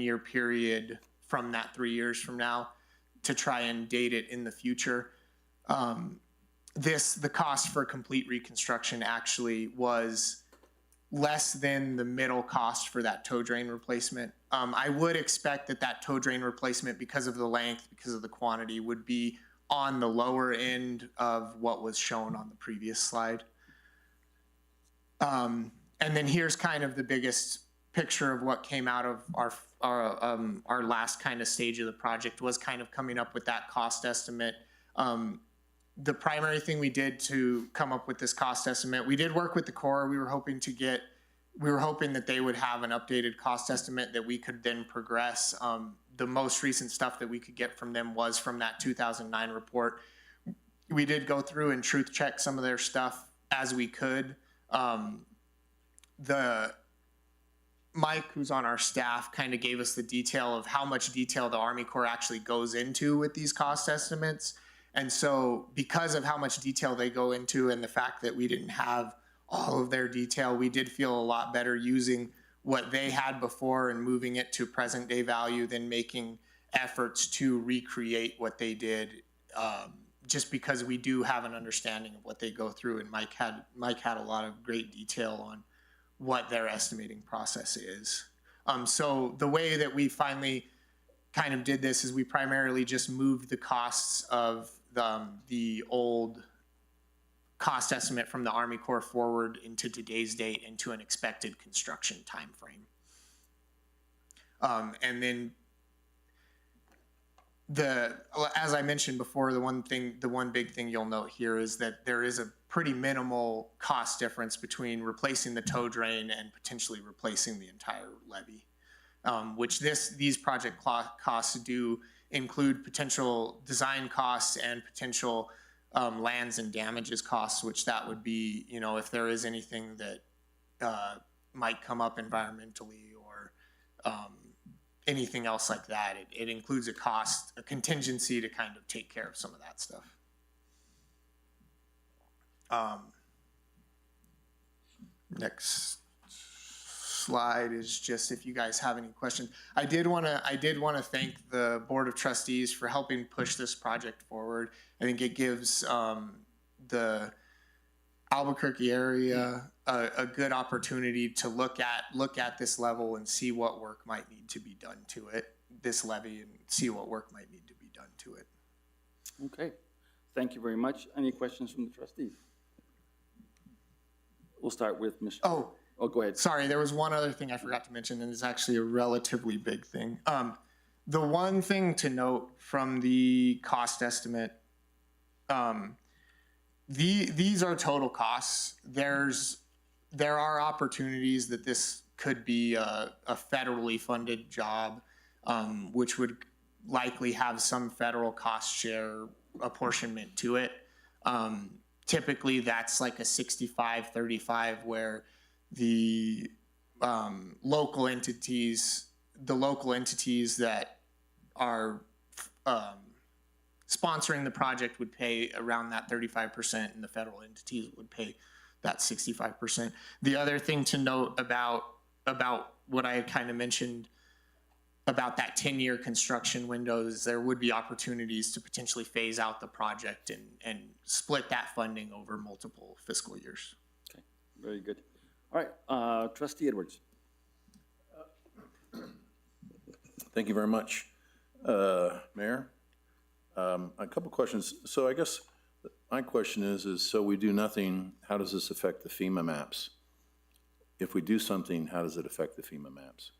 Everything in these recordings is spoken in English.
10-year period from that 3 years from now to try and date it in the future. The cost for complete reconstruction actually was less than the middle cost for that tow drain replacement. I would expect that tow drain replacement, because of the length, because of the quantity, would be on the lower end of what was shown on the previous slide. And then here's kind of the biggest picture of what came out of our last kind of stage of the project, was kind of coming up with that cost estimate. The primary thing we did to come up with this cost estimate, we did work with the Corps. We were hoping that they would have an updated cost estimate that we could then progress. The most recent stuff that we could get from them was from that 2009 report. We did go through and truth check some of their stuff as we could. Mike, who's on our staff, kind of gave us the detail of how much detail the Army Corps actually goes into with these cost estimates. And so because of how much detail they go into and the fact that we didn't have all of their detail, we did feel a lot better using what they had before and moving it to present day value than making efforts to recreate what they did, just because we do have an understanding of what they go through. And Mike had a lot of great detail on what their estimating process is. So the way that we finally kind of did this is we primarily just moved the costs of the old cost estimate from the Army Corps forward into today's date into an expected construction time frame. And then as I mentioned before, the one big thing you'll note here is that there is a pretty minimal cost difference between replacing the tow drain and potentially replacing the entire levee, which these project costs do include potential design costs and potential lands and damages costs, which that would be, if there is anything that might come up environmentally or anything else like that. It includes a contingency to kind of take care of some of that stuff. Next slide is just if you guys have any questions. I did want to thank the Board of Trustees for helping push this project forward. I think it gives the Albuquerque area a good opportunity to look at this level and see what work might need to be done to it, this levee, and see what work might need to be done to it. Okay, thank you very much. Any questions from the trustees? We'll start with Mr. Oh, go ahead. Sorry, there was one other thing I forgot to mention, and it's actually a relatively big thing. The one thing to note from the cost estimate, these are total costs. There are opportunities that this could be a federally funded job, which would likely have some federal cost share apportionment to it. Typically, that's like a 65-35, where the local entities that are sponsoring the project would pay around that 35%, and the federal entities would pay that 65%. The other thing to note about what I had kind of mentioned about that 10-year construction window is there would be opportunities to potentially phase out the project and split that funding over multiple fiscal years. Okay, very good. All right, Trustee Edwards. Thank you very much, Mayor. A couple questions. So I guess my question is so we do nothing, how does this affect the FEMA maps? If we do something, how does it affect the FEMA maps?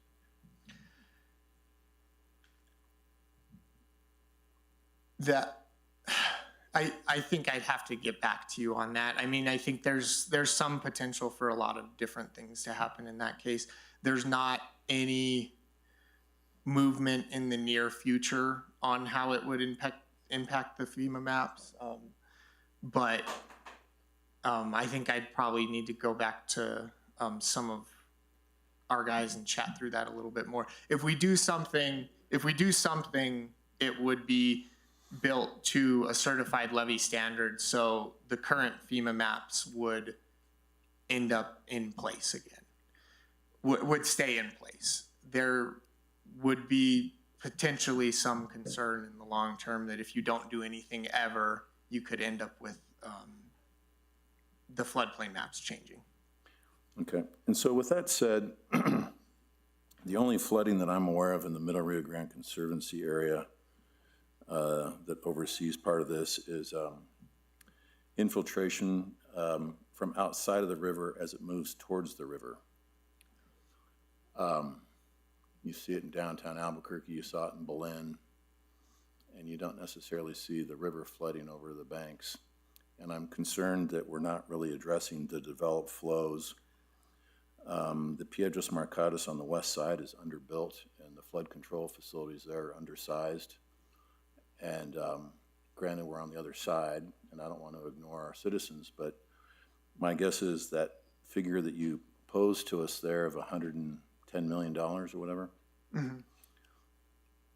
I think I'd have to get back to you on that. I mean, I think there's some potential for a lot of different things to happen in that case. There's not any movement in the near future on how it would impact the FEMA maps. But I think I'd probably need to go back to some of our guys and chat through that a little bit more. If we do something, it would be built to a certified levee standard, so the current FEMA maps would end up in place again, would stay in place. would be potentially some concern in the long term that if you don't do anything ever, you could end up with the floodplain maps changing. Okay, and so with that said, the only flooding that I'm aware of in the Middle Rio Grande Conservancy area that oversees part of this is infiltration from outside of the river as it moves towards the river. You see it in downtown Albuquerque, you saw it in Belen, and you don't necessarily see the river flooding over the banks. And I'm concerned that we're not really addressing the developed flows. The Piedras Marcadas on the west side is underbuilt, and the flood control facilities there are undersized. And granted, we're on the other side, and I don't want to ignore our citizens, but my guess is that figure that you posed to us there of $110 million or whatever,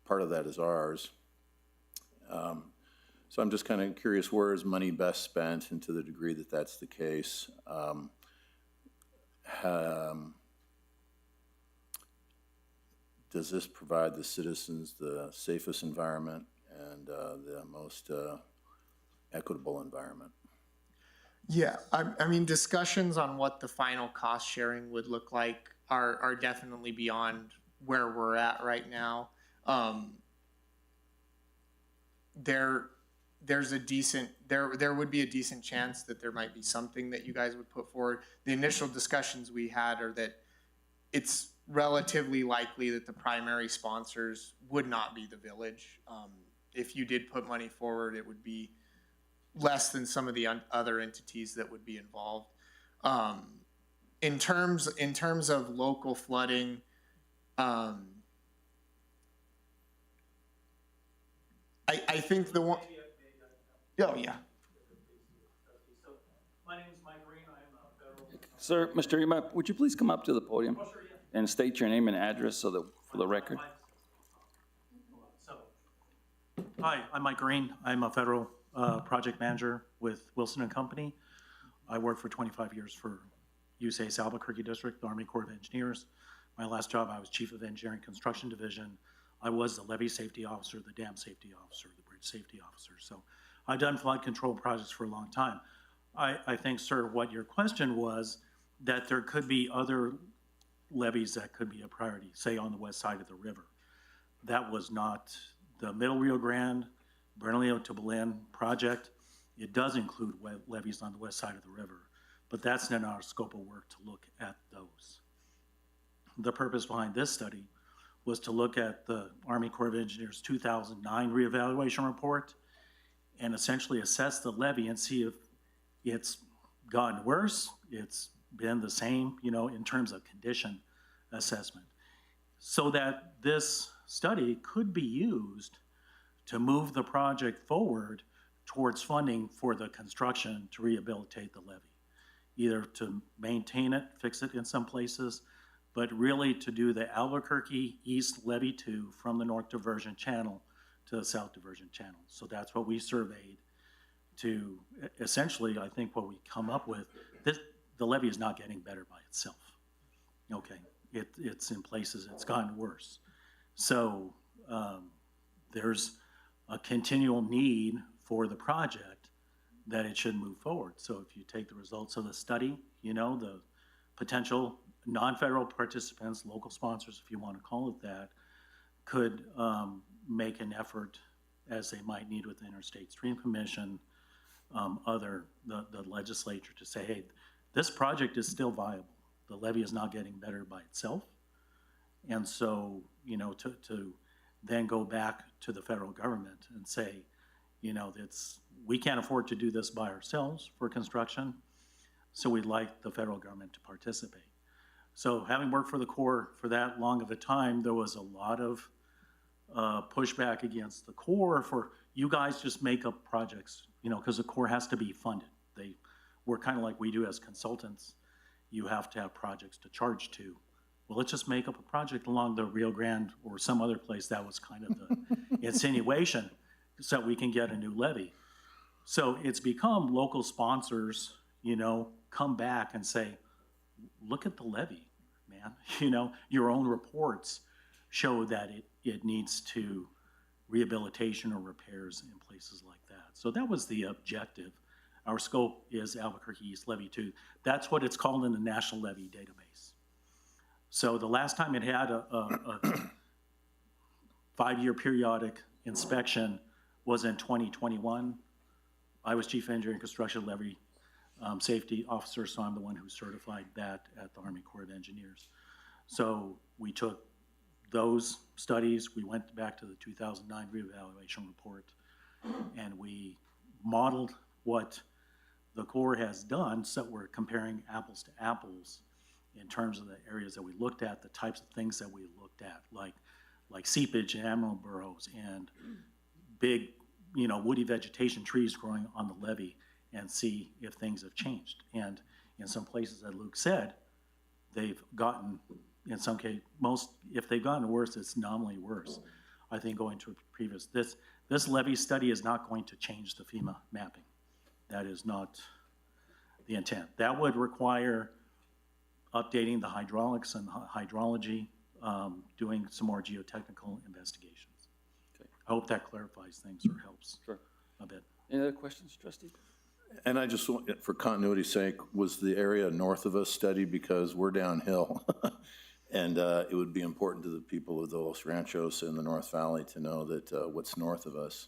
part of that is ours. So I'm just kind of curious, where is money best spent, and to the degree that that's the case, does this provide the citizens the safest environment and the most equitable environment? Yeah, I mean, discussions on what the final cost sharing would look like are definitely beyond where we're at right now. There's a decent, there would be a decent chance that there might be something that you guys would put forward. The initial discussions we had are that it's relatively likely that the primary sponsors would not be the village. If you did put money forward, it would be less than some of the other entities that would be involved. In terms of local flooding, I think the one. Oh yeah. So my name is Mike Green. I am a federal. Sir, Mr. Rima, would you please come up to the podium and state your name and address so that for the record? Hi, I'm Mike Green. I'm a federal project manager with Wilson and Company. I worked for 25 years for USA's Albuquerque District, the Army Corps of Engineers. My last job, I was Chief of Engineering Construction Division. I was the levee safety officer, the dam safety officer, the bridge safety officer. So I've done flood control projects for a long time. I think, sir, what your question was, that there could be other levees that could be a priority, say on the west side of the river. That was not the Middle Rio Grande, Bernalillo to Belen project. It does include levees on the west side of the river, but that's in our scope of work to look at those. The purpose behind this study was to look at the Army Corps of Engineers 2009 reevaluation report and essentially assess the levee and see if it's gotten worse, it's been the same, you know, in terms of condition assessment, so that this study could be used to move the project forward towards funding for the construction to rehabilitate the levee, either to maintain it, fix it in some places, but really to do the Albuquerque East Levee 2 from the North Diversion Channel to the South Diversion Channel. So that's what we surveyed to essentially, I think what we come up with, the levee is not getting better by itself. Okay, it's in places it's gotten worse. So there's a continual need for the project that it should move forward. So if you take the results of the study, you know, the potential non-federal participants, local sponsors, if you want to call it that, could make an effort, as they might need with the Interstate Stream Commission, the legislature, to say, hey, this project is still viable. The levee is not getting better by itself. And so, you know, to then go back to the federal government and say, you know, we can't afford to do this by ourselves for construction, so we'd like the federal government to participate. So having worked for the Corps for that long of a time, there was a lot of pushback against the Corps for, you guys just make up projects, you know, because the Corps has to be funded. They work kind of like we do as consultants. You have to have projects to charge to. Well, let's just make up a project along the Rio Grande or some other place. That was kind of the insinuation, so we can get a new levee. So it's become local sponsors, you know, come back and say, look at the levee, man. You know, your own reports show that it needs to rehabilitation or repairs in places like that. So that was the objective. Our scope is Albuquerque East Levee 2. That's what it's called in the National Levee Database. So the last time it had a 5-year periodic inspection was in 2021. I was Chief Engineer and Construction Levee Safety Officer, so I'm the one who certified that at the Army Corps of Engineers. So we took those studies, we went back to the 2009 reevaluation report, and we modeled what the Corps has done, so we're comparing apples to apples in terms of the areas that we looked at, the types of things that we looked at, like seepage and animal burrows and big, woody vegetation, trees growing on the levee, and see if things have changed. And in some places, as Luke said, they've gotten, in some case, if they've gotten worse, it's nominally worse. I think going to previous, this levee study is not going to change the FEMA mapping. That is not the intent. That would require updating the hydraulics and hydrology, doing some more geotechnical investigations. Okay. I hope that clarifies things or helps Sure. a bit. Any other questions, trustee? And I just want, for continuity's sake, was the area north of us studied because we're downhill? And it would be important to the people of the Los Ranchos in the North Valley to know that what's north of us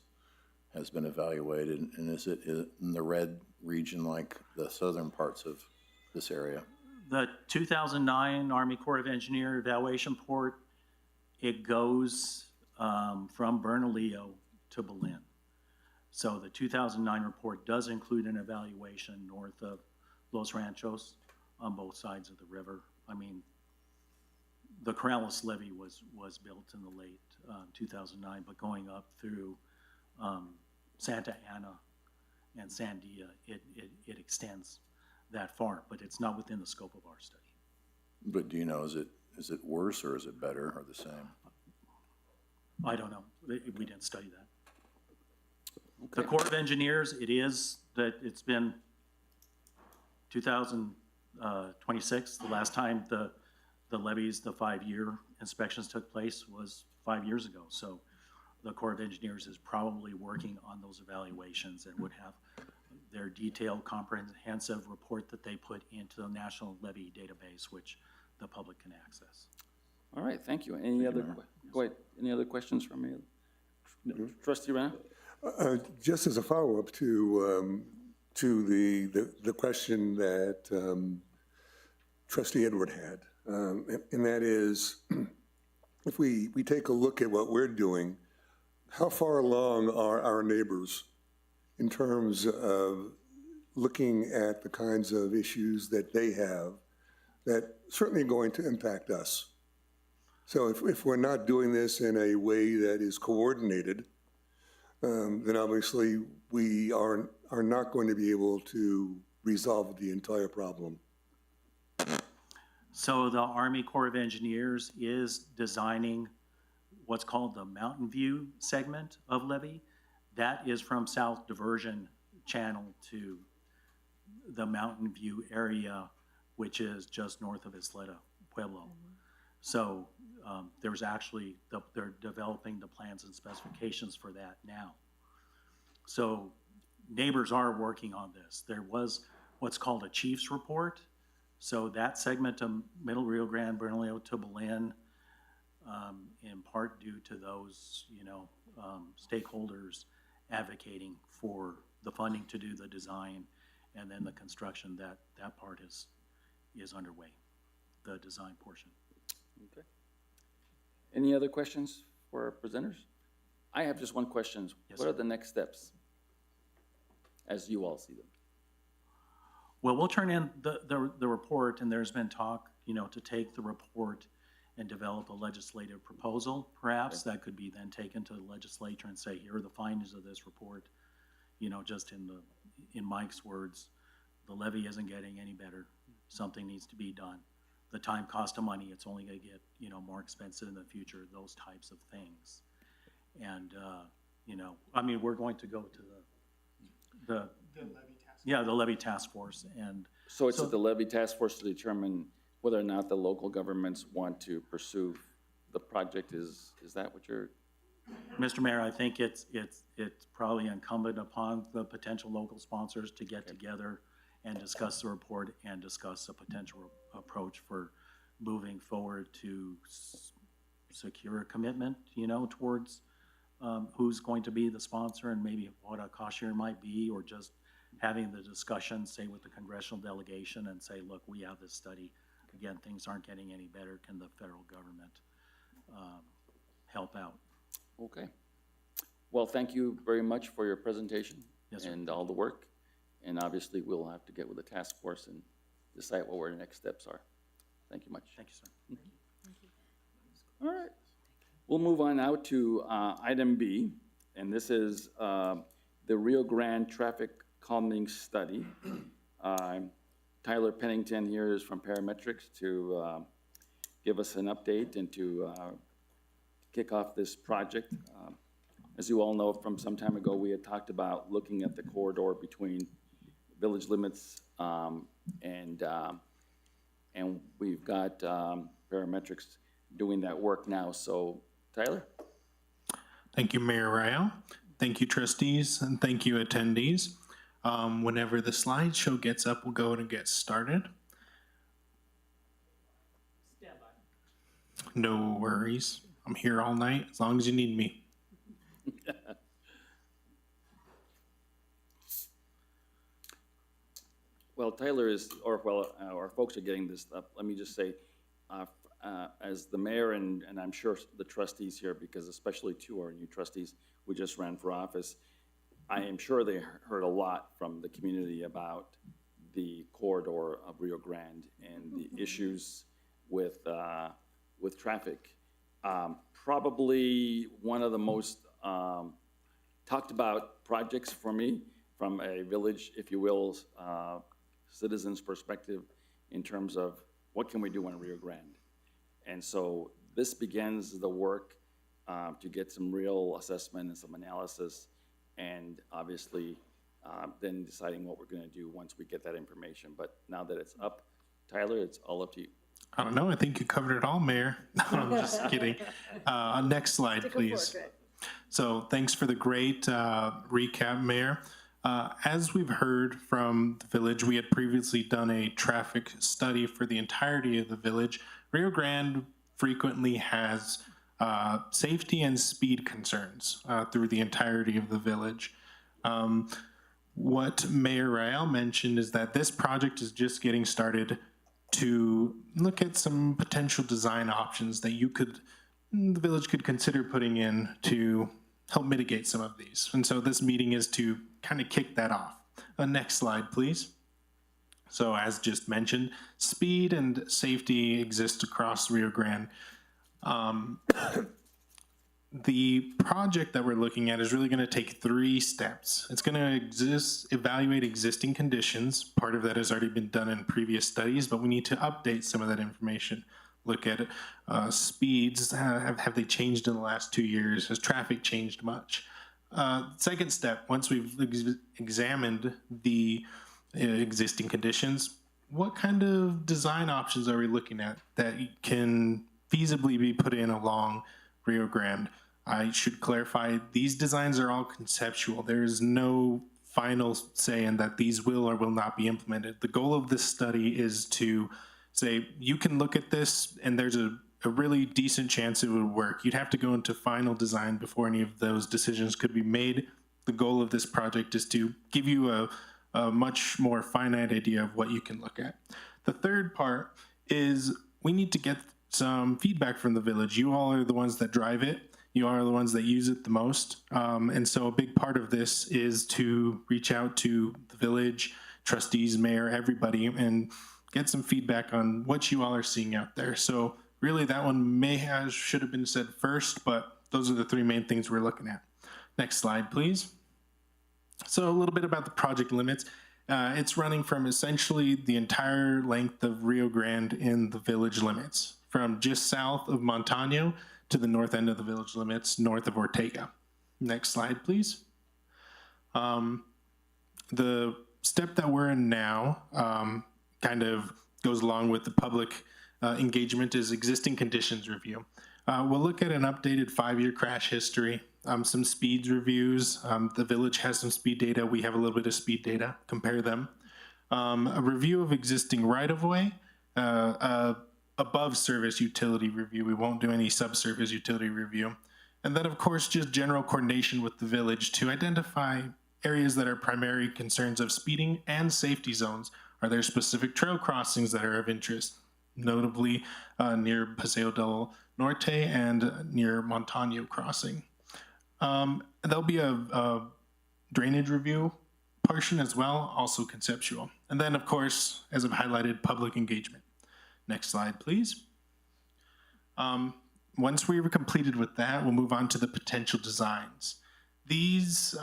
has been evaluated. And is it in the red region like the southern parts of this area? The 2009 Army Corps of Engineer evaluation report, it goes from Bernalillo to Belen. So the 2009 report does include an evaluation north of Los Ranchos on both sides of the river. I mean, the Corrales levee was built in the late 2009, but going up through Santa Ana and Sandia, it extends that far, but it's not within the scope of our study. But do you know, is it worse or is it better or the same? I don't know. We didn't study that. Okay. The Corps of Engineers, it's been 2026, the last time the levees, the 5-year inspections took place was 5 years ago. So the Corps of Engineers is probably working on those evaluations and would have their detailed, comprehensive report that they put into the National Levee Database, which the public can access. All right, thank you. Any other, go ahead, any other questions from me? Trustee Rana? Just as a follow-up to the question that Trustee Edward had, and that is, if we take a look at what we're doing, how far along are our neighbors in terms of looking at the kinds of issues that they have that certainly going to impact us? So if we're not doing this in a way that is coordinated, then obviously we are not going to be able to resolve the entire problem. So the Army Corps of Engineers is designing what's called the Mountain View segment of levee. That is from South Diversion Channel to the Mountain View area, which is just north of Isleta, Pueblo. So there's actually, they're developing the plans and specifications for that now. So neighbors are working on this. There was what's called a chief's report. So that segment of Middle Rio Grande, Bernalillo to Belen, in part due to those, stakeholders advocating for the funding to do the design and then the construction, that part is underway, the design portion. Okay. Any other questions for our presenters? I have just one question. Yes, What sir. are the next steps as you all see them? Well, we'll turn in the report, and there's been talk, to take the report and develop a legislative proposal, perhaps. Okay. That could be then taken to the legislature and say, here are the findings of this report. Just in Mike's words, the levee isn't getting any better. Something needs to be done. The time cost of money, it's only gonna get, more expensive in the future, those types of things. And, we're going to go to the levy task. Yeah, the levy task force, and So it's at the levy task force to determine whether or not the local governments want to pursue the project is that what you're, Mr. Mayor, I think it's probably incumbent upon the potential local sponsors to get together and discuss the report and discuss a potential approach for moving forward to secure a commitment, towards who's going to be the sponsor and maybe what a cost share might be, or just having the discussion, say, with the congressional delegation and say, look, we have this study. Again, things aren't getting any better. Can the federal government help out? okay. Well, thank you very much for your presentation. Yes, sir. And all the work. And obviously, we'll have to get with the task force and decide what our next steps are. Thank you much. Thank you, sir. All right. We'll move on now to item B, and this is the Rio Grande Traffic Calming Study. Tyler Pennington here is from Parametrics to give us an update and to kick off this project. As you all know, from some time ago, we had talked about looking at the corridor between village limits and we've got Parametrics doing that work now. So, Tyler? Thank you, Mayor Rao. Thank you, trustees, and thank you, attendees. Whenever the slideshow gets up, we'll go and get started. No worries. I'm here all night as long as you need me. Well, Tyler is, our folks are getting this up. Let me just say, as the mayor and I'm sure the trustees here, because especially two are new trustees who just ran for office, I am sure they heard a lot from the community about the corridor of Rio Grande and the issues with traffic. Probably one of the most talked about projects for me from a village, if you will, citizens' perspective in terms of what can we do on Rio Grande. And so this begins the work to get some real assessment and some analysis, and obviously then deciding what we're going to do once we get that information. But now that it's up, Tyler, it's all up to you. I don't know. I think you covered it all, Mayor. No, I'm just kidding. Next slide, please. So thanks for the great recap, Mayor. As we've heard from the village, we had previously done a traffic study for the entirety of the village. Rio Grande frequently has safety and speed concerns through the entirety of the village. What Mayor Rael mentioned is that this project is just getting started to look at some potential design options that the village could consider putting in to help mitigate some of these. And so this meeting is to kind of kick that off. Next slide, please. So as just mentioned, speed and safety exist across Rio Grande. The project that we're looking at is really going to take 3 steps. It's going to evaluate existing conditions. Part of that has already been done in previous studies, but we need to update some of that information. Look at speeds. Have they changed in the last 2 years? Has traffic changed much? Second step, once we've examined the existing conditions, what kind of design options are we looking at that can feasibly be put in along Rio Grande? I should clarify, these designs are all conceptual. There is no final say in that these will or will not be implemented. The goal of this study is to say, you can look at this and there's a really decent chance it would work. You'd have to go into final design before any of those decisions could be made. The goal of this project is to give you a much more finite idea of what you can look at. The third part is we need to get some feedback from the village. You all are the ones that drive it. You are the ones that use it the most. And so a big part of this is to reach out to the village, trustees, mayor, everybody, and get some feedback on what you all are seeing out there. So really that one should have been said first, but those are the 3 main things we're looking at. Next slide, please. So a little bit about the project limits. It's running from essentially the entire length of Rio Grande in the village limits, from just south of Montano to the north end of the village limits, north of Ortega. Next slide, please. The step that we're in now kind of goes along with the public engagement is existing conditions review. We'll look at an updated 5-year crash history, some speeds reviews. The village has some speed data. We have a little bit of speed data. Compare them. A review of existing right-of-way, above service utility review. We won't do any subsurface utility review. And then, of course, just general coordination with the village to identify areas that are primary concerns of speeding and safety zones. Are there specific trail crossings that are of interest, notably near Paseo del Norte and near Montano Crossing? There'll be a drainage review portion as well, also conceptual. And then, of course, as I've highlighted, public engagement. Next slide, please. Once we're completed with that, we'll move on to the potential designs. These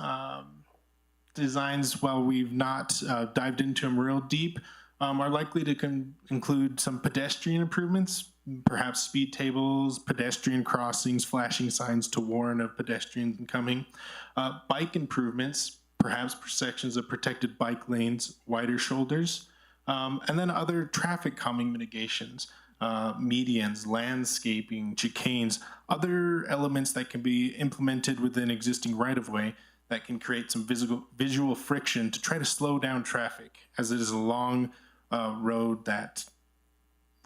designs, while we've not dived into them real deep, are likely to include some pedestrian improvements, perhaps speed tables, pedestrian crossings, flashing signs to warn of pedestrians coming, bike improvements, perhaps sections of protected bike lanes, wider shoulders, and then other traffic calming mitigations, medians, landscaping, chicanes, other elements that can be implemented within existing right-of-way that can create some visual friction to try to slow down traffic, as it is a long road that,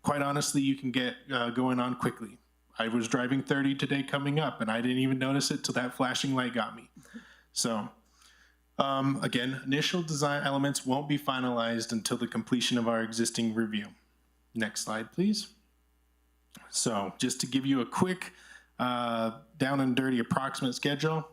quite honestly, you can get going on quickly. I was driving 30 today coming up, and I didn't even notice it till that flashing light got me. So, again, initial design elements won't be finalized until the completion of our existing review. Next slide, please. So, just to give you a quick down and dirty approximate schedule,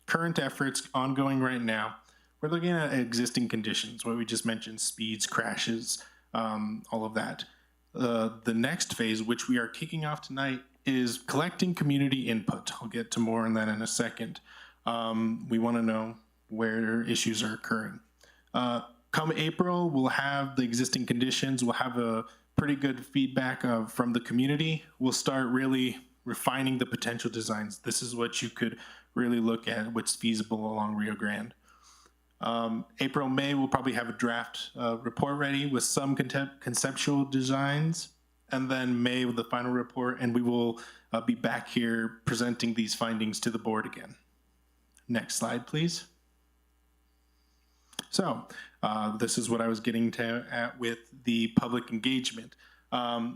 current efforts ongoing right now, we're looking at existing conditions, what we just mentioned, speeds, crashes, all of that. The next phase, which we are kicking off tonight, is collecting community input. I'll get to more on that in a second. We want to know where issues are occurring. Come April, we'll have the existing conditions. We'll have a pretty good feedback from the community. We'll start really refining the potential designs. This is what you could really look at, what's feasible along Rio Grande. April, May, we'll probably have a draft report ready with some conceptual designs, and then May with the final report, and we will be back here presenting these findings to the board again. Next slide, please. So this is what I was getting at with the public engagement.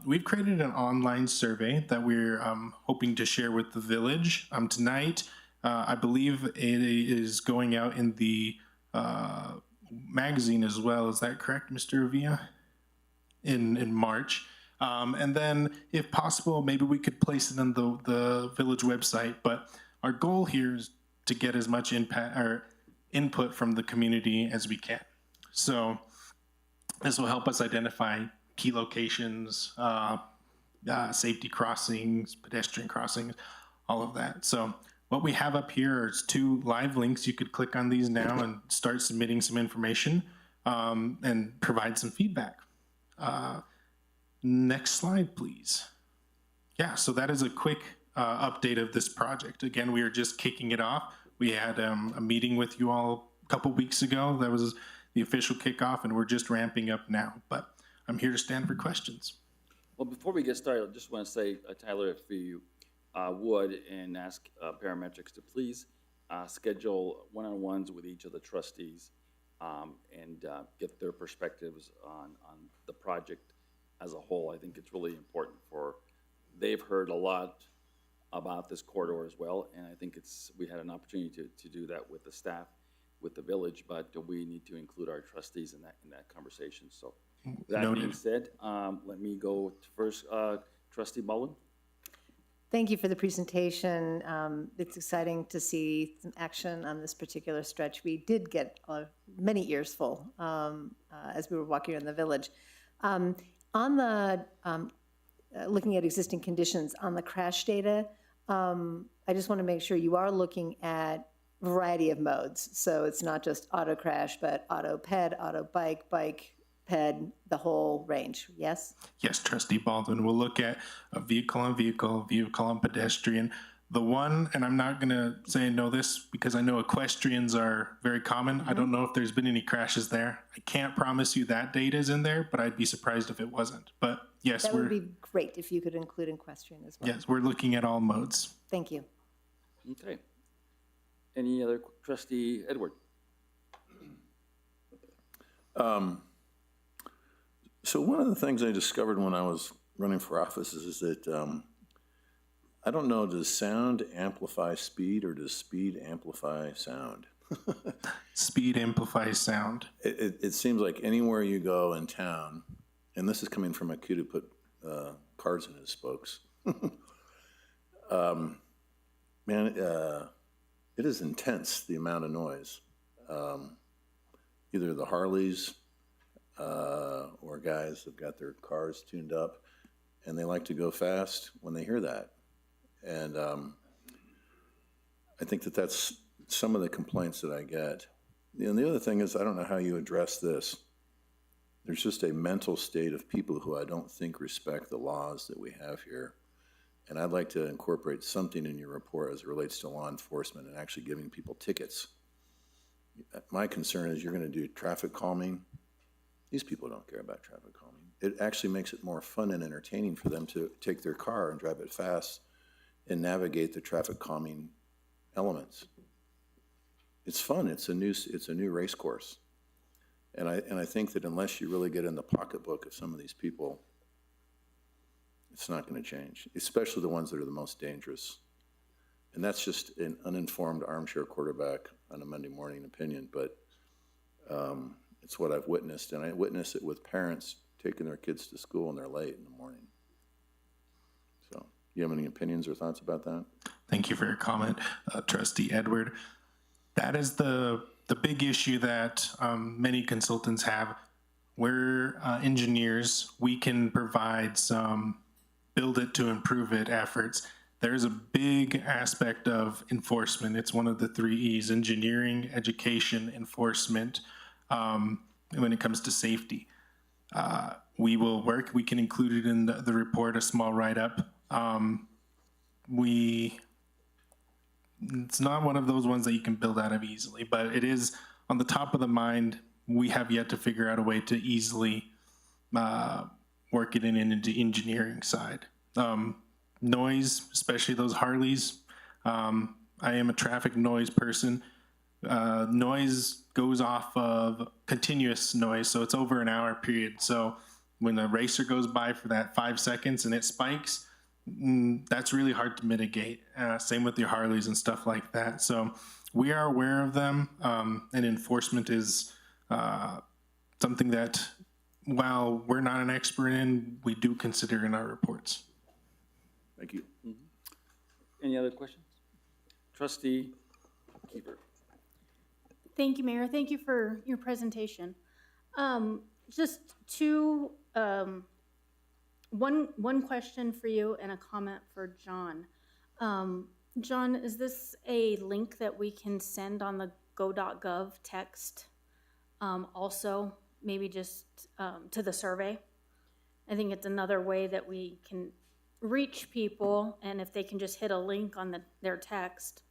We've created an online survey that we're hoping to share with the village tonight. I believe it is going out in the magazine as well. Is that correct, Mr. Avia? In March. And then, if possible, maybe we could place it on the village website. But our goal here is to get as much input from the community as we can. So this will help us identify key locations, safety crossings, pedestrian crossings, all of that. So what we have up here is 2 live links. You could click on these now and start submitting some information and provide some feedback. Next slide, please. Yeah, so that is a quick update of this project. Again, we are just kicking it off. We had a meeting with you all a couple weeks ago. That was the official kickoff, and we're just ramping up now. But I'm here to stand for questions. Well, before we get started, I just want to say, Tyler, if you would, and ask Parametrics to please schedule one-on-ones with each of the trustees and get their perspectives on the project as a whole. I think it's really important they've heard a lot about this corridor as well, and I think we had an opportunity to do that with the staff, with the village, but we need to include our trustees in that conversation. So that Noted. being said, let me go to first, Trustee Baldwin. Thank you for the presentation. It's exciting to see some action on this particular stretch. We did get many ears full as we were walking around the village. On the looking at existing conditions on the crash data, I just want to make sure you are looking at a variety of modes. So it's not just auto crash, but auto ped, auto bike, bike, ped, the whole range, yes? Yes, Trustee Baldwin. We'll look at a vehicle on vehicle, vehicle on pedestrian. The one, and I'm not gonna say I know this because I know equestrians are very common. I don't know if there's been any crashes there. I can't promise you that data is in there, but I'd be surprised if it wasn't. But yes, That would we're, be great if you could include equestrian as well. yes, we're looking at all modes. Thank you. Okay. Any other, Trustee Edward? So one of the things I discovered when I was running for office is that I don't know, does sound amplify speed or does speed amplify sound? Speed amplifies sound. It seems like anywhere you go in town, and this is coming from a kid who put cars in his spokes. Man, it is intense, the amount of noise. Either the Harleys or guys have got their cars tuned up, and they like to go fast when they hear that. And I think that that's some of the complaints that I get. And the other thing is, I don't know how you address this. There's just a mental state of people who I don't think respect the laws that we have here. And I'd like to incorporate something in your report as it relates to law enforcement and actually giving people tickets. My concern is you're going to do traffic calming. These people don't care about traffic calming. It actually makes it more fun and entertaining for them to take their car and drive it fast and navigate the traffic calming elements. It's fun. It's a new race course. And I think that unless you really get in the pocketbook of some of these people, it's not going to change, especially the ones that are the most dangerous. And that's just an uninformed armchair quarterback on a Monday morning opinion, but it's what I've witnessed, and I witness it with parents taking their kids to school and they're late in the morning. So, you have any opinions or thoughts about that? Thank you for your comment, Trustee Edward. That is the big issue that many consultants have. We're engineers. We can provide some build it to improve it efforts. There's a big aspect of enforcement. It's one of the 3 E's: engineering, education, enforcement, when it comes to safety. We will work. We can include it in the report, a small write-up. It's not one of those ones that you can build out of easily, but it is on the top of the mind. We have yet to figure out a way to easily work it into the engineering side. Noise, especially those Harleys. I am a traffic noise person. Noise goes off of continuous noise, so it's over an hour period. So when a racer goes by for that 5 seconds and it spikes, that's really hard to mitigate. Same with your Harleys and stuff like that. So we are aware of them, and enforcement is something that, while we're not an expert in, we do consider in our reports. Thank you. Any other questions? Trustee Keeper. Thank you, Mayor. Thank you for your presentation. Just two, one question for you and a comment for John. John, is this a link that we can send on the go.gov text? Also, maybe just to the survey? I think it's another way that we can reach people, and if they can just hit a link on their text,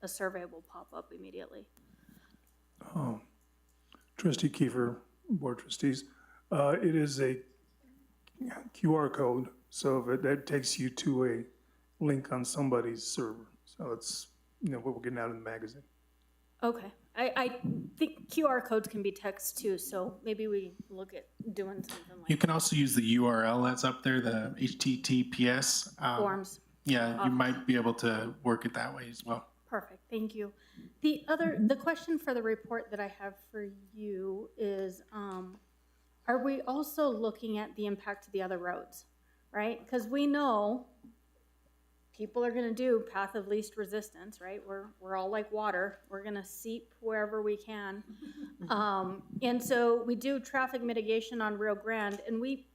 a survey will pop up immediately. Trustee Kiefer, Board Trustees, it is a QR code, so that takes you to a link on somebody's server. So it's, what we're getting out in the magazine. Okay, I think QR codes can be text too, so maybe we look at doing something like You can also use the URL that's up there, the HTTPS. forms. Yeah, you might be able to work it that way as well. Perfect, thank you. The question for the report that I have for you is, are we also looking at the impact to the other roads, right? Because we know people are gonna do path of least resistance, right? We're all like water. We're gonna seep wherever we can. And so we do traffic mitigation on Rio Grande, and we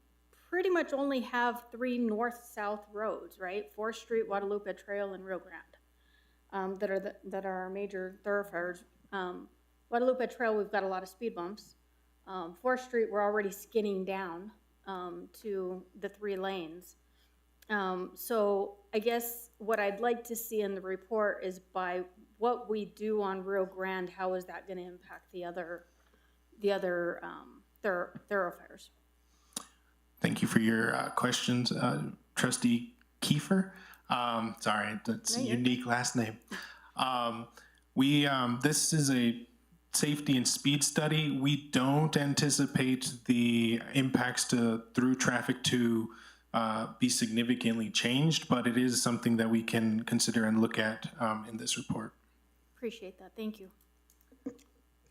pretty much only have 3 north-south roads, right? 4th Street, Guadalupe Trail, and Rio Grande, that are our major thoroughfares. Guadalupe Trail, we've got a lot of speed bumps. 4th Street, we're already skinning down to the 3 lanes. So I guess what I'd like to see in the report is by what we do on Rio Grande, how is that gonna impact the other thoroughfares? Thank you for your questions, Trustee Kiefer. Sorry, that's a No, you're good. unique last name. This is a safety and speed study. We don't anticipate the impacts to through traffic to be significantly changed, but it is something that we can consider and look at in this report. Appreciate that, thank you.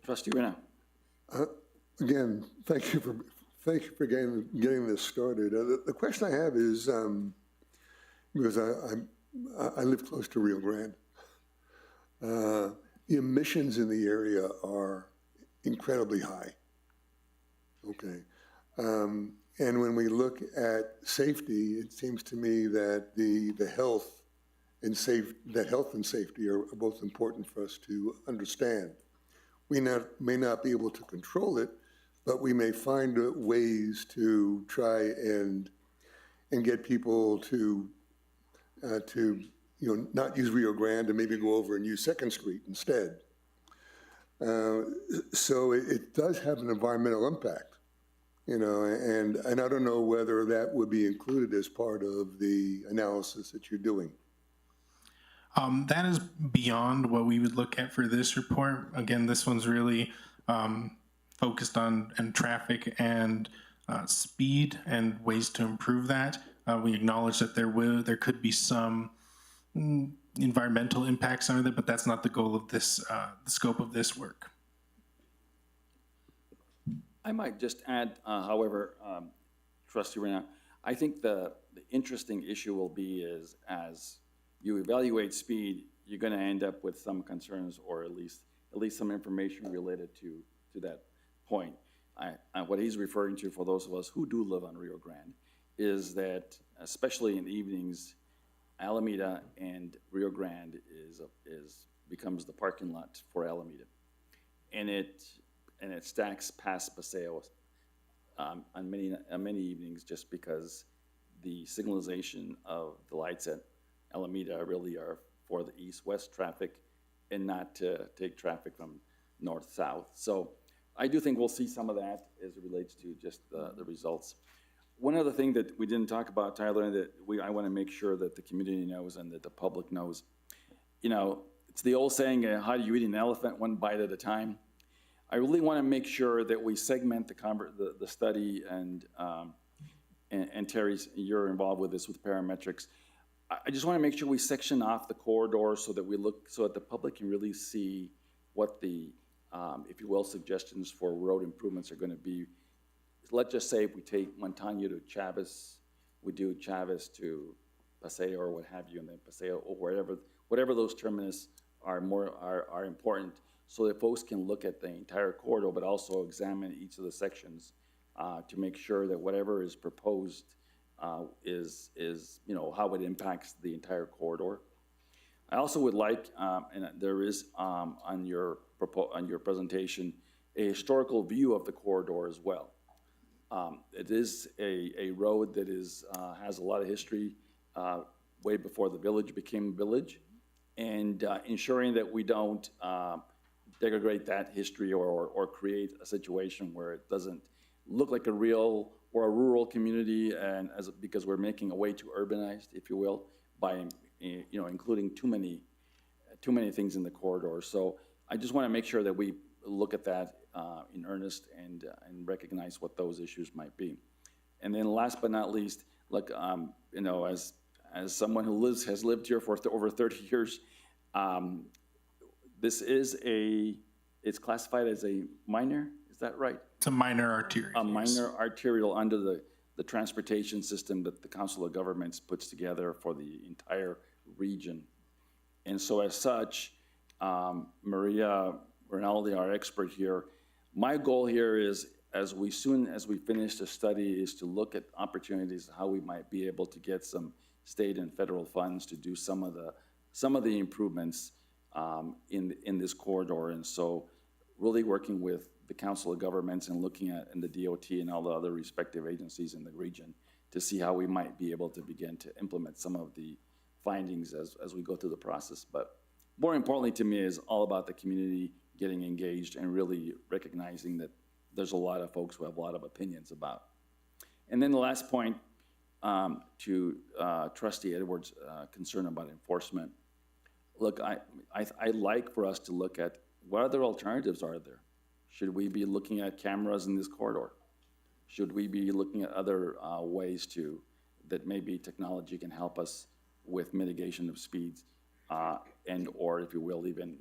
Trustee Rena? Again, thank you for getting this started. The question I have is, because I live close to Rio Grande, the emissions in the area are incredibly high. Okay. And when we look at safety, it seems to me that the health and safety are both important for us to understand. We may not be able to control it, but we may find ways to try and get people to not use Rio Grande and maybe go over and use 2nd Street instead. So it does have an environmental impact, and I don't know whether that would be included as part of the analysis that you're doing. That is beyond what we would look at for this report. Again, this one's really focused on traffic and speed and ways to improve that. We acknowledge that there could be some environmental impacts on it, but that's not the goal of this, the scope of this work. I might just add, however, Trustee Rena, I think the interesting issue will be is as you evaluate speed, you're going to end up with some concerns or at least some information related to that point. What he's referring to for those of us who do live on Rio Grande is that, especially in the evenings, Alameda and Rio Grande becomes the parking lot for Alameda, and it stacks past Paseo on many evenings just because the signalization of the lights at Alameda really are for the east-west traffic and not to take traffic from north-south. So I do think we'll see some of that as it relates to just the results. One other thing that we didn't talk about, Tyler, that I want to make sure that the community knows and that the public knows, it's the old saying, how do you eat an elephant one bite at a time? I really want to make sure that we segment the study, and Terry, you're involved with this with parametrics. I just want to make sure we section off the corridor so that the public can really see what the, if you will, suggestions for road improvements are going to be. Let's just say if we take Montano to Chavez, we do Chavez to Paseo or what have you, and then Paseo or whatever those terminus are important, so that folks can look at the entire corridor, but also examine each of the sections to make sure that whatever is proposed is how it impacts the entire corridor. I also would like, and there is on your presentation, a historical view of the corridor as well. It is a road that has a lot of history way before the village became a village, and ensuring that we don't degrade that history or create a situation where it doesn't look like a real or a rural community, and because we're making a way too urbanized, if you will, by including too many things in the corridor. So I just want to make sure that we look at that in earnest and recognize what those issues might be. And then last but not least, look, as someone who has lived here for over 30 years, this is it's classified as a minor, is that right? It's a minor arterial. A minor arterial under the transportation system that the Council of Governments puts together for the entire region. And so as such, Maria Rinaldi, our expert here, my goal here is, as soon as we finish the study, is to look at opportunities, how we might be able to get some state and federal funds to do some of the improvements in this corridor. And so really working with the Council of Governments and looking at the DOT and all the other respective agencies in the region to see how we might be able to begin to implement some of the findings as we go through the process. But more importantly to me is all about the community getting engaged and really recognizing that there's a lot of folks who have a lot of opinions about. And then the last point, to Trustee Edwards' concern about enforcement. Look, I'd like for us to look at what other alternatives are there. Should we be looking at cameras in this corridor? Should we be looking at other ways that maybe technology can help us with mitigation of speeds, and or, if you will, even,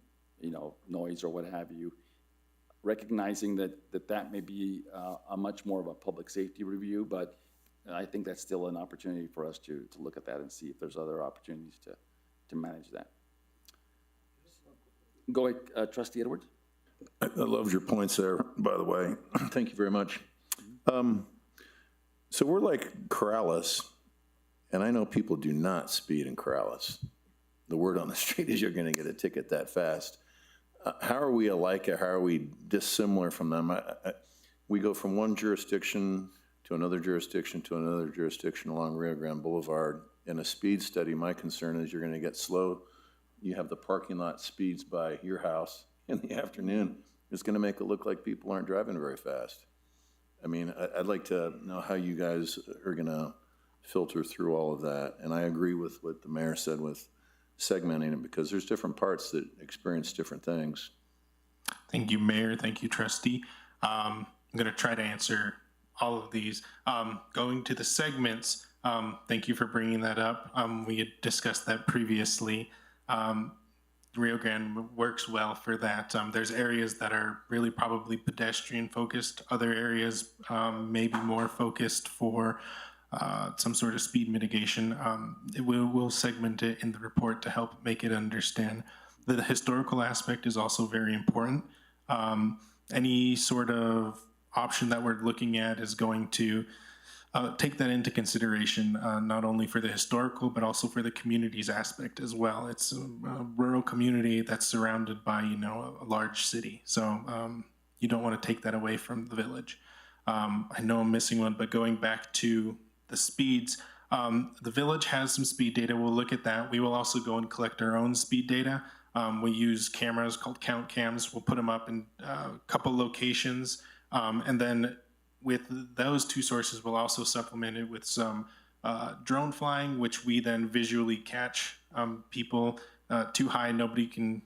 noise or what have you, recognizing that may be a much more of a public safety review, but I think that's still an opportunity for us to look at that and see if there's other opportunities to manage that. Go ahead, Trustee Edwards. I loved your points there, by the way. Thank you very much. So we're like Corrales, and I know people do not speed in Corrales. The word on the street is you're going to get a ticket that fast. How are we alike, or how are we dissimilar from them? We go from one jurisdiction to another jurisdiction to another jurisdiction along Rio Grande Boulevard. In a speed study, my concern is you're going to get slow. You have the parking lot speeds by your house in the afternoon. It's going to make it look like people aren't driving very fast. I mean, I'd like to know how you guys are going to filter through all of that. And I agree with what the mayor said with segmenting it, because there's different parts that experience different things. Thank you, Mayor. Thank you, Trustee. I'm going to try to answer all of these. Going to the segments, thank you for bringing that up. We had discussed that previously. Rio Grande works well for that. There's areas that are really probably pedestrian focused. Other areas maybe more focused for some sort of speed mitigation. We'll segment it in the report to help make it understand. The historical aspect is also very important. Any sort of option that we're looking at is going to take that into consideration, not only for the historical, but also for the community's aspect as well. It's a rural community that's surrounded by, a large city. So you don't want to take that away from the village. I know I'm missing one, but going back to the speeds, the village has some speed data. We'll look at that. We will also go and collect our own speed data. We use cameras called count cams. We'll put them up in a couple locations, and then with those two sources, we'll also supplement it with some drone flying, which we then visually catch people too high. Nobody can,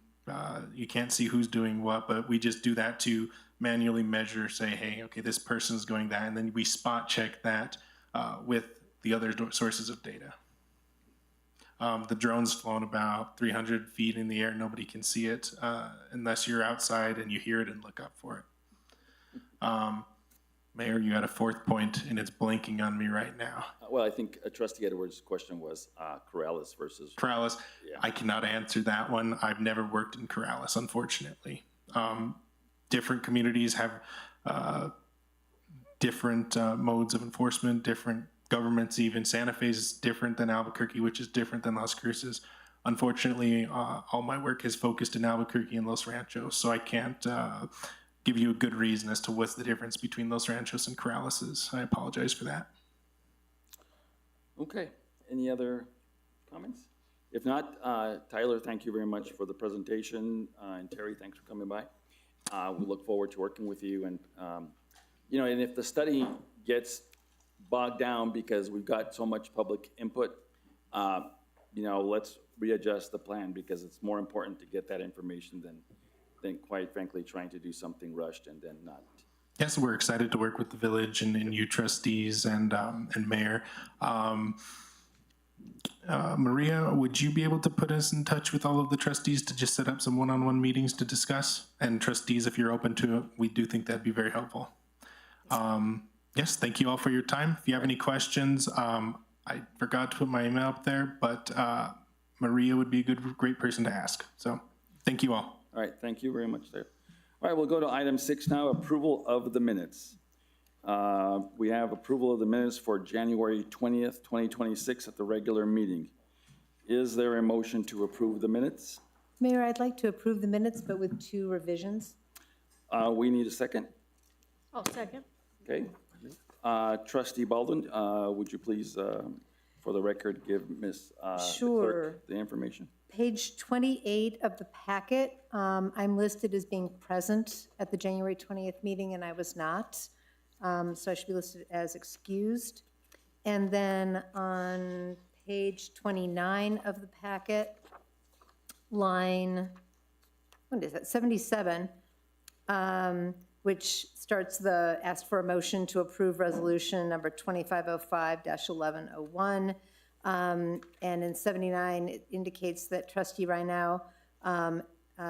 you can't see who's doing what, but we just do that to manually measure, say, hey, okay, this person's going that, and then we spot check that with the other sources of data. The drone's flown about 300 feet in the air. Nobody can see it unless you're outside and you hear it and look up for it. Mayor, you had a fourth point, and it's blinking on me right now. Well, I think Trustee Edwards' question was Corrales versus... Corrales, yeah. I cannot answer that one. I've never worked in Corrales, unfortunately. Different communities have different modes of enforcement, different governments even. Santa Fe is different than Albuquerque, which is different than Las Cruces. Unfortunately, all my work is focused in Albuquerque and Los Ranchos, so I can't give you a good reason as to what's the difference between Los Ranchos and Corrales. I apologize for that. Okay, any other comments? If not, Tyler, thank you very much for the presentation, and Terry, thanks for coming by. We look forward to working with you, and and if the study gets bogged down because we've got so much public input, let's readjust the plan, because it's more important to get that information than quite frankly trying to do something rushed and then not. Yes, we're excited to work with the village and you trustees and mayor. Maria, would you be able to put us in touch with all of the trustees to just set up some one-on-one meetings to discuss? And trustees, if you're open to it, we do think that'd be very helpful. Yes, thank you all for your time. If you have any questions, I forgot to put my email up there, but Maria would be a great person to ask. So thank you all. All right, thank you very much there. All right, we'll go to item 6 now, approval of the minutes. We have approval of the minutes for January 20th, 2026 at the regular meeting. Is there a motion to approve the minutes? Mayor, I'd like to approve the minutes, but with 2 revisions. We need a second. I'll second. Okay. Trustee Baldwin, would you please, for the record, give Ms. the Sure. clerk the information? Page 28 of the packet, I'm listed as being present at the January 20th meeting, and I was not. So I should be listed as excused. And then on page 29 of the packet, line, what is that, 77, which starts the, ask for a motion to approve resolution number 2505-1101. And in 79, it indicates that trustee Rhino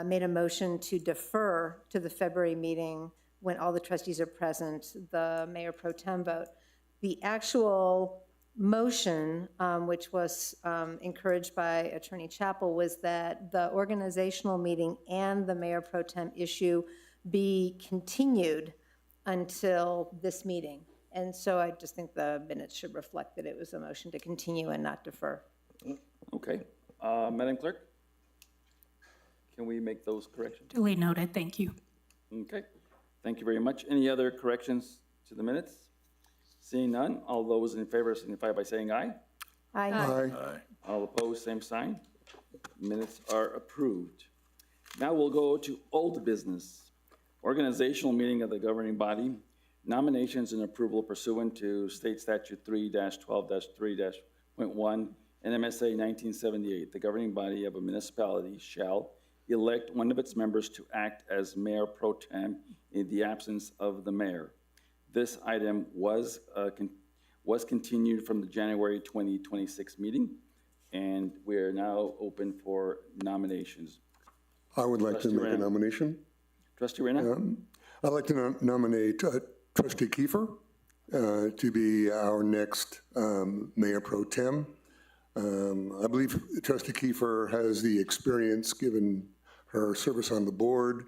made a motion to defer to the February meeting when all the trustees are present, the mayor pro tem vote. The actual motion, which was encouraged by Attorney Chappell, was that the organizational meeting and the mayor pro tem issue be continued until this meeting. And so I just think the minutes should reflect that it was a motion to continue and not defer. Okay. Madam Clerk? Can we make those corrections? Duly noted, thank you. Okay. Thank you very much. Any other corrections to the minutes? Seeing none, all those in favor signify by saying aye. Aye. Aye. All opposed, same sign. Minutes are approved. Now we'll go to old business. Organizational meeting of the governing body. Nominations and approval pursuant to State Statute 3-12-3-.1 and MSA 1978. The governing body of a municipality shall elect one of its members to act as mayor pro tem in the absence of the mayor. This item was continued from the January 2026 meeting, and we are now open for nominations. I would like to Trustee make a Rand. nomination. Trustee Reyna? I'd like to nominate Trustee Kiefer to be our next mayor pro tem. I believe Trustee Kiefer has the experience, given her service on the board,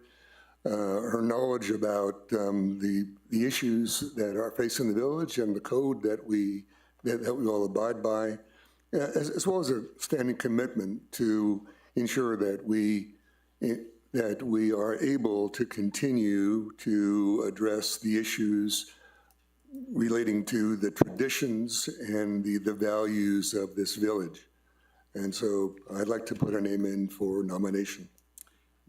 her knowledge about the issues that are facing the village and the code that we all abide by, as well as a standing commitment to ensure that we are able to continue to address the issues relating to the traditions and the values of this village. And so I'd like to put her name in for nomination.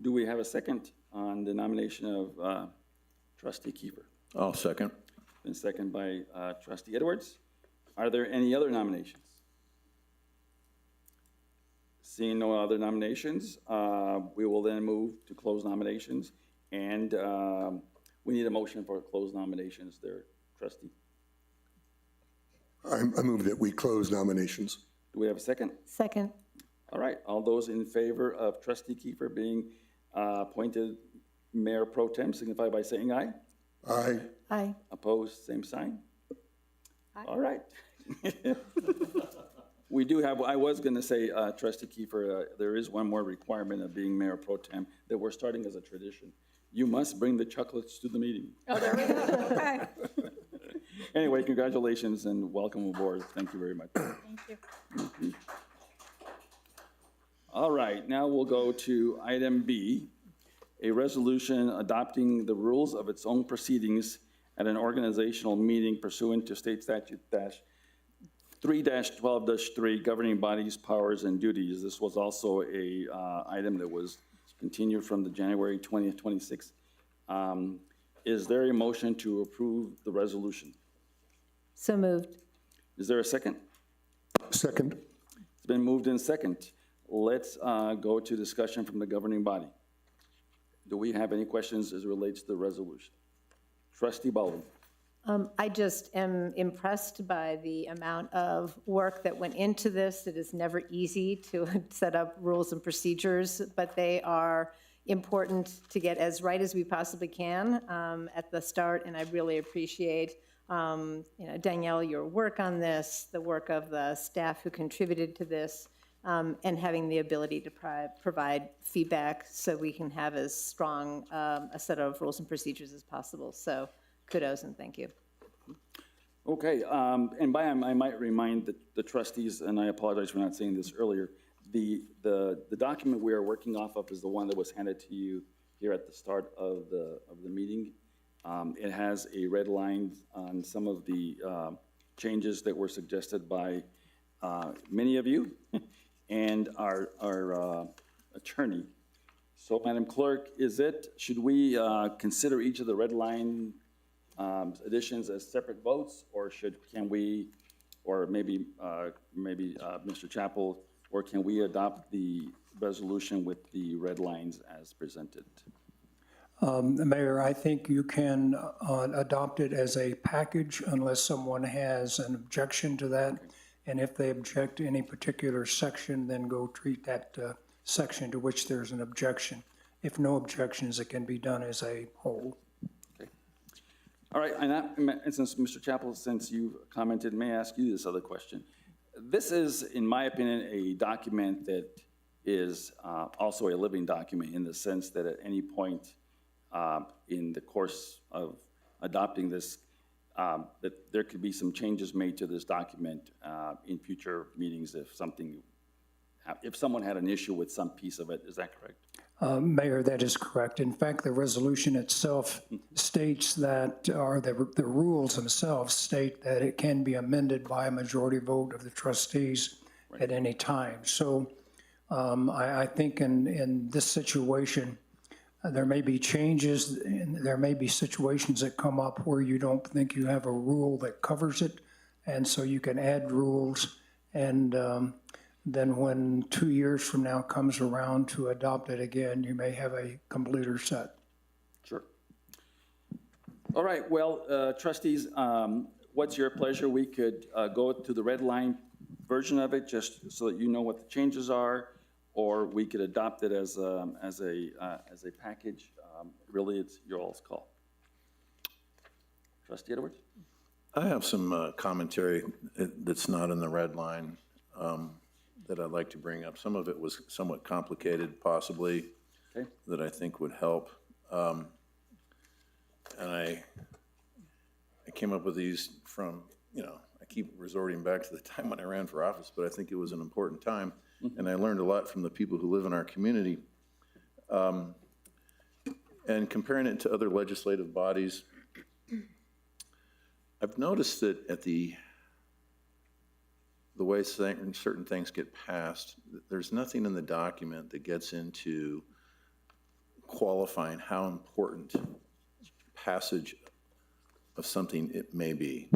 Do we have a second on the nomination of Trustee Kiefer? I'll second. Been seconded by Trustee Edwards. Are there any other nominations? Seeing no other nominations, we will then move to close nominations. And we need a motion for closed nominations there, Trustee. I move that we close nominations. Do we have a second? Second. All right, all those in favor of Trustee Kiefer being appointed Mayor Pro Tem signify by saying aye. Aye. Aye. Opposed, same sign. Aye. All right. We do have, I was going to say, Trustee Kiefer, there is one more requirement of being Mayor Pro Tem that we're starting as a tradition. You must bring the chocolates to the meeting. Oh, there we go. Okay. Anyway, congratulations and welcome aboard. Thank you very much. Thank you. All right, now we'll go to item B, a resolution adopting the rules of its own proceedings at an organizational meeting pursuant to State Statute 3-12-3 governing bodies, powers, and duties. This was also a item that was continued from the January 20th, 26th. Is there a motion to approve the resolution? So moved. Is there a second? Second. It's been moved in second. Let's go to discussion from the governing body. Do we have any questions as it relates to the resolution? Trustee Baldwin. I just am impressed by the amount of work that went into this. It is never easy to set up rules and procedures, but they are important to get as right as we possibly can at the start, and I really appreciate Danielle, your work on this, the work of the staff who contributed to this, and having the ability to provide feedback so we can have as strong a set of rules and procedures as possible. So kudos and thank you. Okay, and I might remind the trustees, and I apologize for not saying this earlier, the document we are working off of is the one that was handed to you here at the start of the meeting. It has a red line on some of the changes that were suggested by many of you and our attorney. So, Madam Clerk, should we consider each of the red line additions as separate votes, or can we, or maybe Mr. Chappell, or can we adopt the resolution with the red lines as presented? Mayor, I think you can adopt it as a package unless someone has an objection to that. And if they object to any particular section, then go treat that section to which there's an objection. If no objections, it can be done as a whole. Okay. All right, and since Mr. Chappell, since you've commented, may I ask you this other question? This is, in my opinion, a document that is also a living document in the sense that at any point in the course of adopting this, that there could be some changes made to this document in future meetings if someone had an issue with some piece of it. Is that correct? Mayor, that is correct. In fact, the resolution itself states that, or the rules themselves state that it can be amended by a majority vote of the trustees at any time. So I think in this situation, there may be changes, and there may be situations that come up where you don't think you have a rule that covers it, and so you can add rules, and then when 2 years from now comes around to adopt it again, you may have a completer set. Sure. All right, well, trustees, what's your pleasure? We could go to the red line version of it just so that you know what the changes are, or we could adopt it as a package. Really, it's your all's call. Trustee Edwards? I have some commentary that's not in the red line that I'd like to bring up. Some of it was somewhat complicated, possibly, Okay. that I think would help. And I came up with these from, I keep resorting back to the time when I ran for office, but I think it was an important time. And I learned a lot from the people who live in our community. And comparing it to other legislative bodies, I've noticed that at the way certain things get passed, there's nothing in the document that gets into qualifying how important passage of something it may be.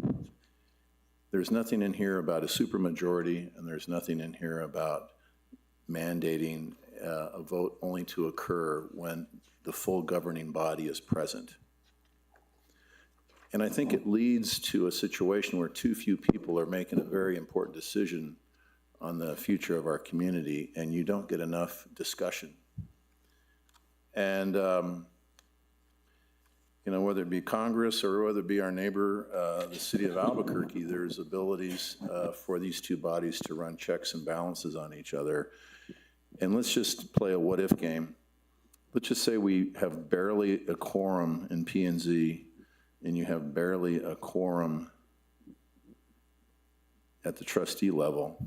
There's nothing in here about a supermajority, and there's nothing in here about mandating a vote only to occur when the full governing body is present. And I think it leads to a situation where too few people are making a very important decision on the future of our community, and you don't get enough discussion. And, whether it be Congress or whether it be our neighbor, the city of Albuquerque, there's abilities for these two bodies to run checks and balances on each other. And let's just play a what-if game. Let's just say we have barely a quorum in P&Z, and you have barely a quorum at the trustee level.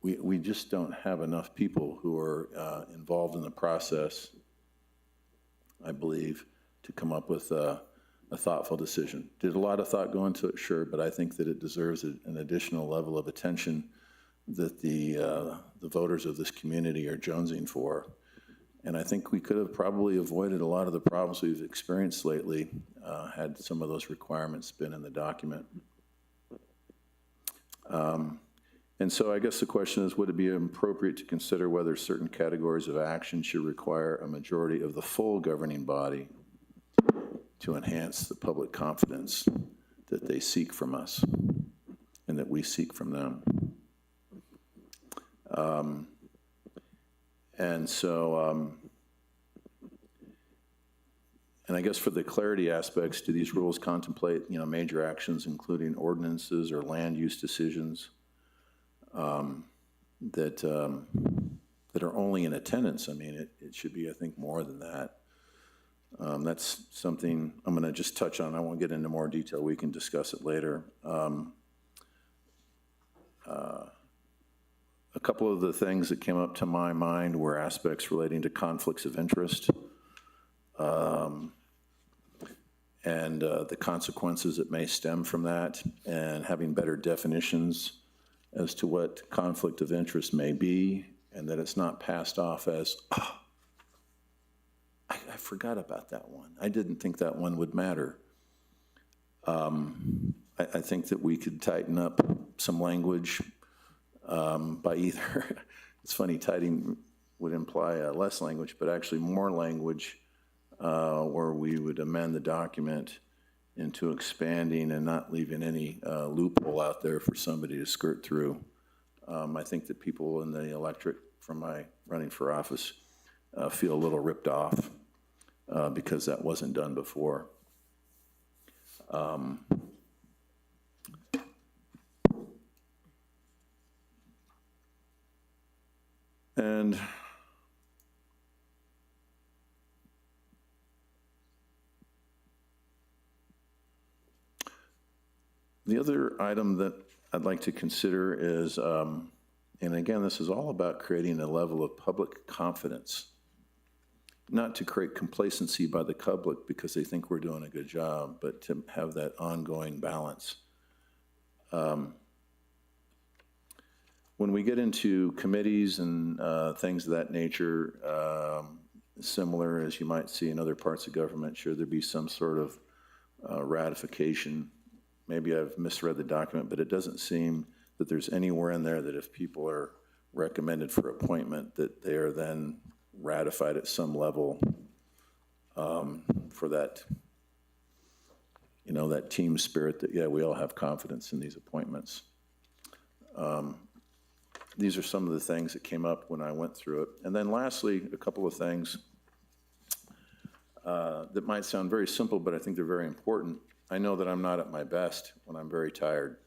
We just don't have enough people who are involved in the process, I believe, to come up with a thoughtful decision. Did a lot of thought go into it? Sure, but I think that it deserves an additional level of attention that the voters of this community are jonesing for. And I think we could have probably avoided a lot of the problems we've experienced lately had some of those requirements been in the document. And so I guess the question is, would it be appropriate to consider whether certain categories of action should require a majority of the full governing body to enhance the public confidence that they seek from us and that we seek from them? And I guess for the clarity aspects, do these rules contemplate, major actions, including ordinances or land use decisions that are only in attendance? I mean, it should be, I think, more than that. That's something I'm going to just touch on. I won't get into more detail. We can discuss it later. A couple of the things that came up to my mind were aspects relating to conflicts of interest. and the consequences that may stem from that, and having better definitions as to what conflict of interest may be, and that it's not passed off as, oh, I forgot about that one. I didn't think that one would matter. I think that we could tighten up some language by either, it's funny, tightening would imply less language, but actually more language where we would amend the document into expanding and not leaving any loophole out there for somebody to skirt through. I think that people in the electorate from my running for office feel a little ripped off because that wasn't done before. And the other item that I'd like to consider is, and again, this is all about creating a level of public confidence, not to create complacency by the public because they think we're doing a good job, but to have that ongoing balance. When we get into committees and things of that nature, similar as you might see in other parts of government, should there be some sort of ratification. Maybe I've misread the document, but it doesn't seem that there's anywhere in there that if people are recommended for appointment, that they are then ratified at some level for that, you know, that team spirit that, yeah, we all have confidence in these appointments. These are some of the things that came up when I went through it. And then lastly, a couple of things that might sound very simple, but I think they're very important. I know that I'm not at my best when I'm very tired.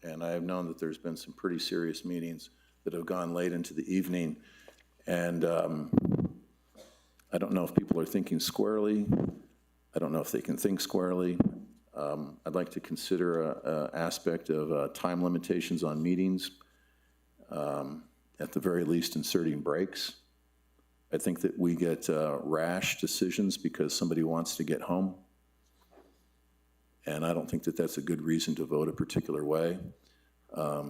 And I have known that there's been some pretty serious meetings that have gone late into the evening. And I don't know if people are thinking squarely. I don't know if they can think squarely. I'd like to consider an aspect of time limitations on meetings. At the very least, inserting breaks. I think that we get rash decisions because somebody wants to get home. And I don't think that that's a good reason to vote a particular way.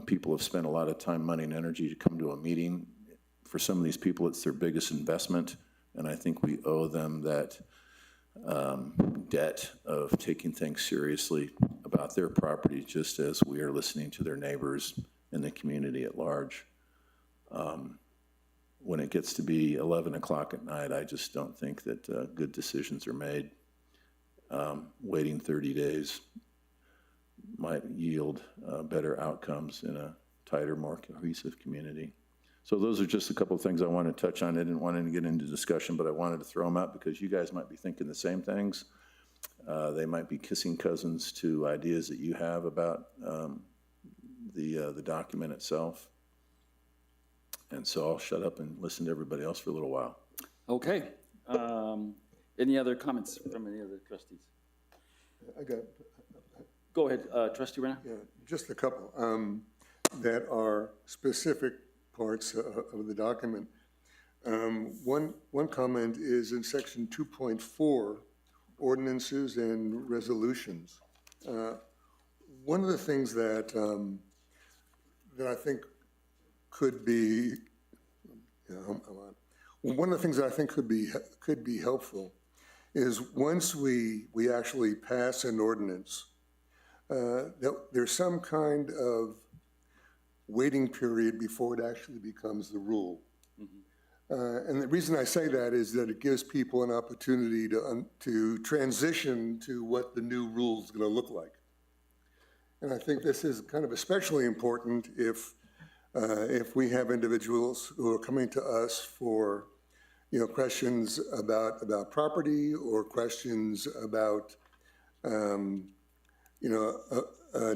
People have spent a lot of time, money, and energy to come to a meeting. For some of these people, it's their biggest investment, and I think we owe them that debt of taking things seriously about their property, just as we are listening to their neighbors in the community at large. When it gets to be 11 o'clock at night, I just don't think that good decisions are made. Waiting 30 days might yield better outcomes in a tighter, more cohesive community. So those are just a couple of things I want to touch on. I didn't want to get into discussion, but I wanted to throw them out because you guys might be thinking the same things. They might be kissing cousins to ideas that you have about the document itself. And so I'll shut up and listen to everybody else for a little while. Okay. Any other comments from any other trustees? I got, Go ahead, Trustee Rena. yeah, just a couple that are specific parts of the document. One comment is in section 2.4, ordinances and resolutions. One of the things that I think could be, one of the things that I think could be helpful is once we actually pass an ordinance, there's some kind of waiting period before it actually becomes the rule. And the reason I say that is that it gives people an opportunity to transition to what the new rule is going to look like. And I think this is kind of especially important if we have individuals who are coming to us for, you know, questions about property or questions about, you know,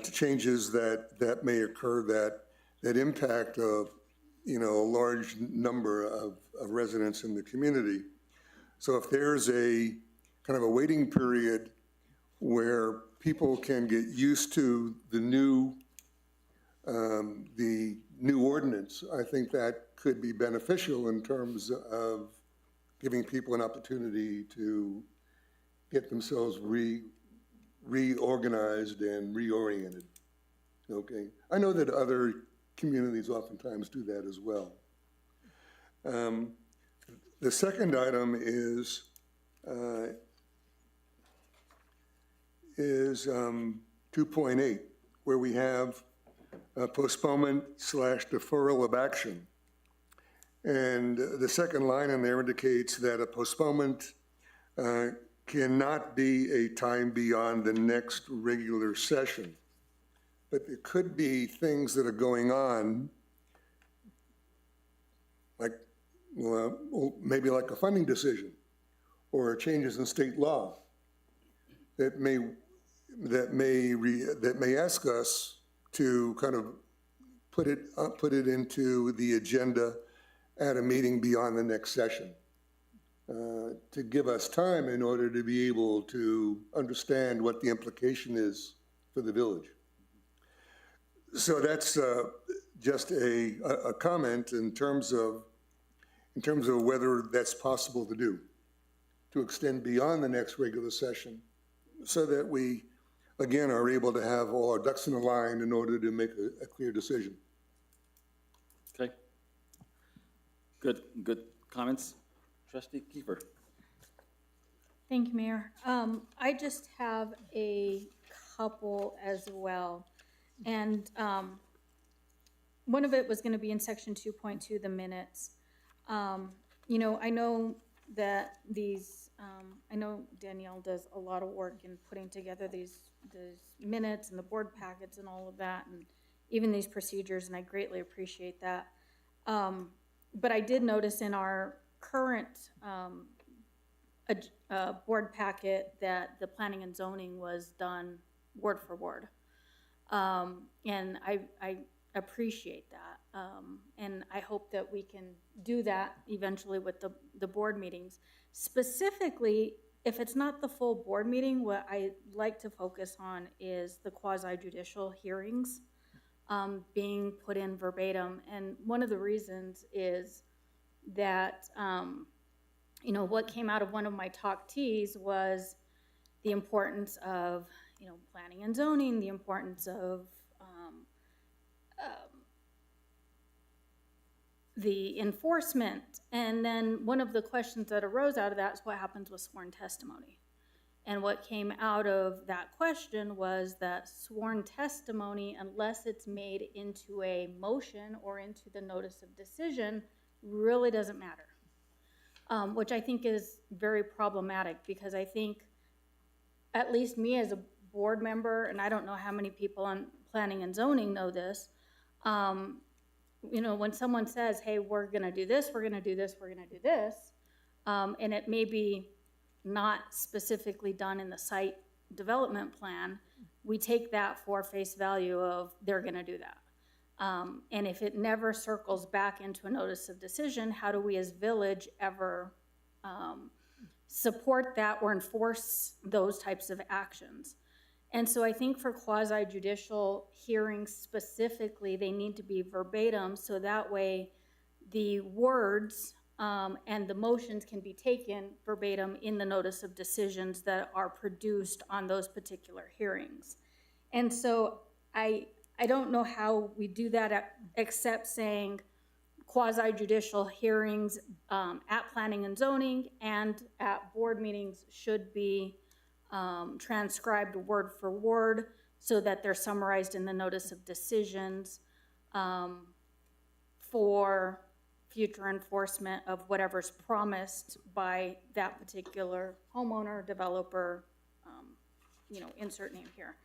changes that may occur that impact of, you know, a large number of residents in the community. So if there's a kind of a waiting period where people can get used to the new ordinance, I think that could be beneficial in terms of giving people an opportunity to get themselves reorganized and reoriented. Okay, I know that other communities oftentimes do that as well. The second item is 2.8, where we have postponement / deferral of action. And the second line in there indicates that a postponement cannot be a time beyond the next regular session. But there could be things that are going on, like maybe like a funding decision or changes in state law that may ask us to kind of put it into the agenda at a meeting beyond the next session, to give us time in order to be able to understand what the implication is for the village. So that's just a comment in terms of whether that's possible to do, to extend beyond the next regular session, so that we, again, are able to have all our ducks in a line in order to make a clear decision. Okay. Good comments. Trustee Kiefer. Thank you, Mayor. I just have a couple as well. And one of it was going to be in section 2.2, the minutes. You know, I know that these, I know Danielle does a lot of work in putting together these minutes and the board packets and all of that, and even these procedures, and I greatly appreciate that. But I did notice in our current board packet that the planning and zoning was done word for word. And I appreciate that. And I hope that we can do that eventually with the board meetings. Specifically, if it's not the full board meeting, what I like to focus on is the quasi-judicial hearings being put in verbatim. And one of the reasons is that, you know, what came out of one of my talk tees was the importance of, you know, planning and zoning, the importance of the enforcement. And then one of the questions that arose out of that is what happens with sworn testimony. And what came out of that question was that sworn testimony, unless it's made into a motion or into the notice of decision, really doesn't matter. Which I think is very problematic, because I think, at least me as a board member, and I don't know how many people on planning and zoning know this, you know, when someone says, hey, we're gonna do this, we're gonna do this, we're gonna do this, and it may be not specifically done in the site development plan, we take that for face value of they're gonna do that. And if it never circles back into a notice of decision, how do we as village ever support that or enforce those types of actions? And so I think for quasi-judicial hearings specifically, they need to be verbatim, so that way the words and the motions can be taken verbatim in the notice of decisions that are produced on those particular hearings. And so I don't know how we do that except saying quasi-judicial hearings at planning and zoning and at board meetings should be transcribed word for word so that they're summarized in the notice of decisions for future enforcement of whatever's promised by that particular homeowner, developer, you know, insert name here,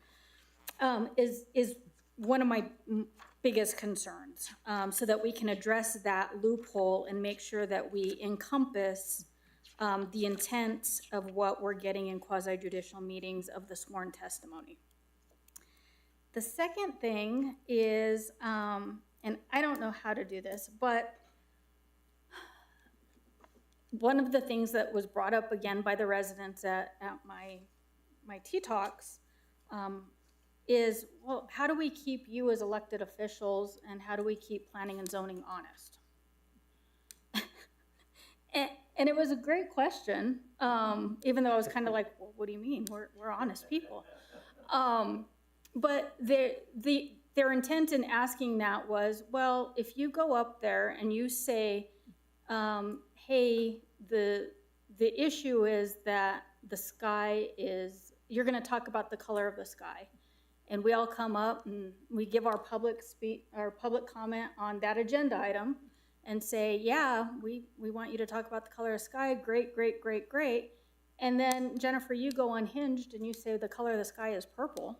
is one of my biggest concerns, so that we can address that loophole and make sure that we encompass the intent of what we're getting in quasi-judicial meetings of the sworn testimony. The second thing is, and I don't know how to do this, but one of the things that was brought up again by the residents at my tea talks is, well, how do we keep you as elected officials and how do we keep planning and zoning honest? And it was a great question, even though I was kind of like, well, what do you mean? We're honest people. But their intent in asking that was, well, if you go up there and you say, hey, the issue is that the sky is, you're going to talk about the color of the sky. And we all come up and we give our public comment on that agenda item and say, yeah, we want you to talk about the color of the sky. Great, great, great, great. And then, Jennifer, you go unhinged and you say the color of the sky is purple.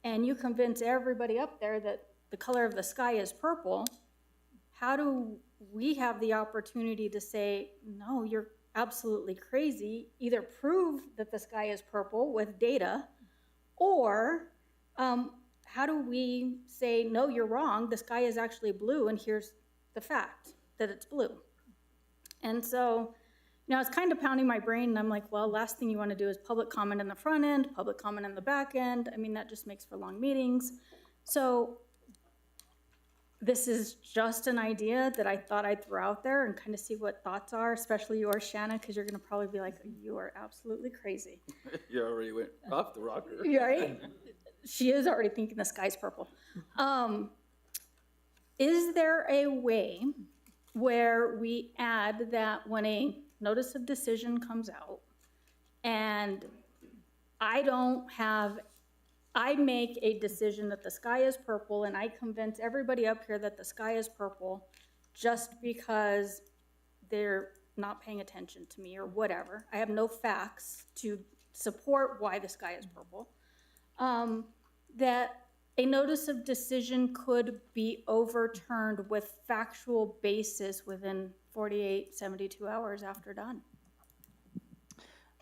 And you convince everybody up there that the color of the sky is purple. How do we have the opportunity to say, no, you're absolutely crazy, either prove that the sky is purple with data, or how do we say, no, you're wrong, the sky is actually blue, and here's the fact that it's blue. And so, I was kind of pounding my brain, and I'm like, well, last thing you want to do is public comment in the front end, public comment in the back end. I mean, that just makes for long meetings. So this is just an idea that I thought I'd throw out there and kind of see what thoughts are, especially yours, Shanna, because you're going to probably be like, you are absolutely crazy. You already went off the rocker. You right? She is already thinking the sky's purple. Is there a way where we add that when a notice of decision comes out and I make a decision that the sky is purple and I convince everybody up here that the sky is purple just because they're not paying attention to me or whatever. I have no facts to support why the sky is purple. That a notice of decision could be overturned with factual basis within 48, 72 hours after done.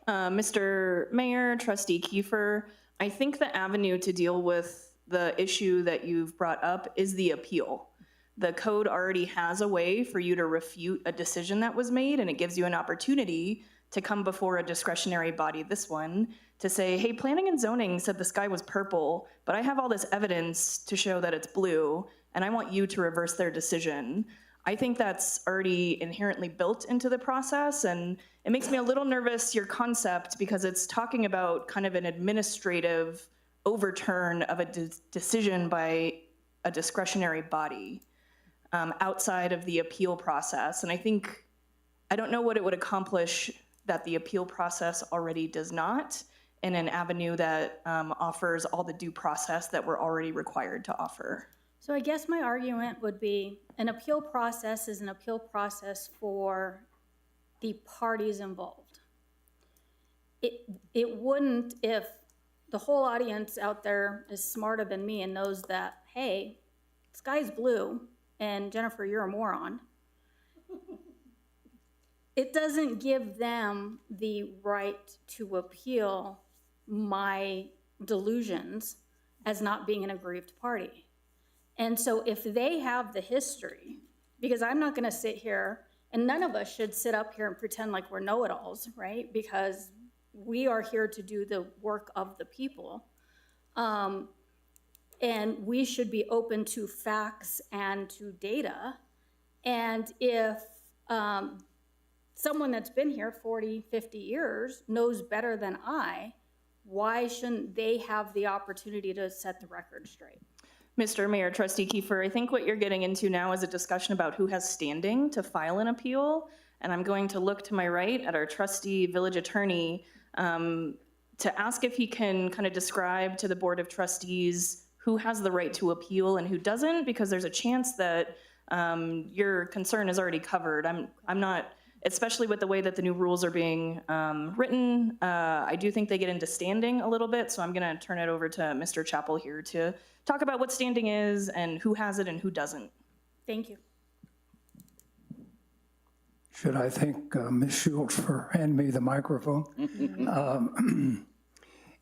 Mr. Mayor, Trustee Kiefer, I think the avenue to deal with the issue that you've brought up is the appeal. The code already has a way for you to refute a decision that was made, and it gives you an opportunity to come before a discretionary body, this one, to say, hey, planning and zoning said the sky was purple, but I have all this evidence to show that it's blue, and I want you to reverse their decision. I think that's already inherently built into the process, and it makes me a little nervous, your concept, because it's talking about kind of an administrative overturn of a decision by a discretionary body outside of the appeal process. And I don't know what it would accomplish that the appeal process already does not, in an avenue that offers all the due process that we're already required to offer. So I guess my argument would be an appeal process is an appeal process for the parties involved. It wouldn't, if the whole audience out there is smarter than me and knows that, hey, the sky's blue and Jennifer, you're a moron. It doesn't give them the right to appeal my delusions as not being an aggrieved party. And so if they have the history, because I'm not gonna sit here, and none of us should sit up here and pretend like we're know-it-alls, right? Because we are here to do the work of the people. And we should be open to facts and to data. And if someone that's been here 40, 50 years knows better than I, why shouldn't they have the opportunity to set the record straight? Mr. Mayor, Trustee Kiefer, I think what you're getting into now is a discussion about who has standing to file an appeal. And I'm going to look to my right at our trustee village attorney to ask if he can kind of describe to the Board of Trustees who has the right to appeal and who doesn't, because there's a chance that your concern is already covered. I'm not, especially with the way that the new rules are being written, I do think they get into standing a little bit, so I'm gonna turn it over to Mr. Chappell here to talk about what standing is and who has it and who doesn't. Thank you. Should I thank Ms. Schultz for handing me the microphone?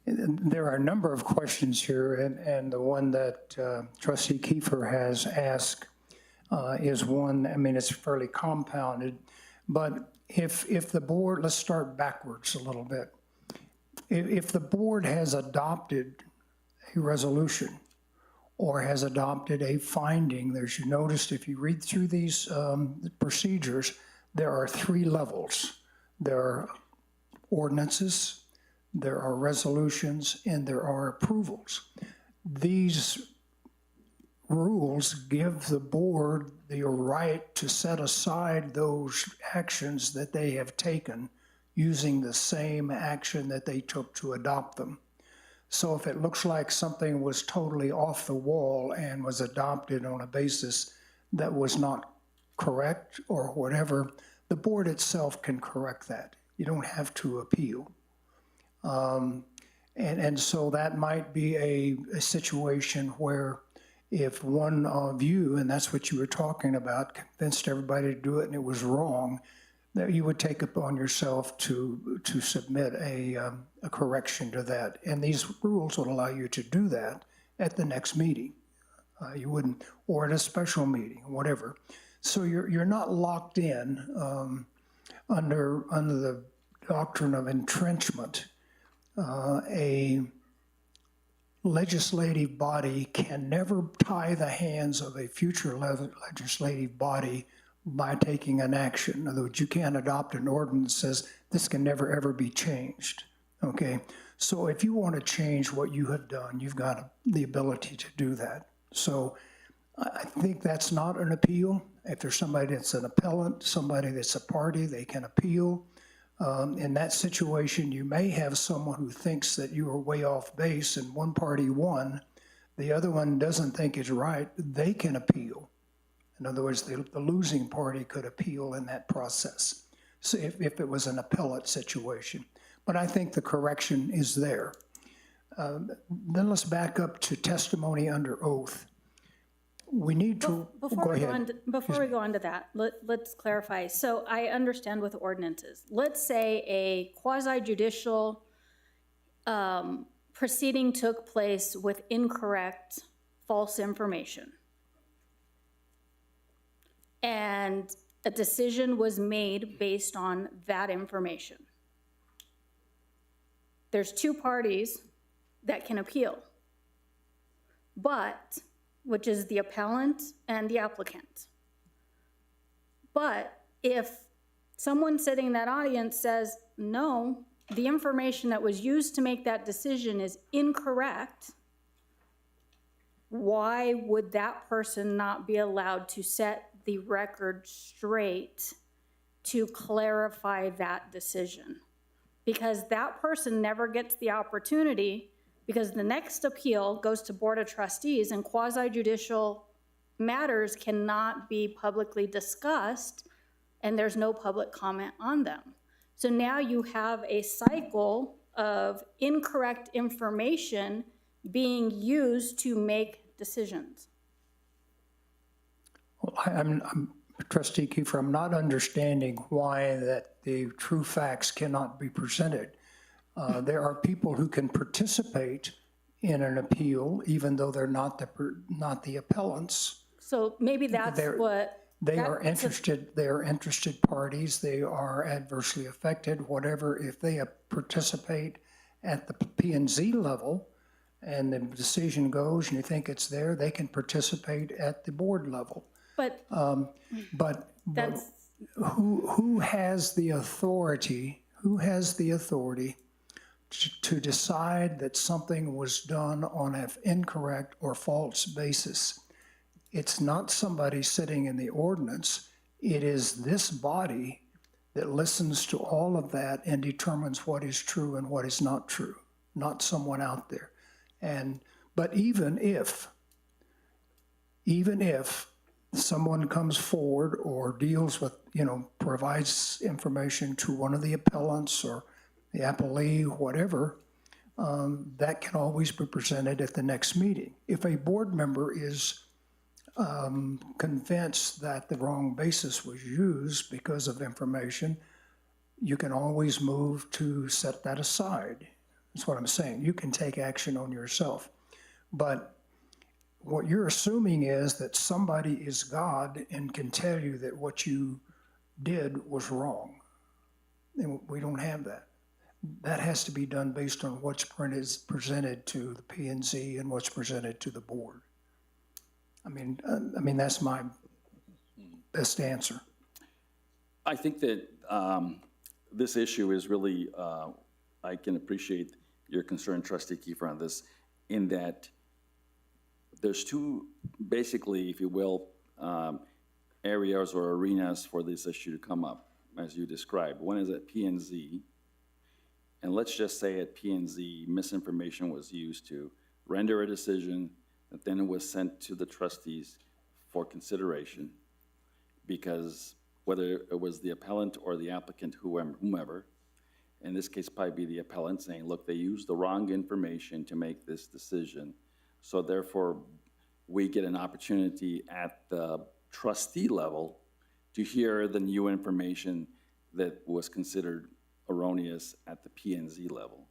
There are a number of questions here, and the one that Trustee Kiefer has asked is one, I mean, it's fairly compounded, but if the board, let's start backwards a little bit. If the board has adopted a resolution or has adopted a finding, as you noticed, if you read through these procedures, there are three levels. There are ordinances, there are resolutions, and there are approvals. These rules give the board the right to set aside those actions that they have taken using the same action that they took to adopt them. So if it looks like something was totally off the wall and was adopted on a basis that was not correct or whatever, the board itself can correct that. You don't have to appeal. And so that might be a situation where if one of you, and that's what you were talking about, convinced everybody to do it and it was wrong, that you would take upon yourself to submit a correction to that. And these rules would allow you to do that at the next meeting. You wouldn't, or at a special meeting, whatever. So you're not locked in under the doctrine of entrenchment. A legislative body can never tie the hands of a future legislative body by taking an action. In other words, you can't adopt an ordinance that says this can never, ever be changed, okay? So if you want to change what you have done, you've got the ability to do that. So I think that's not an appeal. If there's somebody that's an appellant, somebody that's a party, they can appeal. In that situation, you may have someone who thinks that you are way off base and one party won, the other one doesn't think it's right, they can appeal. In other words, the losing party could appeal in that process, so if it was an appellate situation. But I think the correction is there. Then let's back up to testimony under oath. We need to, go ahead. Before we go on to that, let's clarify. So I understand with ordinances. Let's say a quasi-judicial proceeding took place with incorrect, false information. And a decision was made based on that information. There's two parties that can appeal, which is the appellant and the applicant. But if someone sitting in that audience says, no, the information that was used to make that decision is incorrect, why would that person not be allowed to set the record straight to clarify that decision? Because that person never gets the opportunity, because the next appeal goes to Board of Trustees and quasi-judicial matters cannot be publicly discussed and there's no public comment on them. So now you have a cycle of incorrect information being used to make decisions. Well, I'm Trustee Kiefer, I'm not understanding why that the true facts cannot be presented. There are people who can participate in an appeal, even though they're not the appellants. So maybe that's They are interested parties. They are adversely affected, whatever. If they participate at the P&Z level and the decision goes and you think it's there, they can participate at the board level. But who has the authority? Who has the authority to decide that something was done on an incorrect or false basis? It's not somebody sitting in the ordinance. It is this body that listens to all of that and determines what is true and what is not true, not someone out there. But even if someone comes forward or deals with, provides information to one of the appellants or the appellee, whatever, that can always be presented at the next meeting. If a board member is convinced that the wrong basis was used because of information, you can always move to set that aside. That's what I'm saying. You can take action on yourself. But what you're assuming is that somebody is God and can tell you that what you did was wrong. And we don't have that. That has to be done based on what's presented to the P&Z and what's presented to the board. I mean, that's my best answer. I think that this issue is really, I can appreciate your concern, Trustee Kiefer, on this, in that there's two, basically, if you will, areas or arenas for this issue to come up, as you described. One is at P&Z, and let's just say at P&Z, misinformation was used to render a decision that then it was sent to the trustees for consideration, because whether it was the appellant or the applicant, whomever, in this case probably be the appellant, saying, look, they used the wrong information to make this decision, so therefore we get an opportunity at the trustee level to hear the new information that was considered erroneous at the P&Z level.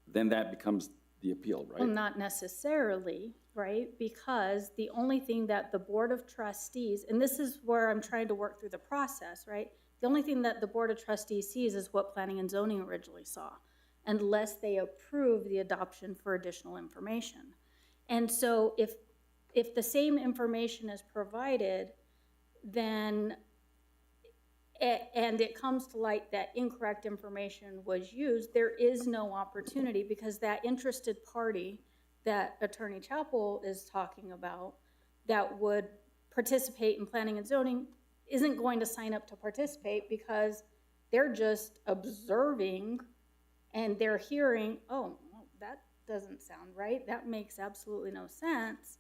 Then that becomes the appeal, right? Well, not necessarily, right? Because the only thing that the Board of Trustees, and this is where I'm trying to work through the process, right? The only thing that the Board of Trustees sees is what Planning and Zoning originally saw, unless they approve the adoption for additional information. And so if the same information is provided, then, and it comes to light that incorrect information was used, there is no opportunity, because that interested party that Attorney Chappell is talking about that would participate in planning and zoning isn't going to sign up to participate, because they're just observing and they're hearing, oh, that doesn't sound right. That makes absolutely no sense.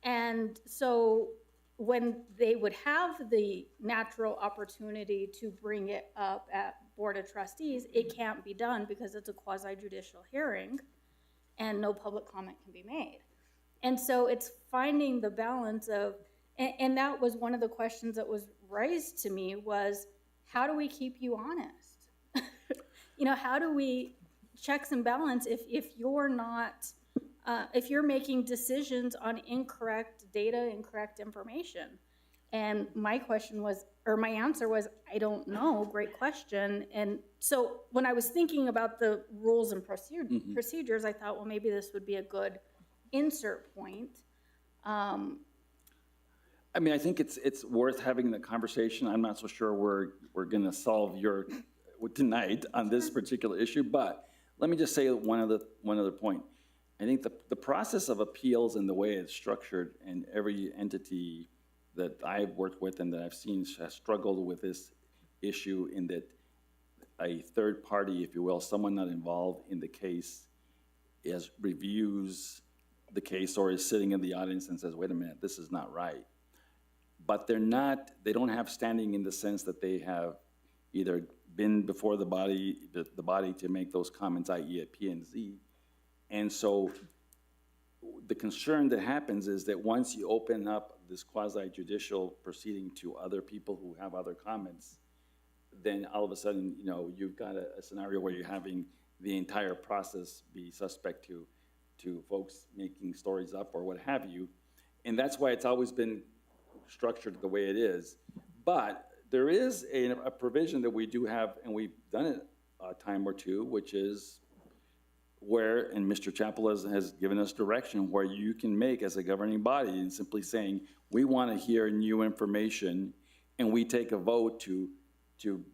And so when they would have the natural opportunity to bring it up at Board of Trustees, it can't be done because it's a quasi-judicial hearing and no public comment can be made. And so it's finding the balance of, and that was one of the questions that was raised to me, was how do we keep you honest? You know, how do we checks and balance if you're not, if you're making decisions on incorrect data, incorrect information? And my question was, or my answer was, I don't know, great question. And so when I was thinking about the rules and procedures, I thought, well, maybe this would be a good insert point. I mean, I think it's worth having the conversation. I'm not so sure we're going to solve your tonight on this particular issue, but let me just say one other point. I think the process of appeals and the way it's structured, and every entity that I've worked with and that I've seen has struggled with this issue, in that a third party, if you will, someone not involved in the case, reviews the case or is sitting in the audience and says, wait a minute, this is not right. But they don't have standing in the sense that they have either been before the body to make those comments, i.e. at P&Z. And so the concern that happens is that once you open up this quasi-judicial proceeding to other people who have other comments, then all of a sudden, you know, you've got a scenario where you're having the entire process be suspect to folks making stories up or what have you. And that's why it's always been structured the way it is. But there is a provision that we do have, and we've done it a time or two, which is where, and Mr. Chappell has given us direction, where you can make as a governing body and simply saying, we want to hear new information, and we take a vote to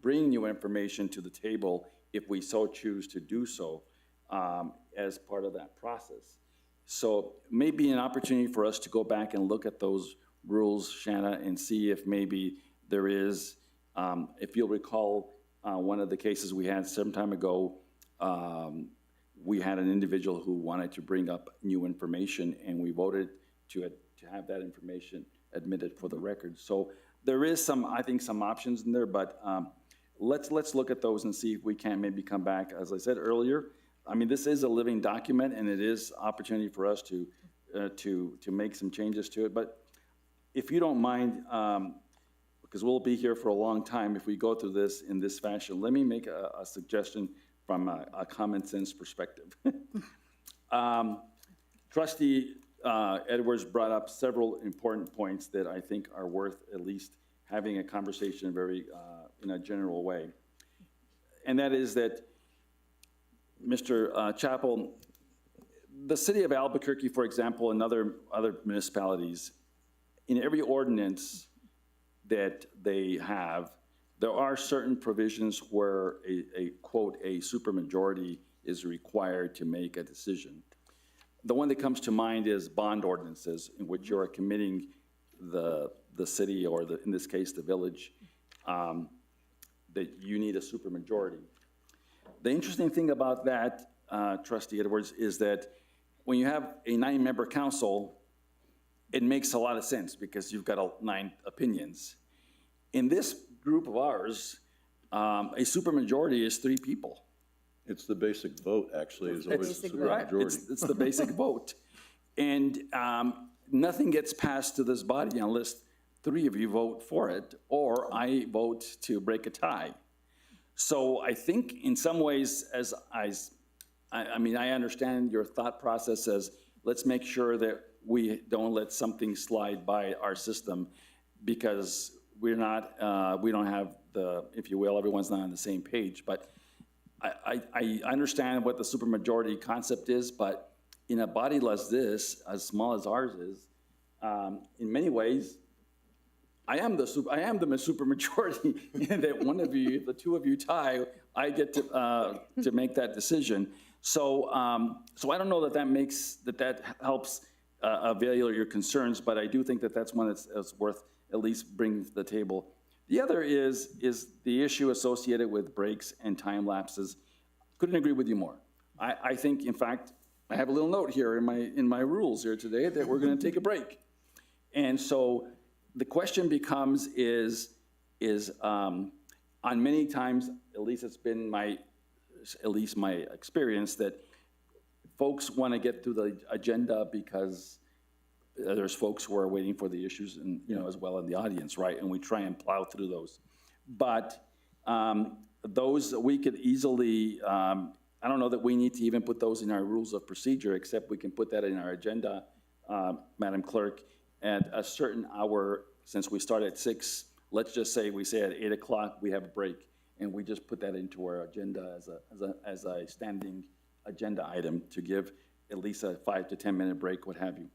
bring new information to the table if we so choose to do so as part of that process. So maybe an opportunity for us to go back and look at those rules, Shanna, and see if maybe there is, if you'll recall, one of the cases we had some time ago, we had an individual who wanted to bring up new information, and we voted to have that information admitted for the record. So there is I think some options in there, but let's look at those and see if we can maybe come back. As I said earlier, I mean, this is a living document, and it is opportunity for us to make some changes to it. But if you don't mind, because we'll be here for a long time if we go through this in this fashion, let me make a suggestion from a common sense perspective. Trustee Edwards brought up several important points that I think are worth at least having a conversation in a general way. And that is that, Mr. Chappell, the city of Albuquerque, for example, and other municipalities, in every ordinance that they have, there are certain provisions where a quote, a supermajority is required to make a decision. The one that comes to mind is bond ordinances in which you're committing the city, or in this case, the village, that you need a supermajority. The interesting thing about that, Trustee Edwards, is that when you have a 9-member council, it makes a lot of sense because you've got 9 opinions. In this group of ours, a supermajority is 3 people. It's the basic vote, actually, is always a Basic vote. Right, supermajority. it's the basic vote. And nothing gets passed to this body unless 3 of you vote for it, or I vote to break a tie. So I think in some ways, I mean, I understand your thought process as, let's make sure that we don't let something slide by our system, because we're not, we don't have the, if you will, everyone's not on the same page. But I understand what the supermajority concept is, but in a body like this, as small as ours is, in many ways, I am the supermajority, in that one of you, the 2 of you tie, I get to make that decision. So I don't know that helps avail your concerns, but I do think that that's one that's worth at least bringing to the table. The other is the issue associated with breaks and time lapses. Couldn't agree with you more. I think, in fact, I have a little note here in my rules here today that we're going to take a break. And so the question becomes is on many times, at least it's been my experience, that folks want to get through the agenda because there's folks who are waiting for the issues, and as well in the audience, right? And we try and plow through those. But those we could easily, I don't know that we need to even put those in our rules of procedure, except we can put that in our agenda, Madam Clerk, at a certain hour. Since we start at 6, let's just say we say at 8 o'clock we have a break, and we just put that into our agenda as a standing agenda item to give at least a 5 to 10 minute break, what have you.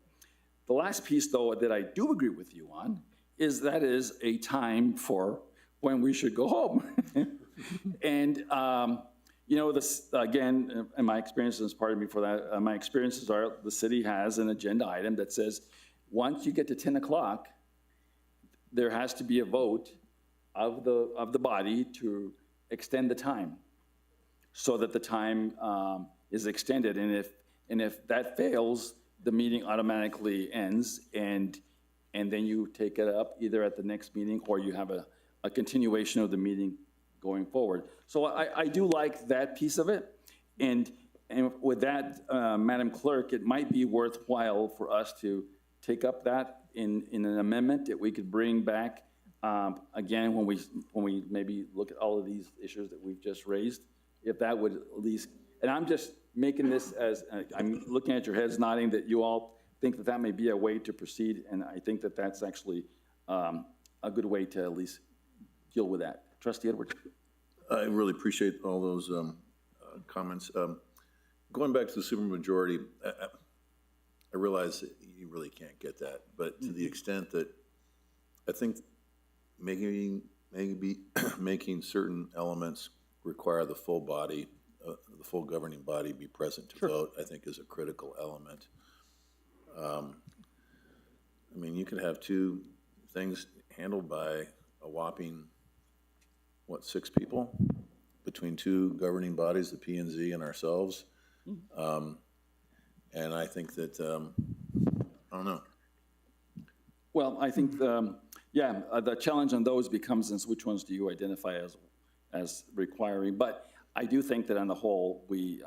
The last piece, though, that I do agree with you on is that is a time for when we should go home. And this, again, and my experiences, pardon me for that, my experiences are the city has an agenda item that says once you get to 10 o'clock, there has to be a vote of the body to extend the time, so that the time is extended. And if that fails, the meeting automatically ends, and then you take it up either at the next meeting, or you have a continuation of the meeting going forward. So I do like that piece of it. And with that, Madam Clerk, it might be worthwhile for us to take up that in an amendment that we could bring back again when we maybe look at all of these issues that we've just raised. If that would at least, and I'm just making this as, I'm looking at your heads nodding that you all think that that may be a way to proceed, and I think that that's actually a good way to at least deal with that. Trustee Edwards. I really appreciate all those comments. Going back to the supermajority, I realize that you really can't get that, but to the extent that I think maybe making certain elements require the full body, the full governing body be present to vote, I think is a critical element. I mean, you could have 2 things handled by a whopping, 6 people between 2 governing bodies, the P&Z and ourselves. And I think that, I don't know. Well, I think, the challenge on those becomes is which ones do you identify as requiring. But I do think that on the whole, we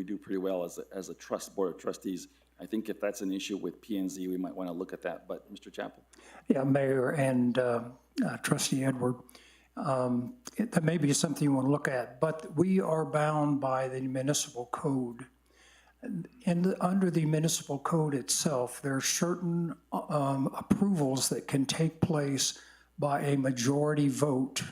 do pretty well as a board of trustees. I think if that's an issue with P&Z, we might want to look at that. But Mr. Chappell. Yeah, Mayor and Trustee Edward, that may be something you want to look at, but we are bound by the municipal code. And under the municipal code itself, there are certain approvals that can take place by a majority vote,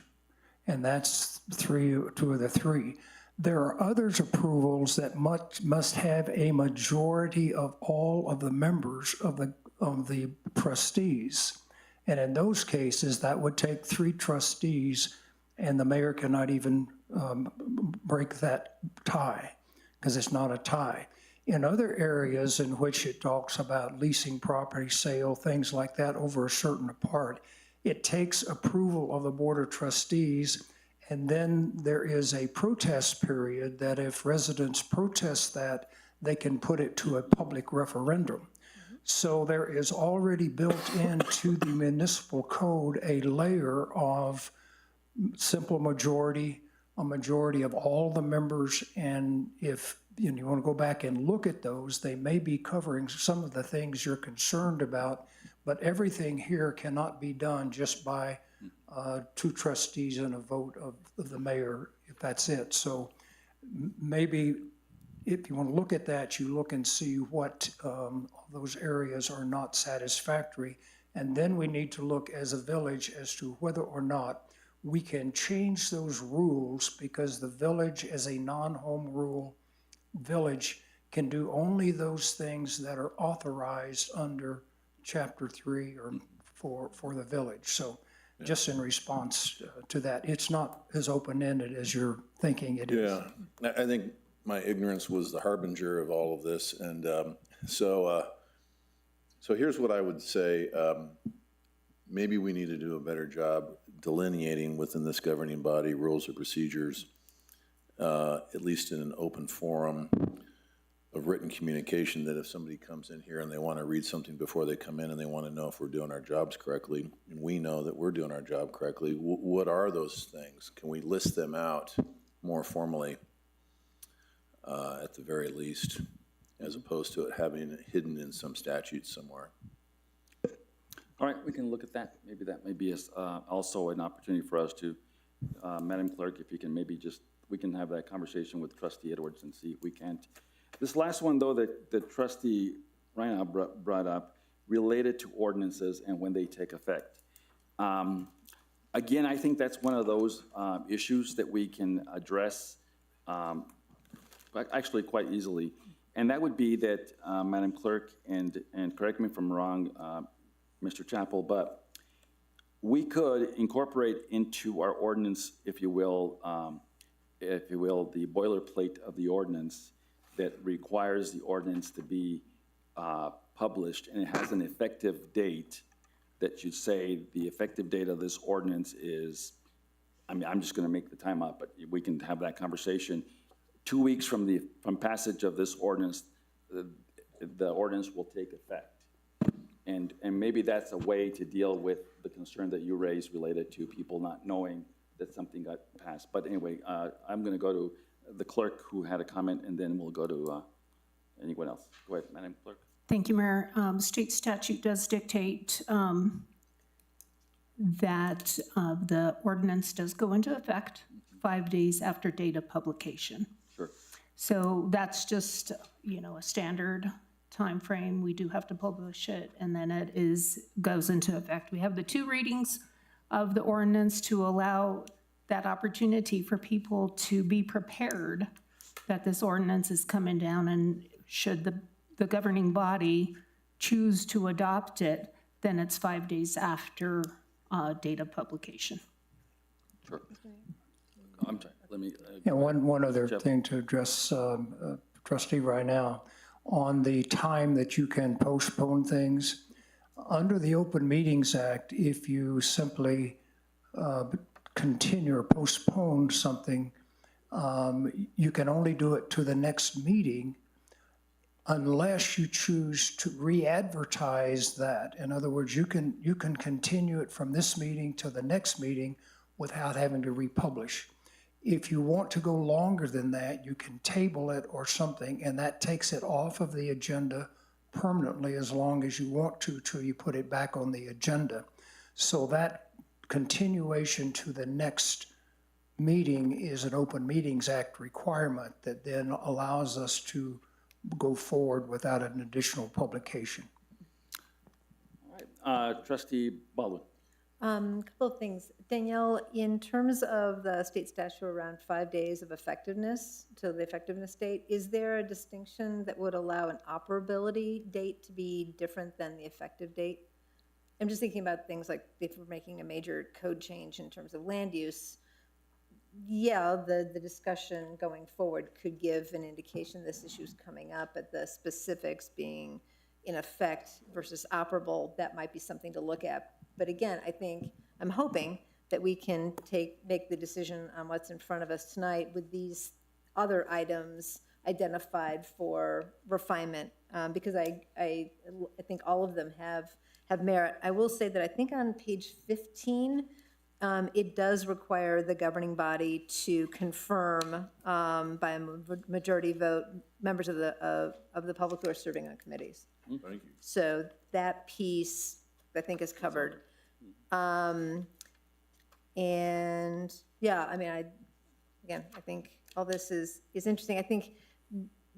and that's 2 of the 3. There are others approvals that must have a majority of all of the members of the trustees. And in those cases, that would take 3 trustees and the mayor cannot even break that tie, because it's not a tie. In other areas in which it talks about leasing property, sale, things like that over a certain part, it takes approval of the Board of Trustees, and then there is a protest period that if residents protest that, they can put it to a public referendum. So there is already built into the municipal code a layer of simple majority, a majority of all the members, and if you want to go back and look at those, they may be covering some of the things you're concerned about, but everything here cannot be done just by 2 trustees and a vote of the mayor, if that's it. So maybe if you want to look at that, you look and see what those areas are not satisfactory. And then we need to look as a village as to whether or not we can change those rules, because the village as a non-home rule village can do only those things that are authorized under Chapter 3 or for the village. So just in response to that, it's not as open-ended as you're thinking it is. Yeah, I think my ignorance was the harbinger of all of this, and so here's what I would say. Maybe we need to do a better job delineating within this governing body rules or procedures, at least in an open forum of written communication, that if somebody comes in here and they want to read something before they come in and they want to know if we're doing our jobs correctly, and we know that we're doing our job correctly, what are those things? Can we list them out more formally at the very least, as opposed to it having it hidden in some statute somewhere? All right, we can look at that. Maybe that may be also an opportunity for us to, Madam Clerk, if you can maybe just, we can have that conversation with Trustee Edwards and see if we can't. This last one, though, that Trustee Reina brought up, related to ordinances and when they take effect. Again, I think that's one of those issues that we can address actually quite easily. And that would be that, Madam Clerk, and correct me if I'm wrong, Mr. Chappell, but we could incorporate into our ordinance, if you will, the boilerplate of the ordinance that requires the ordinance to be published, and it has an effective date that you say the effective date of this ordinance is, I mean, I'm just going to make the time up, but we can have that conversation. 2 weeks from passage of this ordinance, the ordinance will take effect. And maybe that's a way to deal with the concern that you raised related to people not knowing that something got passed. But anyway, I'm going to go to the clerk who had a comment, and then we'll go to anyone else. Go ahead, Madam Clerk. Thank you, Mayor. State statute does dictate that the ordinance does go into effect 5 days after date of publication. Sure. So that's just, a standard time frame. We do have to publish it, and then it goes into effect. We have the 2 readings of the ordinance to allow that opportunity for people to be prepared that this ordinance is coming down, and should the governing body choose to adopt it, then it's 5 days after date of publication. Sure. I'm sorry, let me. Yeah, one other thing to address, Trustee right now, on the time that you can postpone things. Under the Open Meetings Act, if you simply continue or postpone something, you can only do it to the next meeting unless you choose to re-advertise that. In other words, you can continue it from this meeting to the next meeting without having to republish. If you want to go longer than that, you can table it or something, and that takes it off of the agenda permanently as long as you want to till you put it back on the agenda. So that continuation to the next meeting is an Open Meetings Act requirement that then allows us to go forward without an additional publication. All right, Trustee Baldwin. Couple of things. Danielle, in terms of the state statute around 5 days of effectiveness to the effectiveness date, is there a distinction that would allow an operability date to be different than the effective date? I'm just thinking about things like if we're making a major code change in terms of land use, yeah, the discussion going forward could give an indication this issue's coming up, but the specifics being in effect versus operable, that might be something to look at. But again, I'm hoping that we can make the decision on what's in front of us tonight with these other items identified for refinement, because I think all of them have merit. I will say that I think on page 15, it does require the governing body to confirm by a majority vote members of the public who are serving on committees. Thank you. So that piece, I think, is covered. And yeah, I mean, I think all this is interesting. I think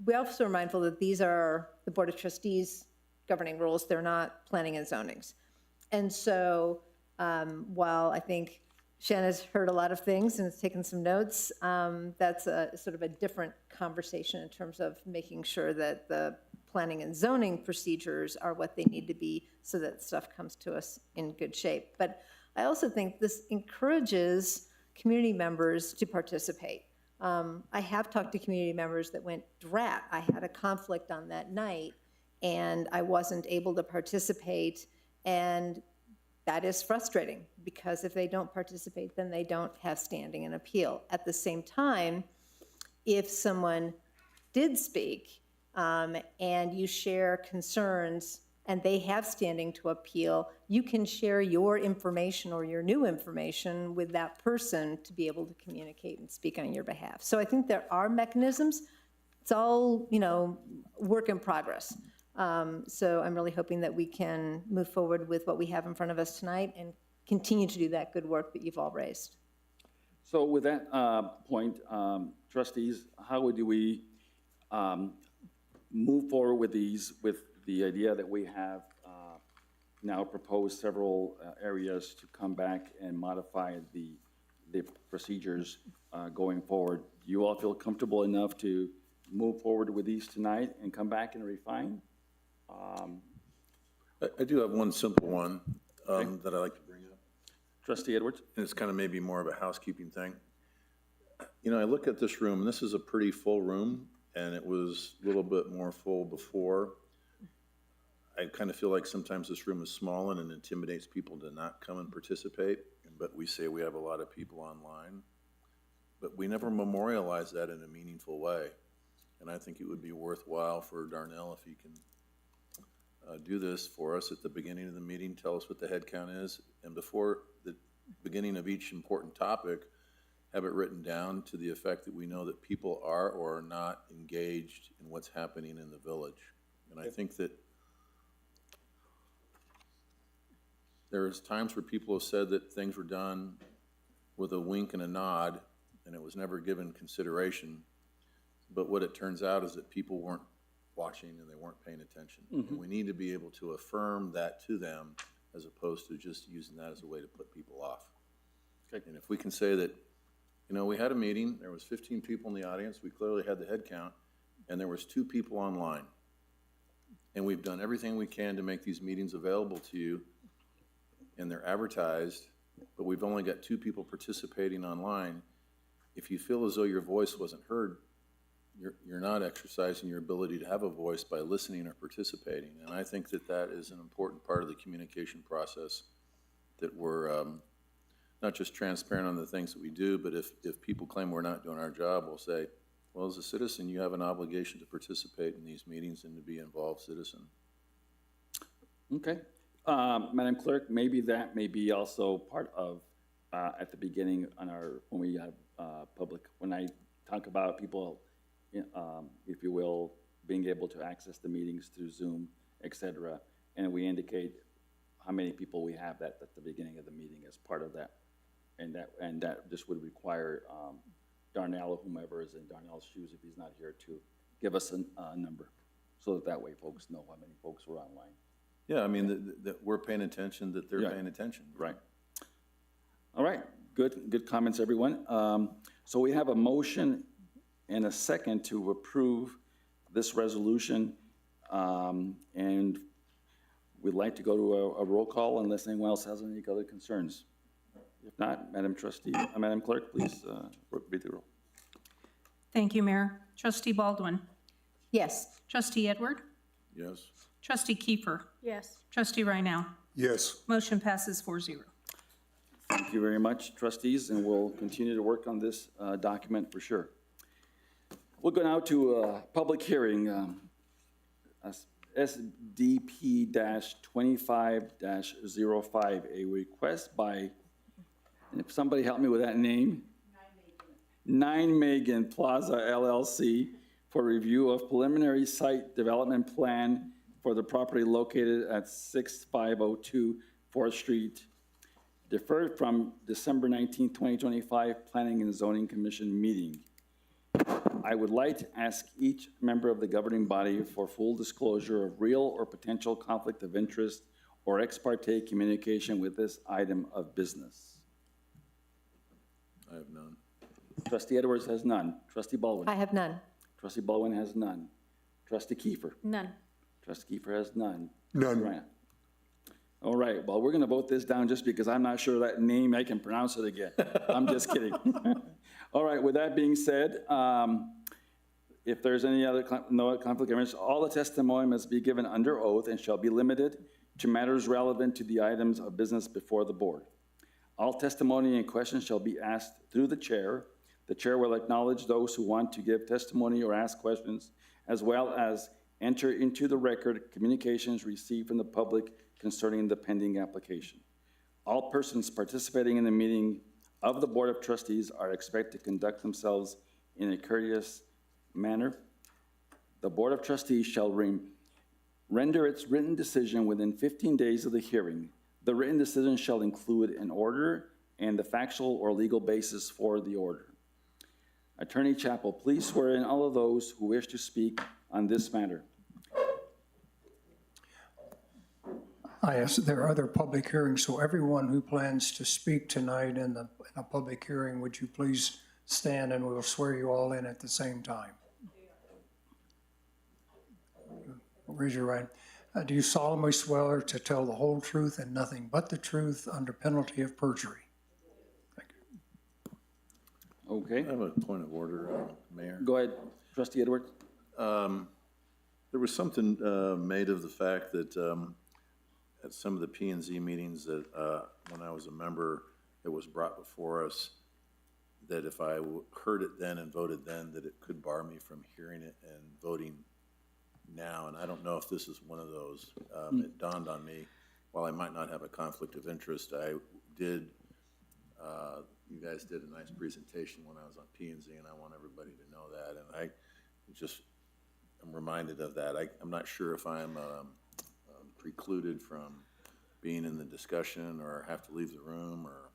we also are mindful that these are the Board of Trustees governing rules. They're not planning and zonings. And so while I think Shanna's heard a lot of things and has taken some notes, that's a sort of a different conversation in terms of making sure that the planning and zoning procedures are what they need to be so that stuff comes to us in good shape. But I also think this encourages community members to participate. I have talked to community members that went, drat, I had a conflict on that night and I wasn't able to participate, and that is frustrating because if they don't participate, then they don't have standing and appeal. At the same time, if someone did speak and you share concerns and they have standing to appeal, you can share your information or your new information with that person to be able to communicate and speak on your behalf. So I think there are mechanisms. It's all, work in progress. So I'm really hoping that we can move forward with what we have in front of us tonight and continue to do that good work that you've all raised. So with that point, trustees, how would we move forward with these, with the idea that we have now proposed several areas to come back and modify the procedures going forward? Do you all feel comfortable enough to move forward with these tonight and come back and refine? I do have one simple one that I'd like to bring up. Trustee Edwards? And it's kind of maybe more of a housekeeping thing. I look at this room, and this is a pretty full room, and it was a little bit more full before. I kind of feel like sometimes this room is small and it intimidates people to not come and participate, but we say we have a lot of people online. But we never memorialize that in a meaningful way. And I think it would be worthwhile for Darnell if he can do this for us at the beginning of the meeting, tell us what the head count is, and before the beginning of each important topic, have it written down to the effect that we know that people are or are not engaged in what's happening in the village. And I think that there's times where people have said that things were done with a wink and a nod, and it was never given consideration. But what it turns out is that people weren't watching and they weren't paying attention. And we need to be able to affirm that to them as opposed to just using that as a way to put people off. Okay. And if we can say that, we had a meeting, there was 15 people in the audience, we clearly had the head count, and there was 2 people online. And we've done everything we can to make these meetings available to you, and they're advertised, but we've only got 2 people participating online. If you feel as though your voice wasn't heard, you're not exercising your ability to have a voice by listening or participating. And I think that that is an important part of the communication process, that we're not just transparent on the things that we do, but if people claim we're not doing our job, we'll say, well, as a citizen, you have an obligation to participate in these meetings and to be an involved citizen. Okay. Madam Clerk, maybe that may be also part of, at the beginning when we have when I talk about people, if you will, being able to access the meetings through Zoom, et cetera, and we indicate how many people we have at the beginning of the meeting as part of that. And that just would require Darnell or whomever is in Darnell's shoes, if he's not here, to give us a number, so that way folks know how many folks were online. Yeah, I mean, that we're paying attention, that they're paying attention. Right. All right, good comments, everyone. So we have a motion and a second to approve this resolution, and we'd like to go to a roll call unless anyone else has any other concerns. If not, Madam Clerk, please read the roll. Thank you, Mayor. Trustee Baldwin. Yes. Trustee Edward. Yes. Trustee Kiefer. Yes. Trustee Reinao. Yes. Motion passes 4-0. Thank you very much, trustees, and we'll continue to work on this document for sure. We'll go now to a public hearing, SDP-25-05, a request by, and if somebody help me with that name? 9 Megan Plaza LLC for review of preliminary site development plan for the property located at 6502 4th Street, deferred from December 19, 2025 Planning and Zoning Commission meeting. I would like to ask each member of the governing body for full disclosure of real or potential conflict of interest or ex parte communication with this item of business. I have none. Trustee Edwards has none. Trustee Baldwin. I have none. Trustee Baldwin has none. Trustee Kiefer. None. Trustee Kiefer has none. None. Right. All right, well, we're gonna vote this down just because I'm not sure that name, I can pronounce it again. I'm just kidding. All right, with that being said, if there's any other, no conflict of interest, all the testimony must be given under oath and shall be limited to matters relevant to the items of business before the board. All testimony and questions shall be asked through the chair. The chair will acknowledge those who want to give testimony or ask questions, as well as enter into the record communications received from the public concerning the pending application. All persons participating in the meeting of the Board of Trustees are expected to conduct themselves in a courteous manner. The Board of Trustees shall render its written decision within 15 days of the hearing. The written decision shall include an order and the factual or legal basis for the order. Attorney Chappell, please swear in all of those who wish to speak on this matter. Yes, there are other public hearings, so everyone who plans to speak tonight in a public hearing, would you please stand and we'll swear you all in at the same time. Raise your right. Do you solemnly swear to tell the whole truth and nothing but the truth under penalty of perjury? Thank you. Okay, I have a point of order, Mayor. go ahead, Trustee Edwards. There was something made of the fact that at some of the P&Z meetings that when I was a member, it was brought before us that if I heard it then and voted then, that it could bar me from hearing it and voting now. And I don't know if this is one of those. It dawned on me, while I might not have a conflict of interest, I did, you guys did a nice presentation when I was on P&Z, and I want everybody to know that. And I'm reminded of that. I'm not sure if I'm precluded from being in the discussion or have to leave the room or.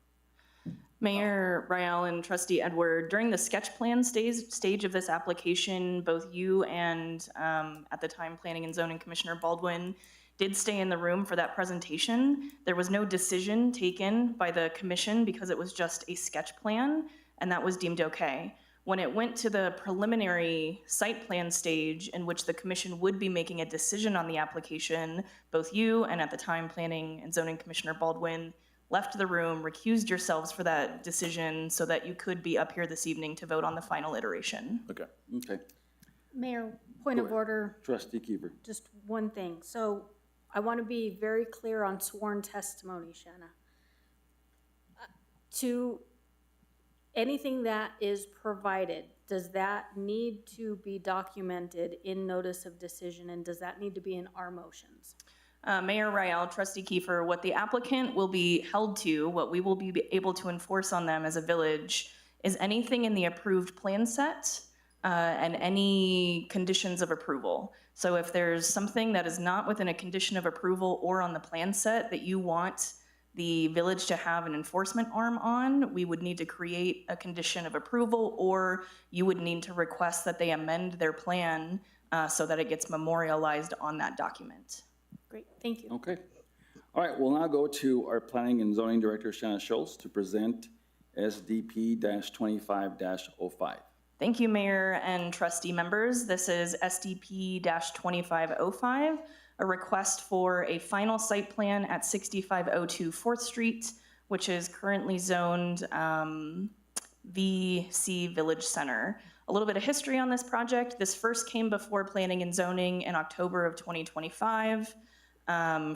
Mayor Rael and Trustee Edward, during the sketch plan stage of this application, both you and at the time Planning and Zoning Commissioner Baldwin did stay in the room for that presentation. There was no decision taken by the commission because it was just a sketch plan, and that was deemed okay. When it went to the preliminary site plan stage, in which the commission would be making a decision on the application, both you and at the time Planning and Zoning Commissioner Baldwin left the room, recused yourselves for that decision so that you could be up here this evening to vote on the final iteration. Okay. Okay, Mayor, point of order, Trustee Kiefer. just one thing. So I want to be very clear on sworn testimony, Shanna. To anything that is provided, does that need to be documented in notice of decision, and does that need to be in our motions? Mayor Rael, Trustee Kiefer, what the applicant will be held to, what we will be able to enforce on them as a village, is anything in the approved plan set and any conditions of approval. So if there's something that is not within a condition of approval or on the plan set that you want the village to have an enforcement arm on, we would need to create a condition of approval, or you would need to request that they amend their plan so that it gets memorialized on that document. Great, thank you. Okay. All right, we'll now go to our Planning and Zoning Director, Shanna Schultz, to present SDP-25-05. Thank you, Mayor and trustee members. This is SDP-2505, a request for a final site plan at 6502 4th Street, which is currently zoned VC Village Center. A little bit of history on this project. This first came before Planning and Zoning in October of 2025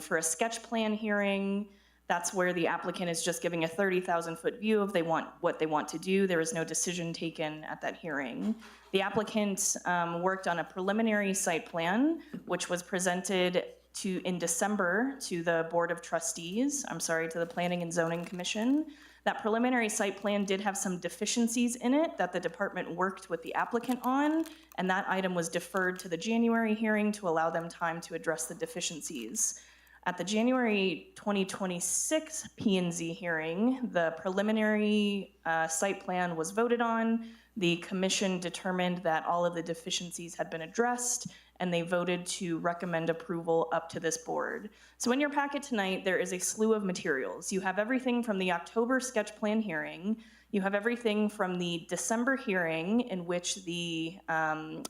for a sketch plan hearing. That's where the applicant is just giving a 30,000-foot view of what they want to do. There is no decision taken at that hearing. The applicant worked on a preliminary site plan, which was presented in December to the Board of Trustees, to the Planning and Zoning Commission. That preliminary site plan did have some deficiencies in it that the department worked with the applicant on, and that item was deferred to the January hearing to allow them time to address the deficiencies. At the January 2026 P&Z hearing, the preliminary site plan was voted on. The commission determined that all of the deficiencies had been addressed, and they voted to recommend approval up to this board. So in your packet tonight, there is a slew of materials. You have everything from the October sketch plan hearing. You have everything from the December hearing in which the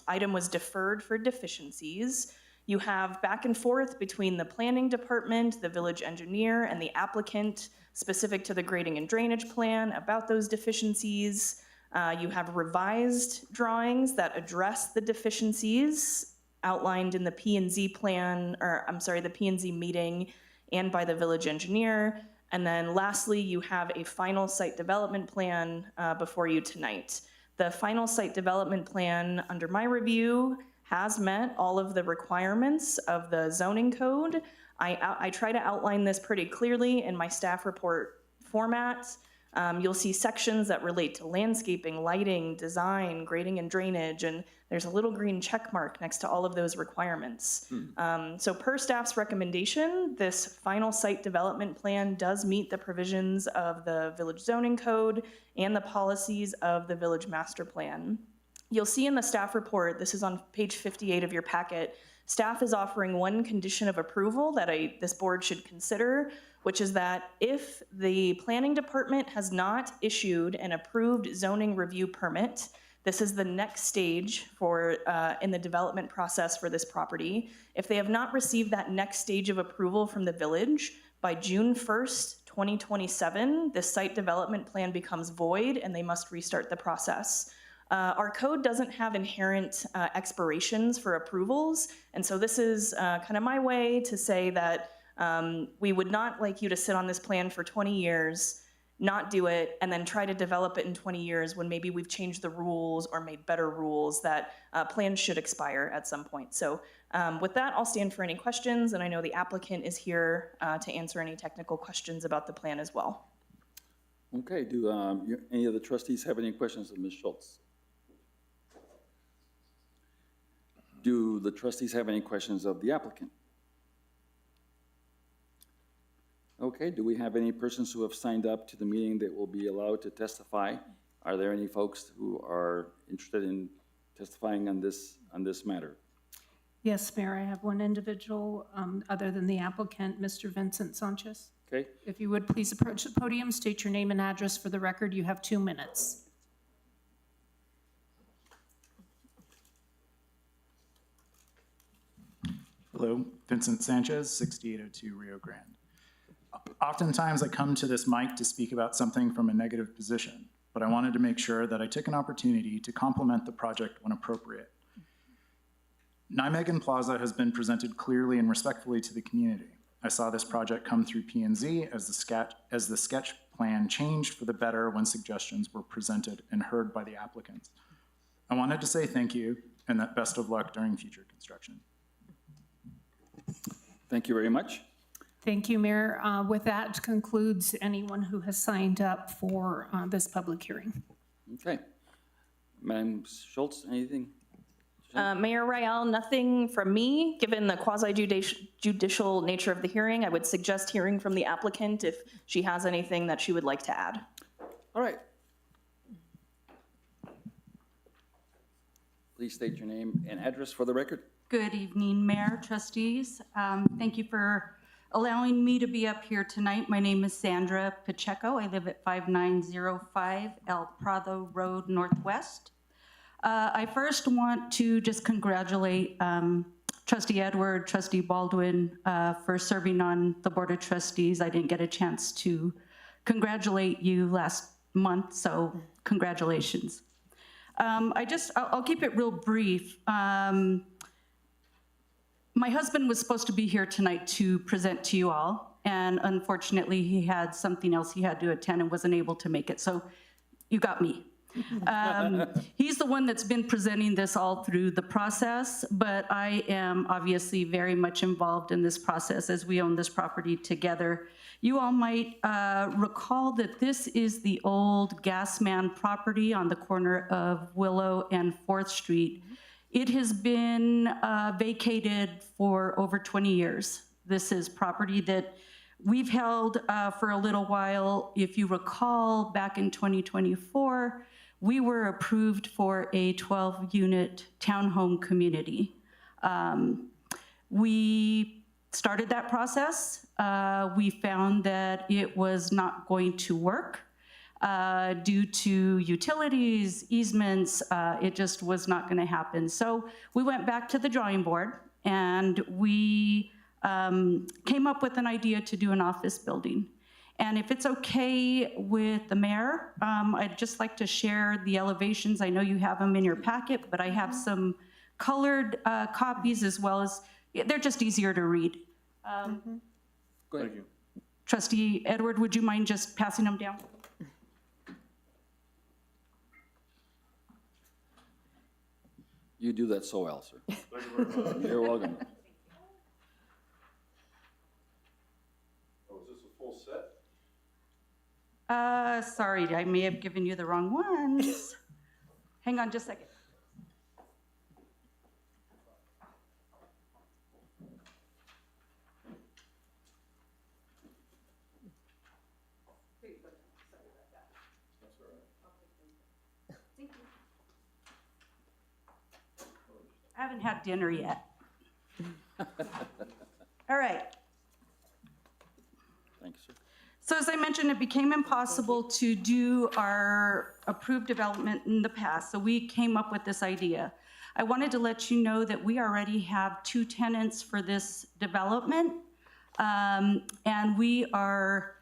item was deferred for deficiencies. You have back and forth between the planning department, the village engineer, and the applicant specific to the grading and drainage plan about those deficiencies. You have revised drawings that address the deficiencies outlined in the P&Z plan, the P&Z meeting and by the village engineer. And then lastly, you have a final site development plan before you tonight. The final site development plan, under my review, has met all of the requirements of the zoning code. I try to outline this pretty clearly in my staff report format. You'll see sections that relate to landscaping, lighting, design, grading and drainage, and there's a little green check mark next to all of those requirements. So per staff's recommendation, this final site development plan does meet the provisions of the village zoning code and the policies of the village master plan. You'll see in the staff report, this is on page 58 of your packet, staff is offering one condition of approval that this board should consider, which is that if the planning department has not issued an approved zoning review permit, this is the next stage for in the development process for this property. If they have not received that next stage of approval from the village, by June 1st, 2027, the site development plan becomes void and they must restart the process. Our code doesn't have inherent expirations for approvals, and so this is kind of my way to say that we would not like you to sit on this plan for 20 years, not do it, and then try to develop it in 20 years when maybe we've changed the rules or made better rules that plans should expire at some point. So with that, I'll stand for any questions, and I know the applicant is here to answer any technical questions about the plan as well. Okay, do any of the trustees have any questions of Ms. Schultz? Do the trustees have any questions of the applicant? Okay, do we have any persons who have signed up to the meeting that will be allowed to testify? Are there any folks who are interested in testifying on this matter? Yes, Mayor, I have one individual other than the applicant, Mr. Vincent Sanchez. Okay. If you would please approach the podium, state your name and address for the record. You have 2 minutes. Hello, Vincent Sanchez, 6802 Rio Grande. Oftentimes I come to this mic to speak about something from a negative position, but I wanted to make sure that I took an opportunity to compliment the project when appropriate. Nijmegen Plaza has been presented clearly and respectfully to the community. I saw this project come through P&Z as the sketch plan changed for the better when suggestions were presented and heard by the applicants. I wanted to say thank you and that best of luck during future construction. Thank you very much. Thank you, Mayor. With that concludes anyone who has signed up for this public hearing. Okay. Madam Schultz, anything? Mayor Rael, nothing from me. Given the quasi-judicial nature of the hearing, I would suggest hearing from the applicant if she has anything that she would like to add. All right. Please state your name and address for the record. Good evening, Mayor, trustees. Thank you for allowing me to be up here tonight. My name is Sandra Pacheco. I live at 5905 El Prado Road Northwest. I first want to just congratulate Trustee Edward, Trustee Baldwin for serving on the Board of Trustees. I didn't get a chance to congratulate you last month, so congratulations. I'll keep it real brief. My husband was supposed to be here tonight to present to you all, and unfortunately, he had something else he had to attend and wasn't able to make it, so you got me. He's the one that's been presenting this all through the process, but I am obviously very much involved in this process as we own this property together. You all might recall that this is the old Gasman property on the corner of Willow and 4th Street. It has been vacated for over 20 years. This is property that we've held for a little while. If you recall, back in 2024, we were approved for a 12-unit townhome community. We started that process. We found that it was not going to work due to utilities, easements. It just was not going to happen. So we went back to the drawing board, and we came up with an idea to do an office building. And if it's okay with the mayor, I'd just like to share the elevations. I know you have them in your packet, but I have some colored copies as well as, they're just easier to read. Go ahead. Trustee Edward, would you mind just passing them down? You do that so well, sir. You're welcome. Oh, is this a full set? Sorry, I may have given you the wrong ones. Hang on just a second. I haven't had dinner yet. All right. Thanks, sir. So as I mentioned, it became impossible to do our approved development in the past, so we came up with this idea. I wanted to let you know that we already have 2 tenants for this development, and we are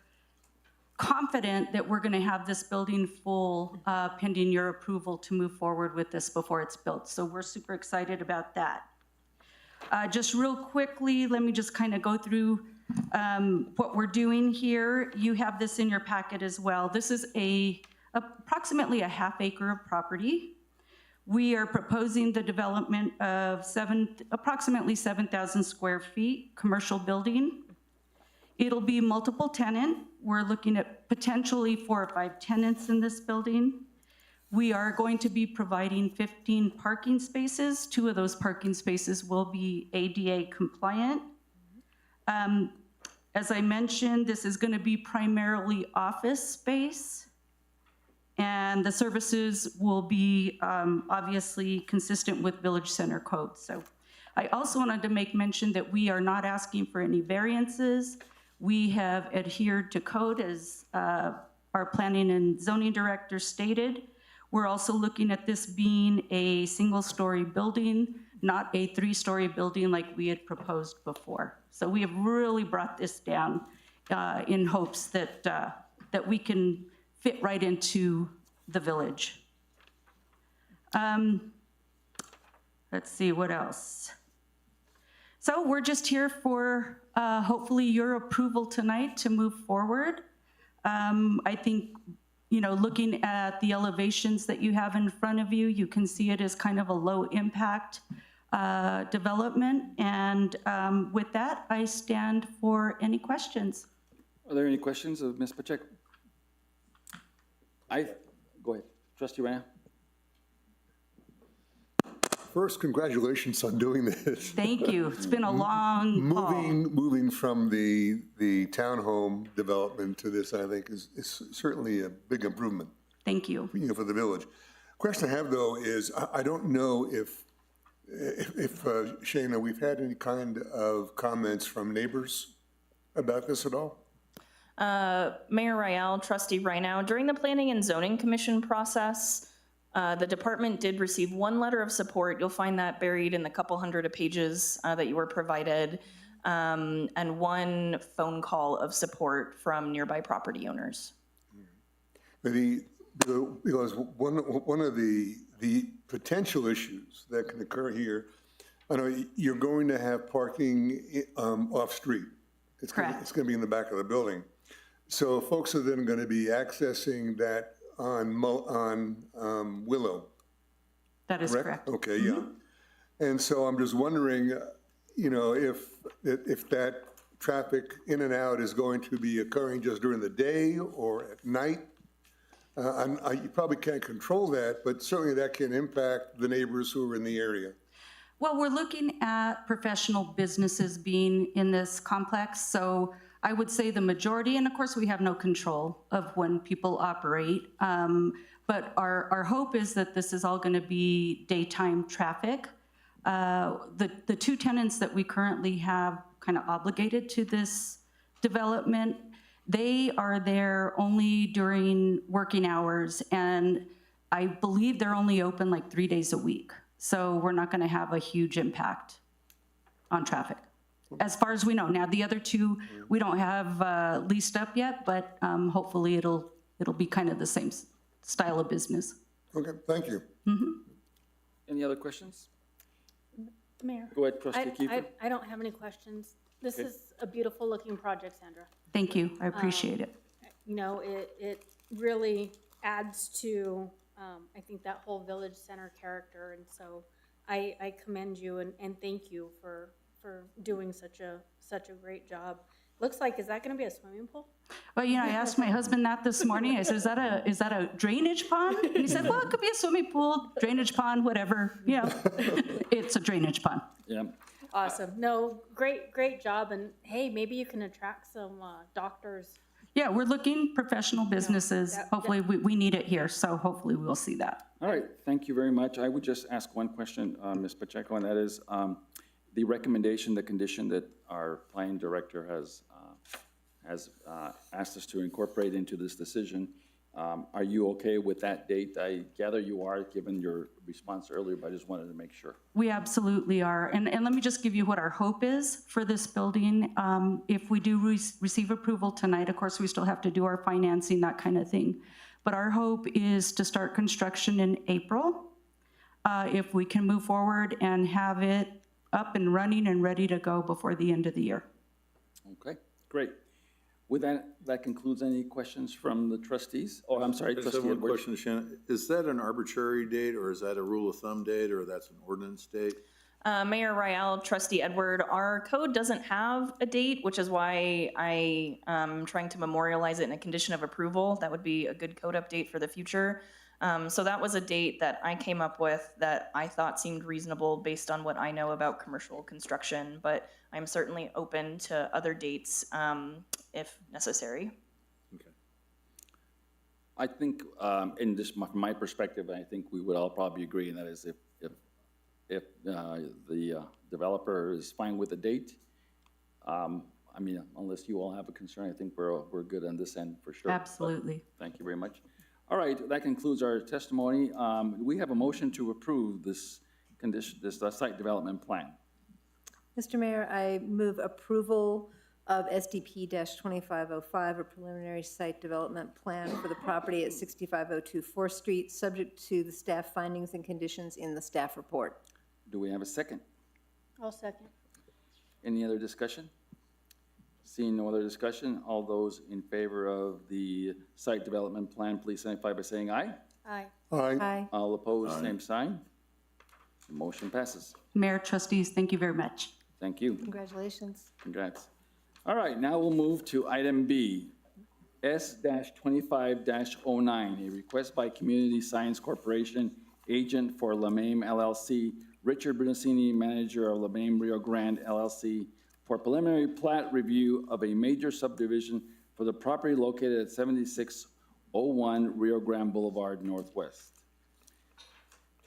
confident that we're going to have this building full pending your approval to move forward with this before it's built. So we're super excited about that. Just real quickly, let me just kind of go through what we're doing here. You have this in your packet as well. This is approximately a half acre of property. We are proposing the development of approximately 7,000 square feet commercial building. It'll be multiple tenant. We're looking at potentially 4 or 5 tenants in this building. We are going to be providing 15 parking spaces. 2 of those parking spaces will be ADA compliant. As I mentioned, this is going to be primarily office space, and the services will be obviously consistent with Village Center code. So I also wanted to make mention that we are not asking for any variances. We have adhered to code as our planning and zoning director stated. We're also looking at this being a single-story building, not a 3-story building like we had proposed before. So we have really brought this down in hopes that, that we can fit right into the village. Let's see, what else? So we're just here for hopefully your approval tonight to move forward. I think, you know, looking at the elevations that you have in front of you, you can see it as kind of a low impact development. And with that, I stand for any questions. Are there any questions of Ms. Pacheco? Go ahead. Trustee Ryan. First, congratulations on doing this. Thank you. It's been a long haul. Moving from the townhome development to this, I think, is certainly a big improvement. Thank you. You know, for the village. Question I have though is I don't know if Shana, we've had any kind of comments from neighbors about this at all? Mayor Rael, Trustee Rhino, during the Planning and Zoning Commission process, the department did receive 1 letter of support. You'll find that buried in the couple hundred of pages that you were provided. and one phone call of support from nearby property owners. Because one of the potential issues that can occur here, I know you're going to have parking off-street. Correct. It's going to be in the back of the building. So folks are then going to be accessing that on Willow. That is correct. Okay, yeah. And so I'm just wondering, if that traffic in and out is going to be occurring just during the day or at night. You probably can't control that, but certainly that can impact the neighbors who are in the area. Well, we're looking at professional businesses being in this complex, so I would say the majority, and of course we have no control of when people operate, but our hope is that this is all going to be daytime traffic. The two tenants that we currently have kind of obligated to this development, they are there only during working hours, and I believe they're only open like 3 days a week. So we're not going to have a huge impact on traffic, as far as we know. Now, the other two, we don't have leased up yet, but hopefully it'll be kind of the same style of business. Okay, thank you. Any other questions? Mayor? Go ahead, Trustee Kiefer. I don't have any questions. This is a beautiful looking project, Sandra. Thank you, I appreciate it. You know, it really adds to, I think, that whole village center character. And so I commend you and thank you for doing such a great job. Looks like, is that going to be a swimming pool? Well, you know, I asked my husband that this morning. I said, is that a drainage pond? And he said, well, it could be a swimming pool, drainage pond, whatever. You know, it's a drainage pond. Yeah. Awesome. No, great job. And hey, maybe you can attract some doctors. Yeah, we're looking professional businesses. Hopefully, we need it here, so hopefully we'll see that. All right, thank you very much. I would just ask one question, Ms. Pacheco, and that is the recommendation, the condition that our planning director has asked us to incorporate into this decision. Are you okay with that date? I gather you are, given your response earlier, but I just wanted to make sure. We absolutely are. And let me just give you what our hope is for this building. If we do receive approval tonight, of course, we still have to do our financing, that kind of thing. But our hope is to start construction in April. If we can move forward and have it up and running and ready to go before the end of the year. Okay, great. With that, that concludes any questions from the trustees? Oh, I'm sorry, I just have Trustee one Edwards. question, Shannon. Is that an arbitrary date, or is that a rule of thumb date, or that's an ordinance date? Mayor Rael, Trustee Edward, our code doesn't have a date, which is why I am trying to memorialize it in a condition of approval. That would be a good code update for the future. So that was a date that I came up with that I thought seemed reasonable based on what I know about commercial construction, but I'm certainly open to other dates if necessary. Okay. I think, in this, from my perspective, I think we would all probably agree, and that is if the developer is fine with the date, I mean, unless you all have a concern, I think we're good on this end for sure. Absolutely. But thank you very much. All right, that concludes our testimony. We have a motion to approve this condition, this site development plan. Mr. Mayor, I move approval of SDP-2505, a preliminary site development plan for the property at 6502 4th Street, subject to the staff findings and conditions in the staff report. Do we have a second? I'll second. Any other discussion? Seeing no other discussion, all those in favor of the site development plan, please signify by saying aye. Aye. Aye. Aye. All opposed, same sign. The motion passes. Mayor, trustees, thank you very much. Thank you. Congratulations. Congrats. All right, now we'll move to item B, S-25-09, a request by Community Science Corporation, agent for LeMame LLC, Richard Bernasini, manager of LeMame Rio Grande LLC, for preliminary plat review of a major subdivision for the property located at 7601 Rio Grande Boulevard Northwest.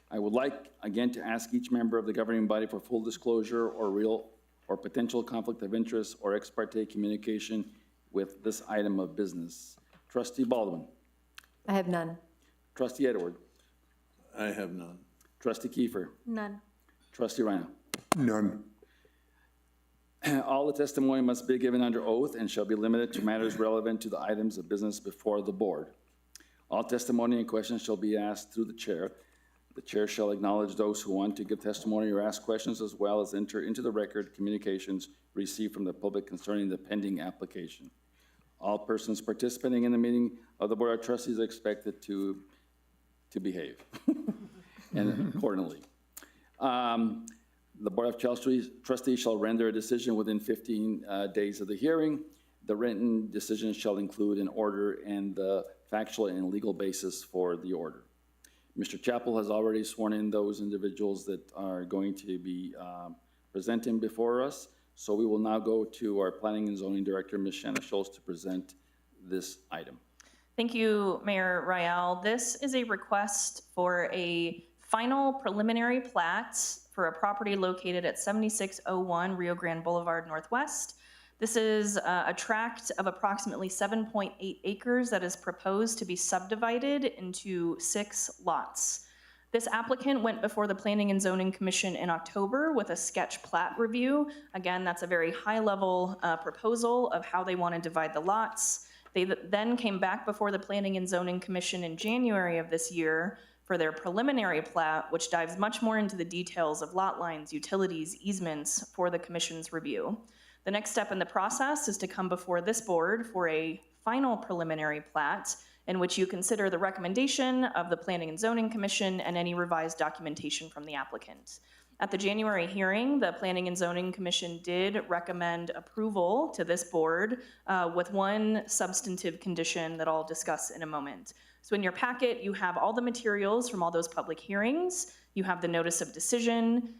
I would like, again, to ask each member of the governing body for full disclosure or real or potential conflict of interest or ex parte communication with this item of business. Trustee Baldwin. I have none. Trustee Edward. I have none. Trustee Kiefer. None. Trustee Rhino. None. All the testimony must be given under oath and shall be limited to matters relevant to the items of business before the board. All testimony and questions shall be asked through the chair. The chair shall acknowledge those who want to give testimony or ask questions, as well as enter into the record communications received from the public concerning the pending application. All persons participating in the meeting of the Board of Trustees are expected to behave and accordingly. The Board of Trustees shall render a decision within 15 days of the hearing. The written decision shall include an order and the factual and legal basis for the order. Mr. Chappell has already sworn in those individuals that are going to be presenting before us. So we will now go to our Planning and Zoning Director, Ms. Shanna Schultz, to present this item. Thank you, Mayor Rael. This is a request for a final preliminary plat for a property located at 7601 Rio Grande Boulevard Northwest. This is a tract of approximately 7.8 acres that is proposed to be subdivided into 6 lots. This applicant went before the Planning and Zoning Commission in October with a sketch plat review. Again, that's a very high-level proposal of how they want to divide the lots. They then came back before the Planning and Zoning Commission in January of this year for their preliminary plat, which dives much more into the details of lot lines, utilities, easements for the Commission's review. The next step in the process is to come before this board for a final preliminary plat in which you consider the recommendation of the Planning and Zoning Commission and any revised documentation from the applicant. At the January hearing, the Planning and Zoning Commission did recommend approval to this board with one substantive condition that I'll discuss in a moment. So in your packet, you have all the materials from all those public hearings. You have the notice of decision.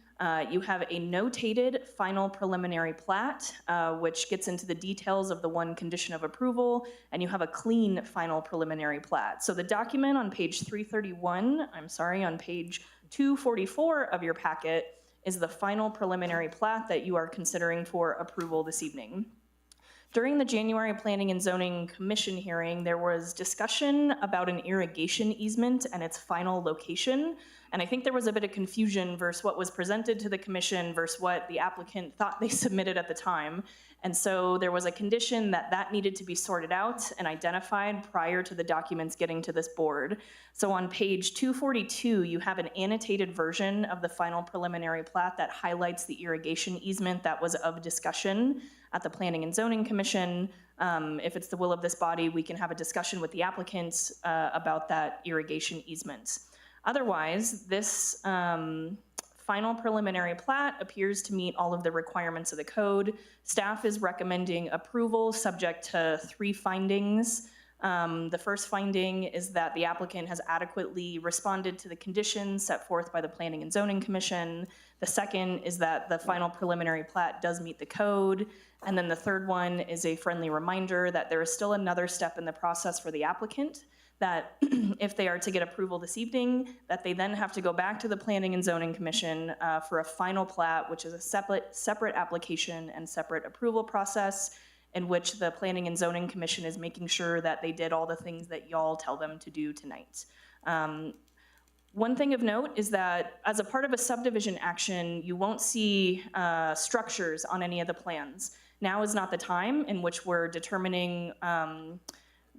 You have a notated final preliminary plat, which gets into the details of the one condition of approval, and you have a clean final preliminary plat. So the document on page 331, on page 244 of your packet is the final preliminary plat that you are considering for approval this evening. During the January Planning and Zoning Commission hearing, there was discussion about an irrigation easement and its final location. And I think there was a bit of confusion versus what was presented to the commission versus what the applicant thought they submitted at the time. And so there was a condition that needed to be sorted out and identified prior to the documents getting to this board. So on page 242, you have an annotated version of the final preliminary plat that highlights the irrigation easement that was of discussion at the Planning and Zoning Commission. If it's the will of this body, we can have a discussion with the applicants about that irrigation easement. Otherwise, this final preliminary plat appears to meet all of the requirements of the code. Staff is recommending approval subject to 3 findings. The first finding is that the applicant has adequately responded to the conditions set forth by the Planning and Zoning Commission. The second is that the final preliminary plat does meet the code. And then the third one is a friendly reminder that there is still another step in the process for the applicant, that if they are to get approval this evening, that they then have to go back to the Planning and Zoning Commission for a final plat, which is a separate application and separate approval process, in which the Planning and Zoning Commission is making sure that they did all the things that y'all tell them to do tonight. One thing of note is that as a part of a subdivision action, you won't see structures on any of the plans. Now is not the time in which we're determining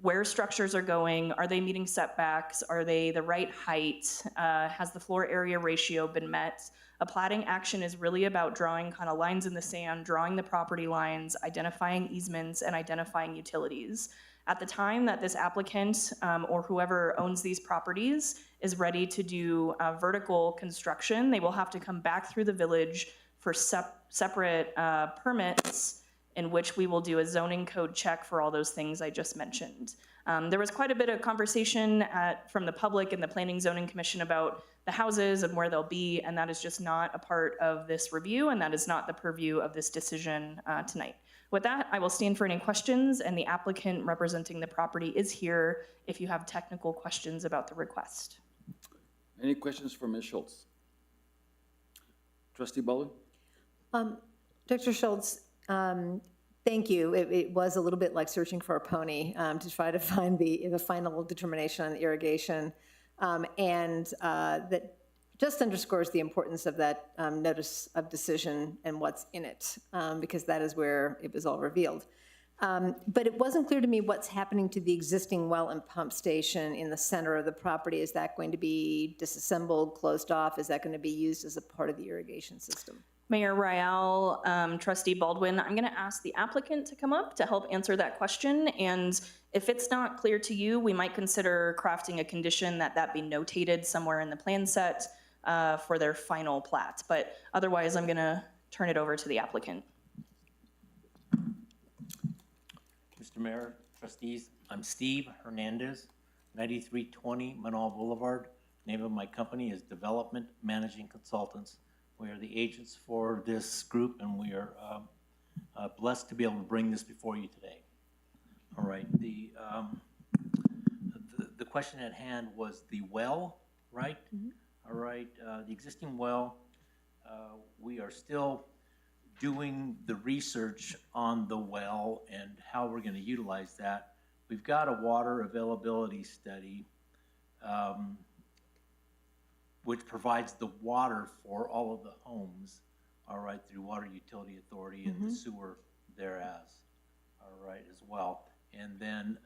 where structures are going. Are they meeting setbacks? Are they the right height? Has the floor area ratio been met? A platting action is really about drawing kind of lines in the sand, drawing the property lines, identifying easements, and identifying utilities. At the time that this applicant or whoever owns these properties is ready to do vertical construction, they will have to come back through the village for separate permits, in which we will do a zoning code check for all those things I just mentioned. There was quite a bit of conversation from the public and the Planning Zoning Commission about the houses and where they'll be, and that is just not a part of this review, and that is not the purview of this decision tonight. With that, I will stand for any questions, and the applicant representing the property is here if you have technical questions about the request. Any questions for Ms. Schultz? Trustee Baldwin? Dr. Schultz, thank you. It was a little bit like searching for a pony to try to find the final determination on the irrigation, and that just underscores the importance of that notice of decision and what's in it, because that is where it was all revealed. But it wasn't clear to me what's happening to the existing well and pump station in the center of the property. Is that going to be disassembled, closed off? Is that going to be used as a part of the irrigation system? Mayor Rial, Trustee Baldwin, I'm going to ask the applicant to come up to help answer that question. And if it's not clear to you, we might consider crafting a condition that be notated somewhere in the plan set for their final plat. But otherwise, I'm going to turn it over to the applicant. Mr. Mayor, trustees, I'm Steve Hernandez, 9320 Manal Boulevard. Name of my company is Development Managing Consultants. We are the agents for this group, and we are blessed to be able to bring this before you today. All right, the question at hand was the well, right? All right, the existing well, we are still doing the research on the well and how we're going to utilize that. We've got a water availability study which provides the water for all of the homes, all right, through Water Utility Authority and the sewer thereas, all right, as well. And then,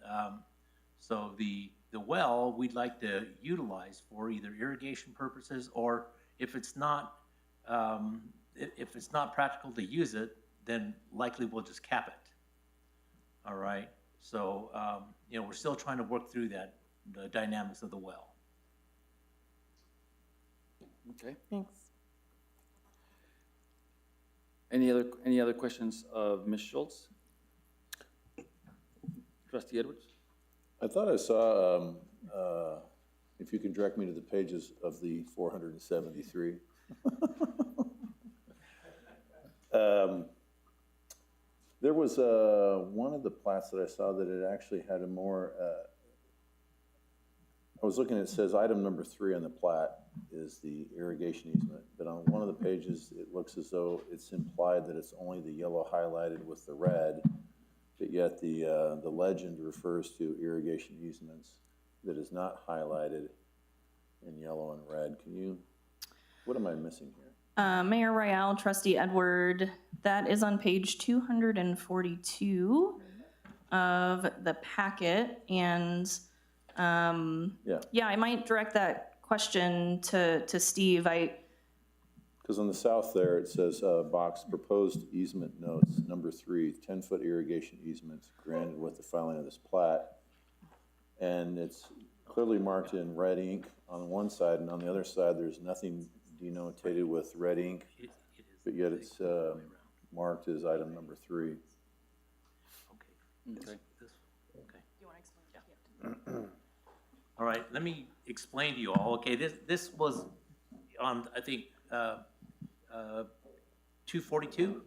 so the well we'd like to utilize for either irrigation purposes, or if it's not practical to use it, then likely we'll just cap it. All right. So, you know, we're still trying to work through that, the dynamics of the well. Okay. Thanks. Any other questions of Ms. Schultz? Trustee Edwards? I thought I saw, if you can direct me to the pages of the 473. There was one of the plats that I saw that it actually had a more, I was looking, it says item number 3 on the plat is the irrigation easement, but on one of the pages, it looks as though it's implied that it's only the yellow highlighted with the red, but yet the legend refers to irrigation easements that is not highlighted in yellow and red. What am I missing here? Mayor Rial, Trustee Edward, that is on page 242 of the packet. And yeah, I might direct that question to Steve. Because on the south there, it says box proposed easement notes, number 3, 10-foot irrigation easements granted with the filing of this plat. And it's clearly marked in red ink on one side, and on the other side, there's nothing denotated with red ink, but yet it's marked as item number 3. Okay. Do you want to explain? Yeah. All right, let me explain to you all. Okay, this was on, I think, 242.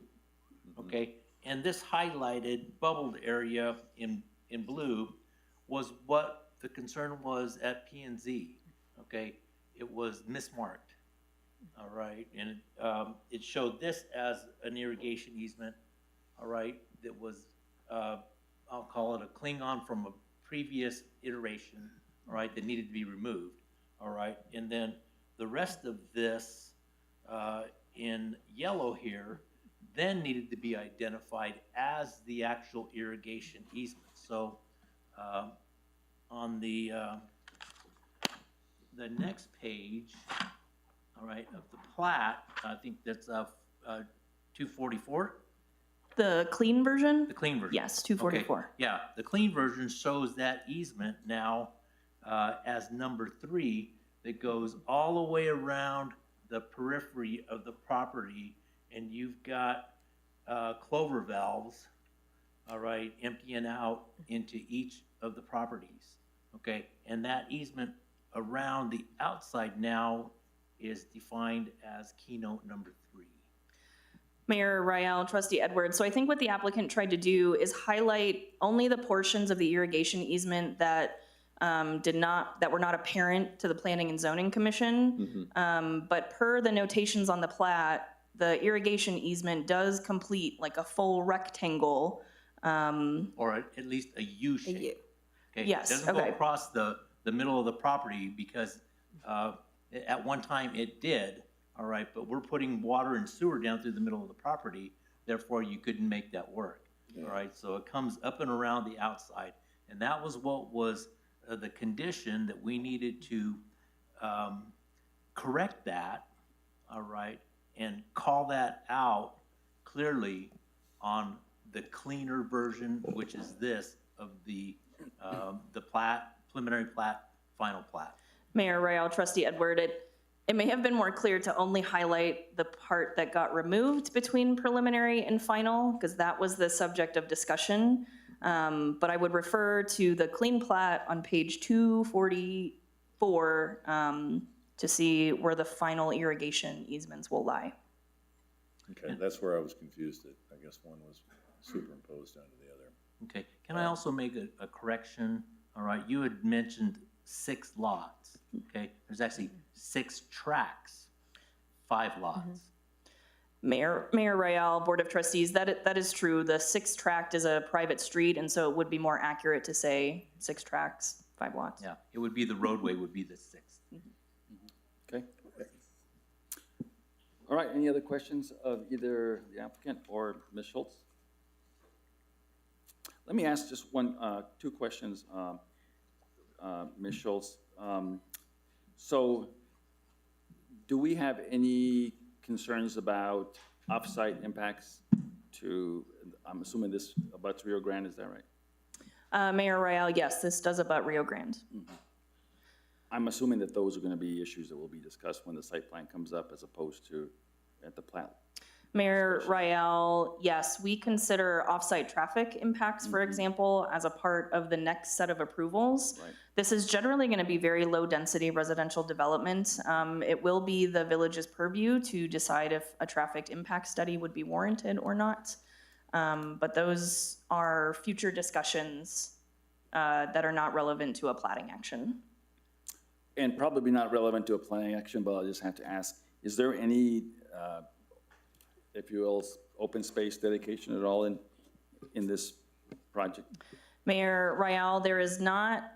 Okay, and this highlighted bubbled area in blue was what the concern was at P&Z. Okay, it was mismarked. All right, and it showed this as an irrigation easement. All right, that was I'll call it a Klingon from a previous iteration. All right, that needed to be removed. All right, and then the rest of this in yellow here then needed to be identified as the actual irrigation easement. So on the next page, all right, of the plat, I think that's 244. The clean version? The clean version. Yes, 244. Okay. Yeah, the clean version shows that easement now as number 3 that goes all the way around the periphery of the property, and you've got clover valves, all right, emptying out into each of the properties, okay? And that easement around the outside now is defined as keynote number 3. Mayor Rial, Trustee Edwards. So I think what the applicant tried to do is highlight only the portions of the irrigation easement that were not apparent to the Planning and Zoning Commission. But per the notations on the plat, the irrigation easement does complete like a full rectangle. Or at least a U shape. Okay? Yes, It doesn't go okay. across the middle of the property because At one time it did, all right, but we're putting water and sewer down through the middle of the property, therefore you couldn't make that work. All right, so it comes up and around the outside. And that was what was the condition that we needed to correct that, all right, and call that out clearly on the cleaner version, which is this, of the plat, preliminary plat, final plat. Mayor Royale, Trustee Edward, it may have been more clear to only highlight the part that got removed between preliminary and final, because that was the subject of discussion. But I would refer to the clean plat on page 244 to see where the final irrigation easements will lie. Okay, that's where I was confused. That I guess one was superimposed onto the other. Okay, can I also make a correction? All right, you had mentioned 6 lots, okay? There's actually 6 tracks, 5 lots. Mayor Royale, Board of Trustees, that is true. The 6th tract is a private street, and so it would be more accurate to say 6 tracks, 5 lots. Yeah, it would be the roadway would be the 6th. Okay. All right, any other questions of either the applicant or Ms. Schultz? Let me ask just two questions, Ms. Schultz. So do we have any concerns about off-site impacts to, I'm assuming this abuts Rio Grande, is that right? Mayor Royale, yes, this does abut Rio Grande. I'm assuming that those are going to be issues that will be discussed when the site plan comes up as opposed to at the plat. Mayor Royale, yes, we consider off-site traffic impacts, for example, as a part of the next set of approvals. Right. This is generally going to be very low-density residential development. It will be the village's purview to decide if a traffic impact study would be warranted or not. But those are future discussions that are not relevant to a platting action. And probably not relevant to a planning action, but I'll just have to ask, is there any, if you will, open space dedication at all in this project? Mayor Royale, there is not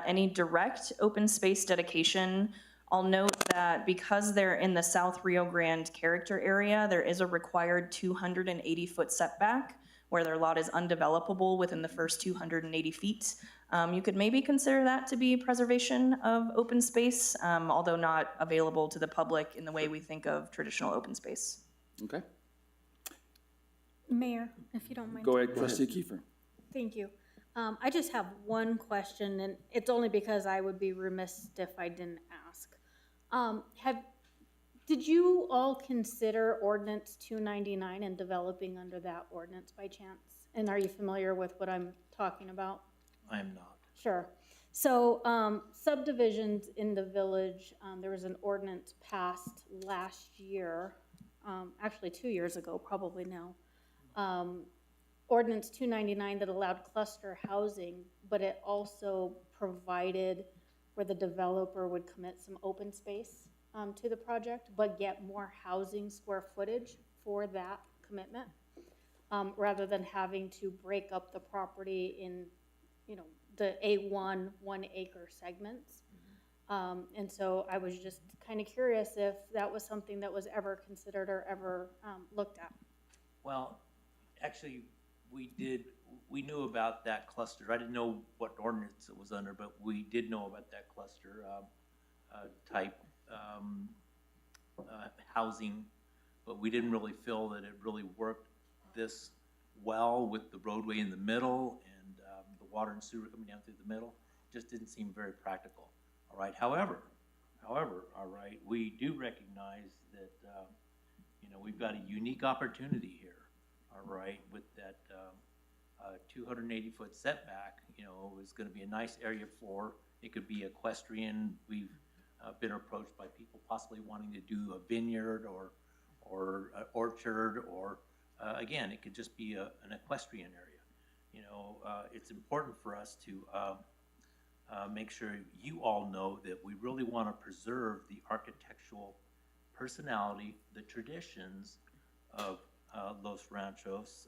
any direct open space dedication. I'll note that because they're in the South Rio Grande character area, there is a required 280-foot setback where their lot is undevelopable within the first 280 feet. You could maybe consider that to be preservation of open space, although not available to the public in the way we think of traditional open space. Okay. Mayor, if you don't mind. Go ahead, Trustee Kiefer. Thank you. I just have one question, and it's only because I would be remiss if I didn't ask. Did you all consider Ordinance 299 and developing under that ordinance by chance? And are you familiar with what I'm talking about? I am not. Sure. So subdivisions in the village, there was an ordinance passed last year, actually 2 years ago, probably now. Ordinance 299 that allowed cluster housing, but it also provided where the developer would commit some open space to the project, but get more housing square footage for that commitment, rather than having to break up the property in, the A1 1-acre segments. And so I was just kind of curious if that was something that was ever considered or ever looked at. Well, actually, we knew about that cluster. I didn't know what ordinance it was under, but we did know about that cluster type housing, but we didn't really feel that it really worked this well with the roadway in the middle and the water and sewer coming down through the middle. Just didn't seem very practical. All right. However, all right, we do recognize that we've got a unique opportunity here. All right, with that 280-foot setback, is going to be a nice area for. It could be equestrian. We've been approached by people possibly wanting to do a vineyard or an orchard, or again, it could just be an equestrian area. It's important for us to make sure you all know that we really want to preserve the architectural personality, the traditions of Los Ranchos.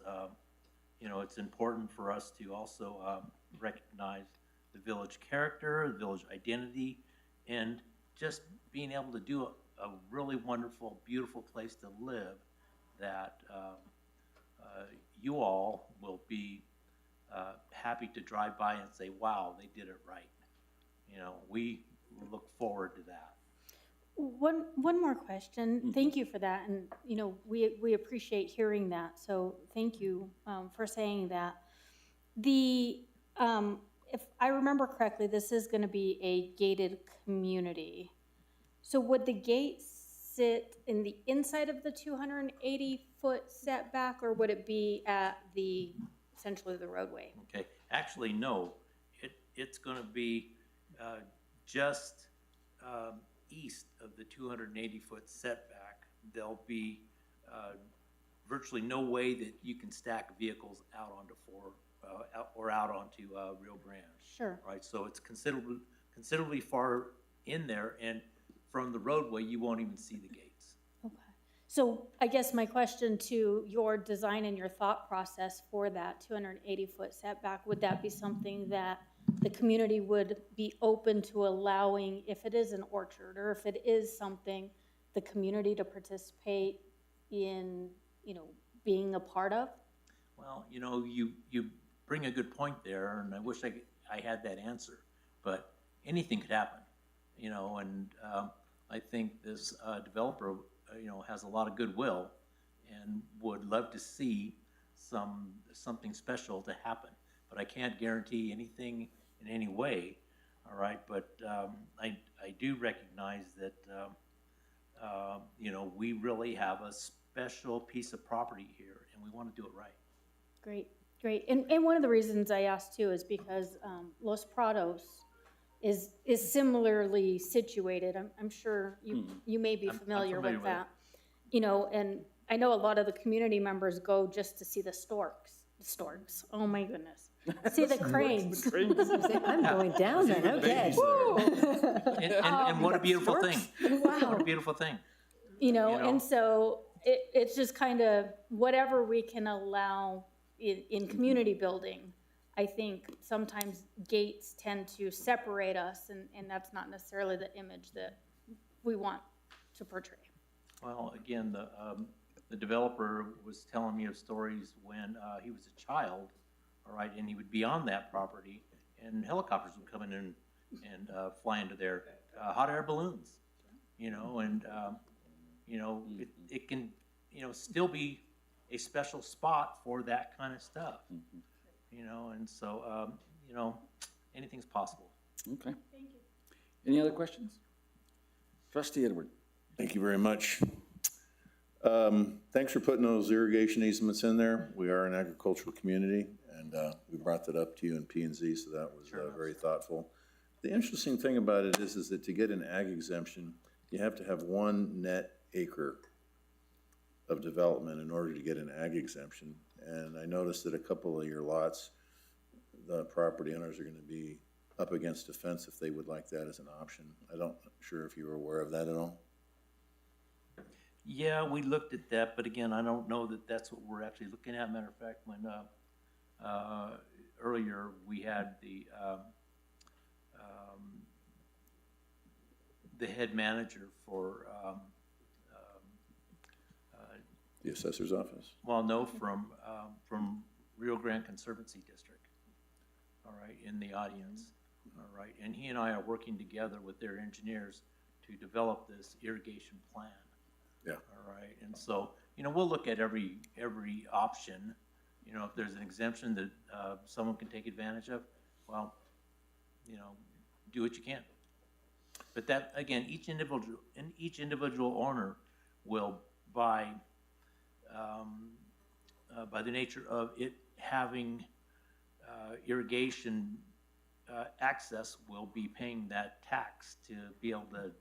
It's important for us to also recognize the village character, the village identity, and just being able to do a really wonderful, beautiful place to live that you all will be happy to drive by and say, wow, they did it right. You know, we look forward to that. One more question. Thank you for that. And, you know, we appreciate hearing that. So thank you for saying that. If I remember correctly, this is going to be a gated community. So would the gate sit in the inside of the 280-foot setback, or would it be at essentially the roadway? Okay, actually, no, it's gonna be just east of the 280-foot setback. There'll be virtually no way that you can stack vehicles out onto out onto Rio Grande. Sure. Right, so it's considerably far in there, and from the roadway, you won't even see the gates. Okay. So I guess my question to your design and your thought process for that 280-foot setback, would that be something that the community would be open to allowing, if it is an orchard, or if it is something the community to participate in, you know, being a part of? Well, you know, you bring a good point there, and I wish I had that answer, but anything could happen, you know, and I think this developer, you know, has a lot of goodwill and would love to see something special to happen, but I can't guarantee anything in any way, all right, but I do recognize that, you know, we really have a special piece of property here, and we want to do it right. Great, great. And one of the reasons I asked too is because Los Prados is similarly situated. I'm sure you may be familiar with that. You know, and I know a lot of the community members go just to see the storks. Oh my goodness. See the cranes. I'm going down then, okay. And what a beautiful thing. Wow. What a beautiful thing. You know, and so it's just kind of whatever we can allow in community building. I think sometimes gates tend to separate us, and that's not necessarily the image that we want to portray. Well, again, the developer was telling me of stories when he was a child, all right, and he would be on that property, and helicopters would come in and fly into there, hot air balloons, you know, and you know, it can, you know, still be a special spot for that kind of stuff, you know, and so, you know, anything's possible. Okay. Thank you. Any other questions? Trustee Edward. Thank you very much. Thanks for putting those irrigation easements in there. We are an agricultural community, and we brought that up to you in P&Z, so that was very thoughtful. The interesting thing about it is that to get an ag exemption, you have to have 1 net acre of development in order to get an ag exemption. And I noticed that a couple of your lots, the property owners are going to be up against a fence if they would like that as an option. I'm not sure if you were aware of that at all. Yeah, we looked at that, but again, I don't know that that's what we're actually looking at. Matter of fact, when earlier we had the head manager for The assessor's office. well, no, from Rio Grande Conservancy District, all right, in the audience, all right, and he and I are working together with their engineers to develop this irrigation plan. Yeah. All right, and so, you know, we'll look at every option. You know, if there's an exemption that someone can take advantage of, well, you know, do what you can. But that, again, each individual owner will, by the nature of it having irrigation access, will be paying that tax to be able to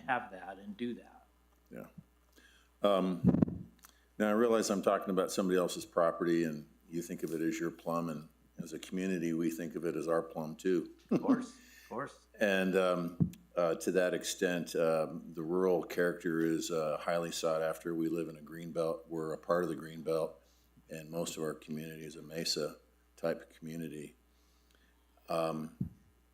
have that and do that. Yeah. Now I realize I'm talking about somebody else's property, and you think of it as your plum, and as a community, we think of it as our plum too. Of course, of course. And to that extent, the rural character is highly sought after. We live in a green belt. We're a part of the green belt, and most of our community is a mesa type of community.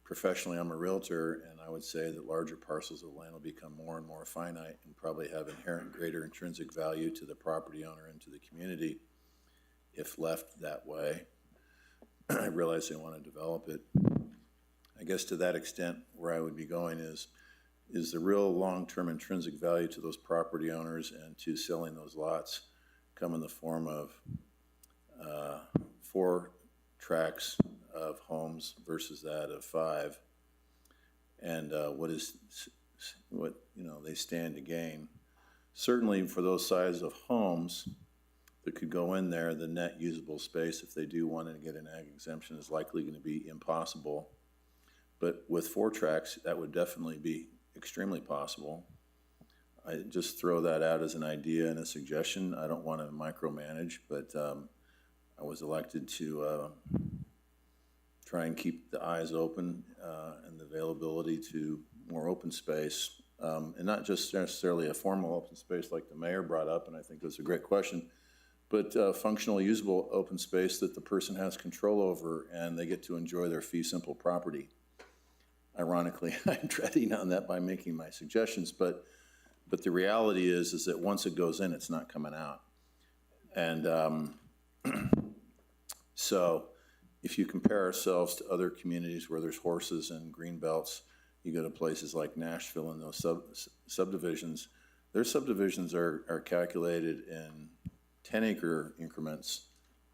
Professionally, I'm a realtor, and I I would say that larger parcels of land will become more and more finite and probably have inherent greater intrinsic value to the property owner and to the community if left that way. I realize they want to develop it. I guess to that extent, where I would be going is the real long-term intrinsic value to those property owners and to selling those lots come in the form of 4 tracts of homes versus that of 5, and what they stand to gain. Certainly for those sizes of homes that could go in there, the net usable space, if they do want to get an ag exemption, is likely going to be impossible. But with 4 tracts, that would definitely be extremely possible. I just throw that out as an idea and a suggestion. I don't want to micromanage, but I was elected to try and keep the eyes open and the availability to more open space, and not just necessarily a formal open space like the mayor brought up, and I think that's a great question, but functional, usable open space that the person has control over and they get to enjoy their fee simple property. Ironically, I'm treading on that by making my suggestions, but the reality is that once it goes in, it's not coming out. And so if you compare ourselves to other communities where there's horses and green belts, you go to places like Nashville and those subdivisions, their subdivisions are calculated in 10-acre increments,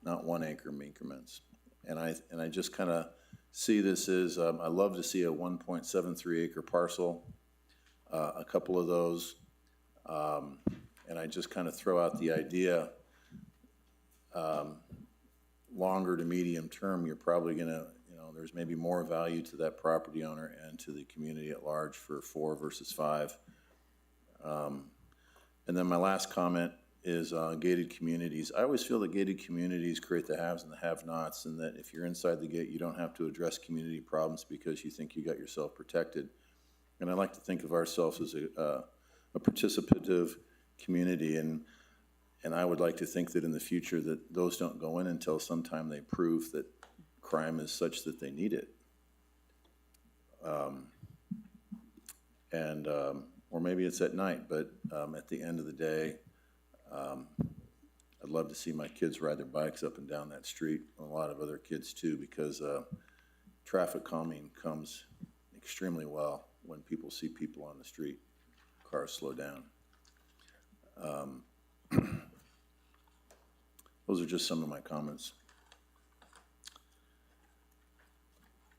not 1-acre increments. And I just kind of see this as, I love to see a 1.73 acre parcel, a couple of those, and I just kind of throw out the idea, longer to medium term, you're probably gonna, there's maybe more value to that property owner and to the community at large for 4 versus 5. And then my last comment is gated communities. I always feel that gated communities create the haves and the have-nots, and that if you're inside the gate, you don't have to address community problems because you think you got yourself protected. And I like to think of ourselves as a participative community, and I would like to think that in the future that those don't go in until sometime they prove that crime is such that they need it. Or maybe it's at night, but at the end of the day, I'd love to see my kids ride their bikes up and down that street, and a lot of other kids too, because traffic calming comes extremely well when people see people on the street. Cars slow down. Those are just some of my comments.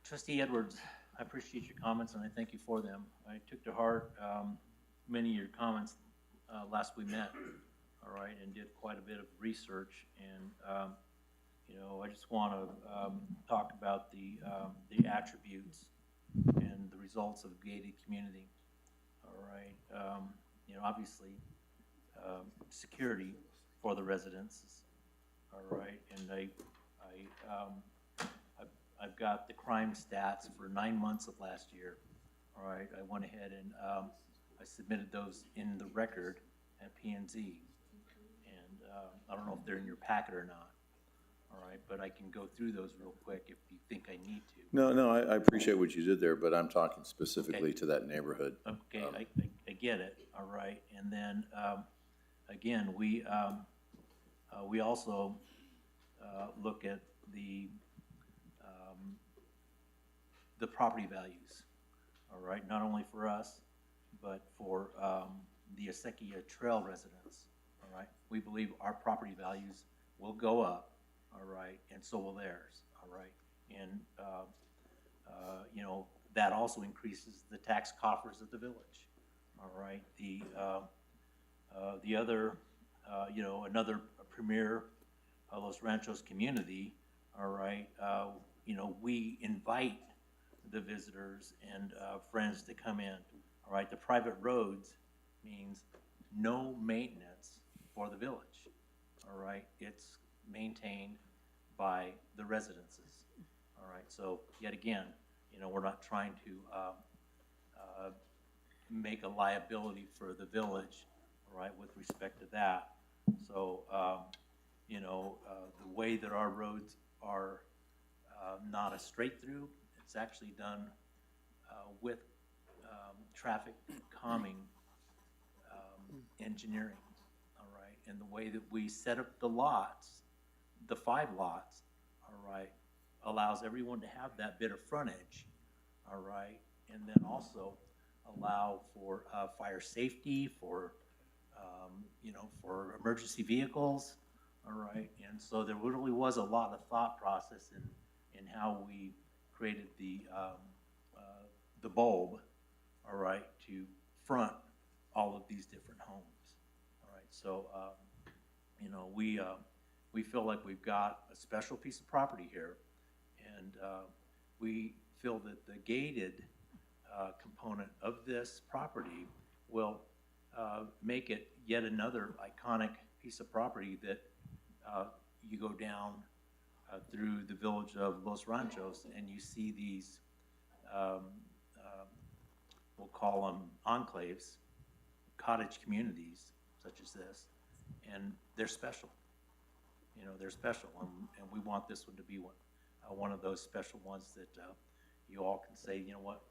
Trustee Edwards, I appreciate your comments and I thank you for them. I took to heart many of your comments last we met, all right, and did quite a bit of research. And I just want to talk about the attributes and the results of a gated community. All right, obviously, security for the residents. All right, and I've got the crime stats for 9 months of last year. All right, I went ahead and I submitted those in the record at P&Z, and I don't know if they're in your packet or not. All right, but I can go through those real quick if you think I need to. No, I appreciate what you did there, but I'm talking specifically to that neighborhood. Okay, I get it. All right, and then again, we also look at the property values. All right, not only for us, but for the Acequia Trail residents. All right, we believe our property values will go up. All right, and so will theirs. All right, and that also increases the tax coffers of the village. All right, the other, another premier Los Ranchos community. All right, we invite the visitors and friends to come in. All right, the private roads means no maintenance for the village. All right, it's maintained by the residences. All right, so yet again, we're not trying to make a liability for the village, all right, with respect to that. So, the way that our roads are not a straight through, it's actually done with traffic calming engineering, all right? And the way that we set up the lots, the 5 lots, all right, allows everyone to have that bit of frontage, all right? And then also allow for fire safety, for, for emergency vehicles, all right? And so there really was a lot of thought process in how we created the bulb, all right, to front all of these different homes, all right? So, we feel like we've got a special piece of property here, and we feel that the gated component of this property will make it yet another iconic piece of property that you go down through the village of Los Ranchos and you see these, we'll call them enclaves, cottage communities such as this, and they're special. They're special, and we want this one to be one of those special ones that you all can say, you know what,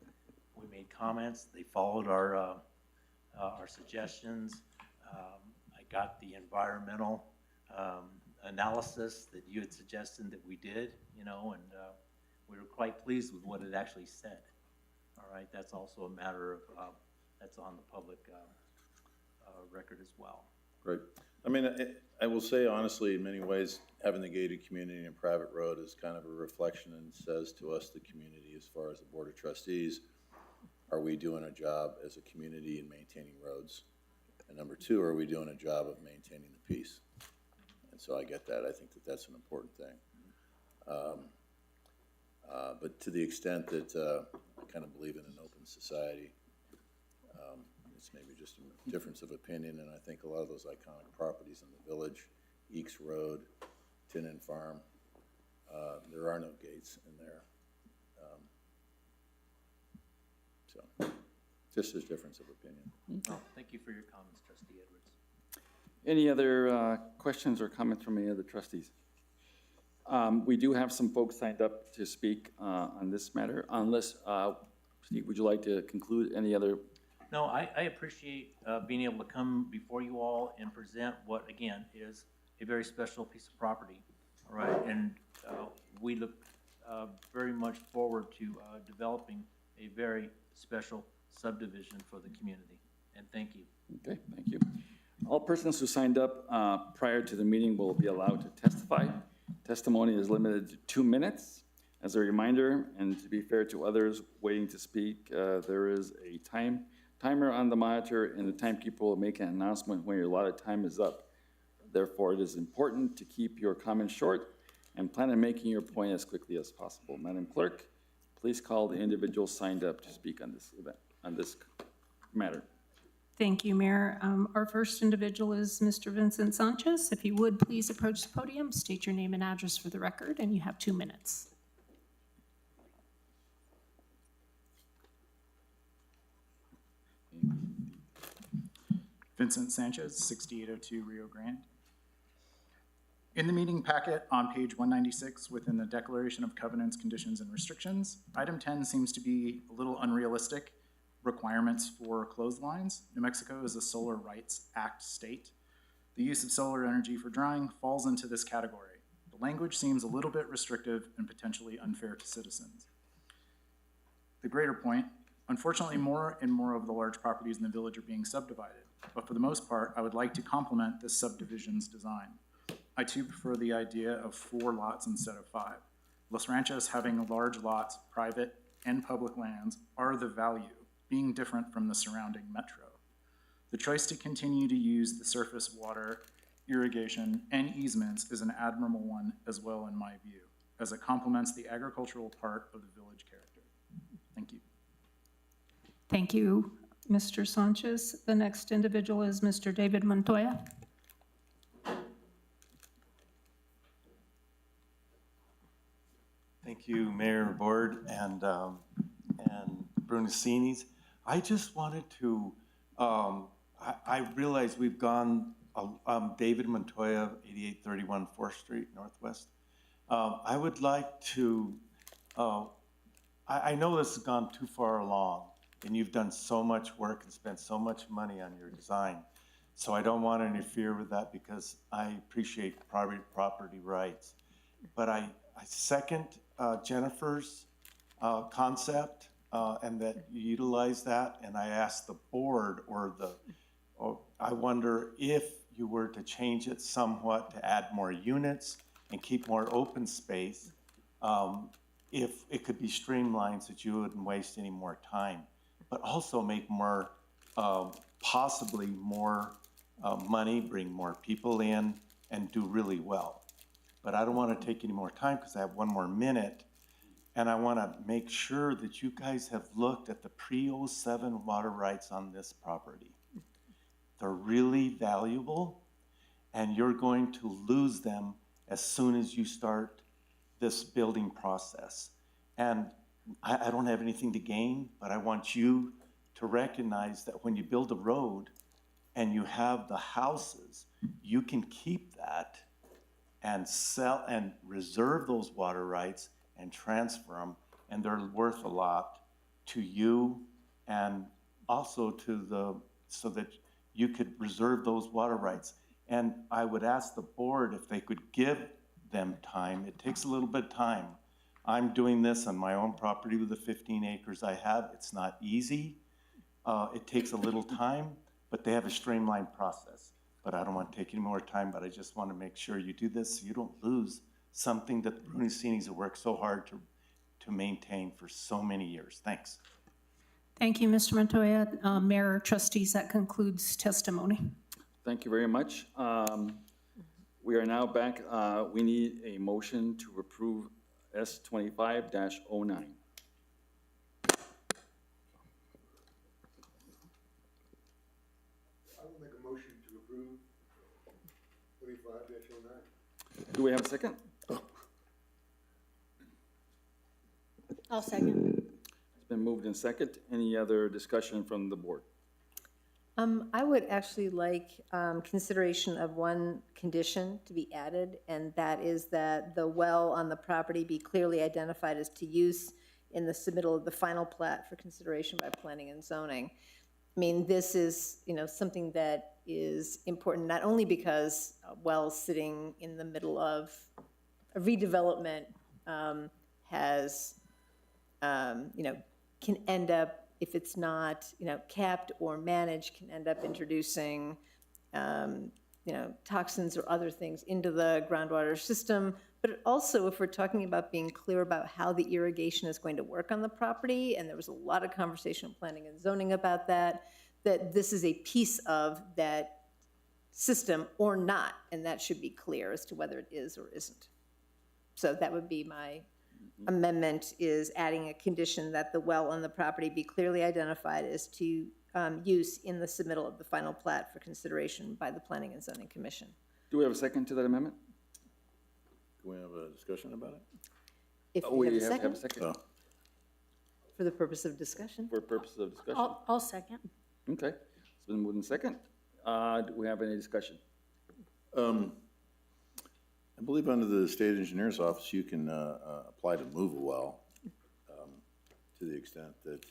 we made comments, they followed our suggestions. I got the environmental analysis that you had suggested that we did, and we were quite pleased with what it actually said. All right, that's also a matter of, that's on the public record as well. Right. I mean, I will say honestly, in many ways, having the gated community and private road is kind of a reflection and says to us, the community, as far as the Board of Trustees, are we doing a job as a community in maintaining roads? And number 2, are we doing a job of maintaining the peace? And so I get that. I think that that's an important thing. But to the extent that I kind of believe in an open society, it's maybe just a difference of opinion, and I think a lot of those iconic properties in the village, Eeks Road, Tinnan Farm, there are no gates in there. So, just a difference of opinion. Oh, thank you for your comments, Trustee Edwards. Any other questions or comments from any of the trustees? We do have some folks signed up to speak on this matter. Unless, Steve, would you like to conclude any other? No, I appreciate being able to come before you all and present what, again, is a very special piece of property, all right? And we look very much forward to developing a very special subdivision for the community. And thank you. Okay, thank you. All persons who signed up prior to the meeting will be allowed to testify. Testimony is limited to 2 minutes. As a reminder, and to be fair to others waiting to speak, there is a timer on the monitor, and the timekeeper will make an announcement when your allotted time is up. Therefore, it is important to keep your comments short and plan on making your point as quickly as possible. Madam Clerk, please call the individual signed up to speak on this event, on this matter. Thank you, Mayor. Our first individual is Mr. Vincent Sanchez. If you would, please approach the podium, state your name and address for the record, and you have 2 minutes. Vincent Sanchez, 6802 Rio Grande. In the meeting packet on page 196 within the Declaration of Covenants, Conditions, and Restrictions, item 10 seems to be a little unrealistic. Requirements for clotheslines. New Mexico is a Solar Rights Act state. The use of solar energy for drying falls into this category. The language seems a little bit restrictive and potentially unfair to citizens. The greater point, unfortunately, more and more of the large properties in the village are being subdivided, but for the most part, I would like to complement this subdivision's design. I too prefer the idea of 4 lots instead of 5. Los Ranchos having large lots, private and public lands, are the value, being different from the surrounding metro. The choice to continue to use the surface water, irrigation, and easements is an admirable one as well in my view, as it complements the agricultural part of the village character. Thank you. Thank you, Mr. Sanchez. The next individual is Mr. David Montoya. Thank you, Mayor, Board, and Brunicinis. I just wanted to, I realize we've gone, David Montoya, 8831 4th Street, Northwest. I would like to, I know this has gone too far along, and you've done so much work and spent so much money on your design. So I don't want to interfere with that because I appreciate property rights. But I second Jennifer's concept and that you utilize that. And I ask the board I wonder if you were to change it somewhat to add more units and keep more open space, if it could be streamlined so that you wouldn't waste any more time, but also make more, possibly more money, bring more people in, and do really well. But I don't want to take any more time because I have one more minute. And I want to make sure that you guys have looked at the pre-07 water rights on this property. They're really valuable, and you're going to lose them as soon as you start this building process. And I don't have anything to gain, but I want you to recognize that when you build a road and you have the houses, you can keep that and sell and reserve those water rights and transfer them, and they're worth a lot to you and also so that you could reserve those water rights. And I would ask the board if they could give them time. It takes a little bit of time. I'm doing this on my own property with the 15 acres I have. It's not easy. It takes a little time, but they have a streamlined process. But I don't want to take any more time, but I just want to make sure you do this so you don't lose something that the Brunicinis have worked so hard to maintain for so many years. Thanks. Thank you, Mr. Montoya. Mayor, trustees, that concludes testimony. Thank you very much. We are now back. We need a motion to approve S25-09. I will make a motion to approve 25-09. Do we have a second? I'll second. It's been moved in second. Any other discussion from the board? I would actually like consideration of one condition to be added, and that is that the well on the property be clearly identified as to use in the submittal of the final plat for consideration by planning and zoning. I mean, this is, something that is important, not only because a well sitting in the middle of a redevelopment has, can end up, if it's not, capped or managed, can end up introducing, toxins or other things into the groundwater system. But also, if we're talking about being clear about how the irrigation is going to work on the property, and there was a lot of conversation with planning and zoning about that this is a piece of that system or not, and that should be clear as to whether it is or isn't. So that would be my amendment, is adding a condition that the well on the property be clearly identified as to use in the submittal of the final plat for consideration by the Planning and Zoning Commission. Do we have a second to that amendment? Do we have a discussion about it? If We we have a have a second, second for the purpose of discussion. for purposes of discussion. I'll second. Okay, it's been moved in second. Do we have any discussion? I believe under the state engineer's office, you can apply to move a well to the extent that,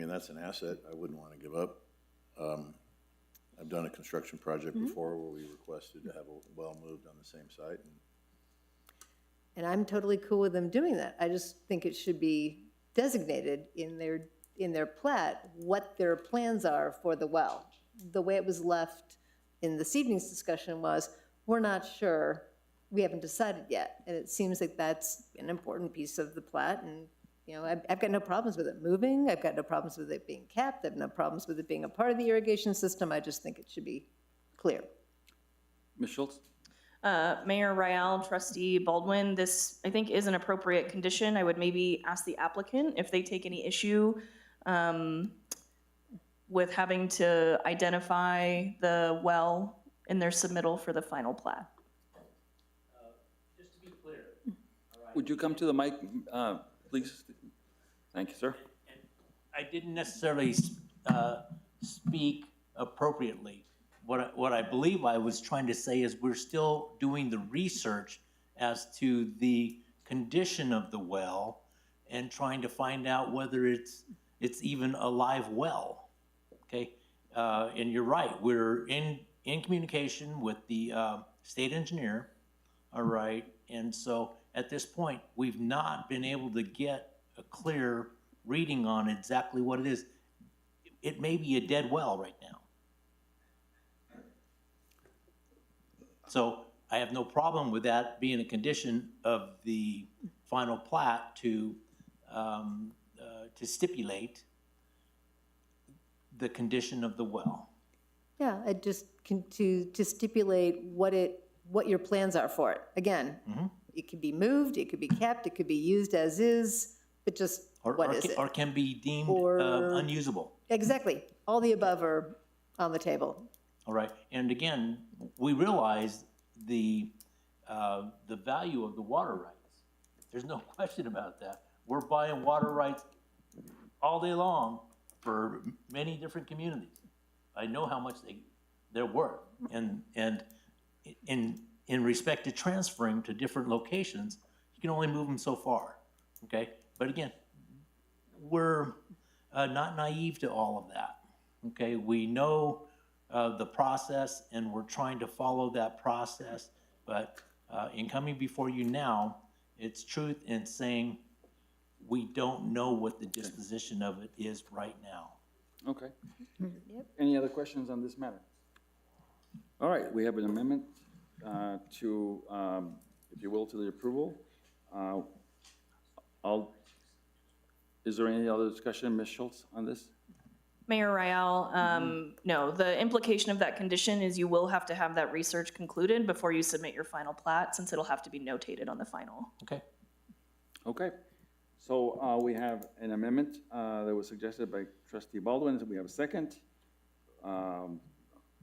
that's an asset I wouldn't want to give up. I've done a construction project before where we requested to have a well moved on the same site. And I'm totally cool with them doing that. I just think it should be designated in their plat what their plans are for the well. The way it was left in this evening's discussion was, we're not sure, we haven't decided yet. And it seems like that's an important piece of the plat, and I've got no problems with it moving, I've got no problems with it being capped, I have no problems with it being a part of the irrigation system. I just think it should be clear. Ms. Schultz? Mayor Rial, Trustee Baldwin, this, I think, is an appropriate condition. I would maybe ask the applicant if they take any issue with having to identify the well in their submittal for the final plat. Just to be clear. Would you come to the mic, please? Thank you, sir. I didn't necessarily speak appropriately. What I believe I was trying to say is we're still doing the research as to the condition of the well and trying to find out whether it's even a live well, okay? And you're right, we're in communication with the state engineer, all right? And so at this point, we've not been able to get a clear reading on exactly what it is. It may be a dead well right now. So I have no problem with that being a condition of the final plat to stipulate the condition of the well. Yeah, I just to stipulate what your plans are for it. Again, it could be moved, it could be kept, it could be used as is, but just what is it? Or can be deemed unusable. Exactly. All the above are on the table. All right, and again, we realize the value of the water rights. There's no question about that. We're buying water rights all day long for many different communities. I know how much they're worth, and in respect to transferring to different locations, you can only move them so far, okay? But again, we're not naive to all of that, okay? We know the process, and we're trying to follow that process, but in coming before you now, it's truth in saying we don't know what the disposition of it is right now. Okay. Any other questions on this matter? All right, we have an amendment to, if you will, to the approval. Is there any other discussion, Ms. Schultz, on this? Mayor Rael, no, the implication of that condition is you will have to have that research concluded before you submit your final plat, since it'll have to be notated on the final. Okay. Okay. So we have an amendment that was suggested by Trustee Baldwin. We have a second.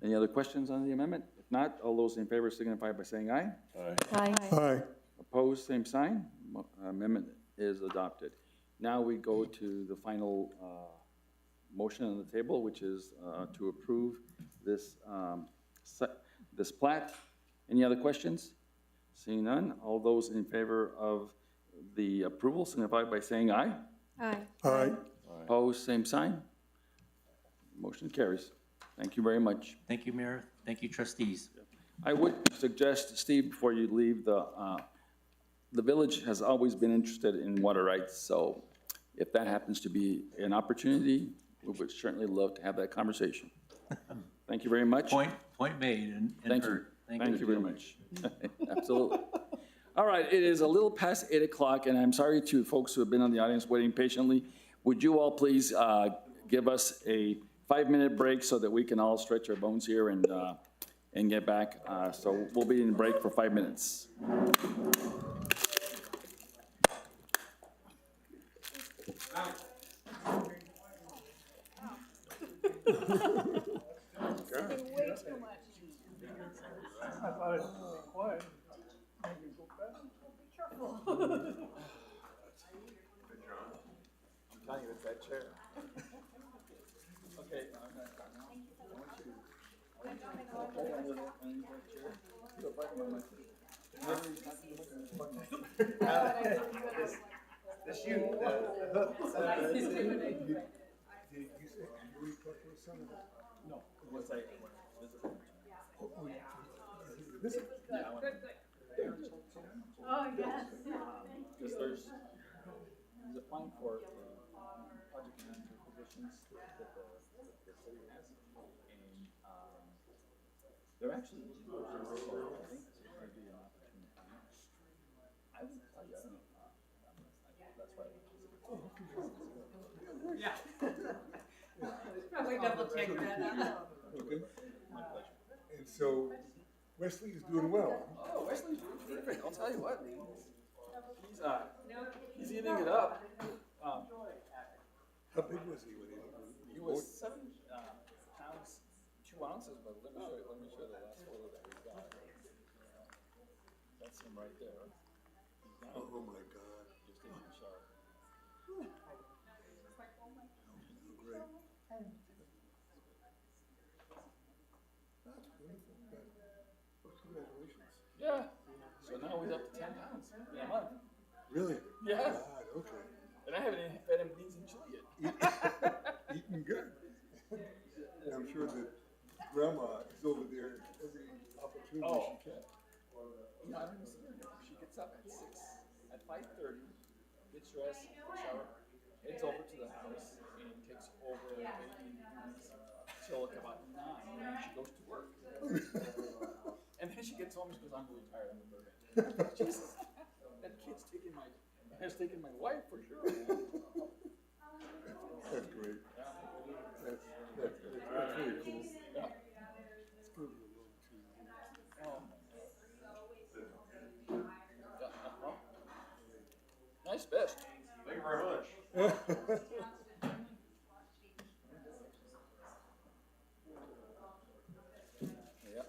Any other questions on the amendment? If not, all those in favor signify by saying aye. Aye. Aye. Opposed, same sign. Amendment is adopted. Now we go to the final motion on the table, which is to approve this, this plat. Any other questions? Seeing none, all those in favor of the approval signify by saying aye. Aye. Aye. Opposed, same sign. Motion carries. Thank you very much. Thank you, Mayor. Thank you, trustees. I would suggest, Steve, before you leave, the village has always been interested in water rights, so if that happens to be an opportunity, we would certainly love to have that conversation. Thank you very much. Point made and Thank you. heard. Thank you very much. Absolutely. All right, it is a little past 8 o'clock, and I'm sorry to folks who have been on the audience waiting patiently. Would you all please give us a 5-minute break so that we can all stretch our bones here and get back? So we'll be in break for 5 minutes. I thought it would be quiet. Maybe go fast. Be careful. I'm telling you, it's that chair. Okay. This you, the hook. You said you already talked to some of them? No, what's that? This is. Oh, yes. Because there's applying for project manager positions that the city has, and they're actually looking for people, so I think it's going to be an opportunity. I would tell you, that's why. Yeah. Probably double check that. Okay. My pleasure. And so Wesley is doing well. Oh, Wesley's doing terrific. I'll tell you what. He's eating it up. How big was he when He was 7 pounds 2 ounces, but let me show you the last photo that we got. That's him right there. Oh my God. Just taking a shower. Great. That's wonderful. Well, congratulations. Yeah. So now he's up to 10 pounds in a month. Really? Yeah. God, okay. And I haven't even fed him beans and chili yet. Eating good. And I'm sure that grandma is over there every opportunity Oh. she can. You know, I don't even see her now. She gets up at 6, at 5:30, gets dressed, shower, heads over to the house, and takes over maybe till like about 9, and then she goes to work. And then she gets home and she goes, I'm really tired, I'm going to go to bed. Jesus, that kid's taking my wife for sure. That's great. That's really cool. Yeah. It's good to be able to. Nice fish. Thank you very much. Yeah.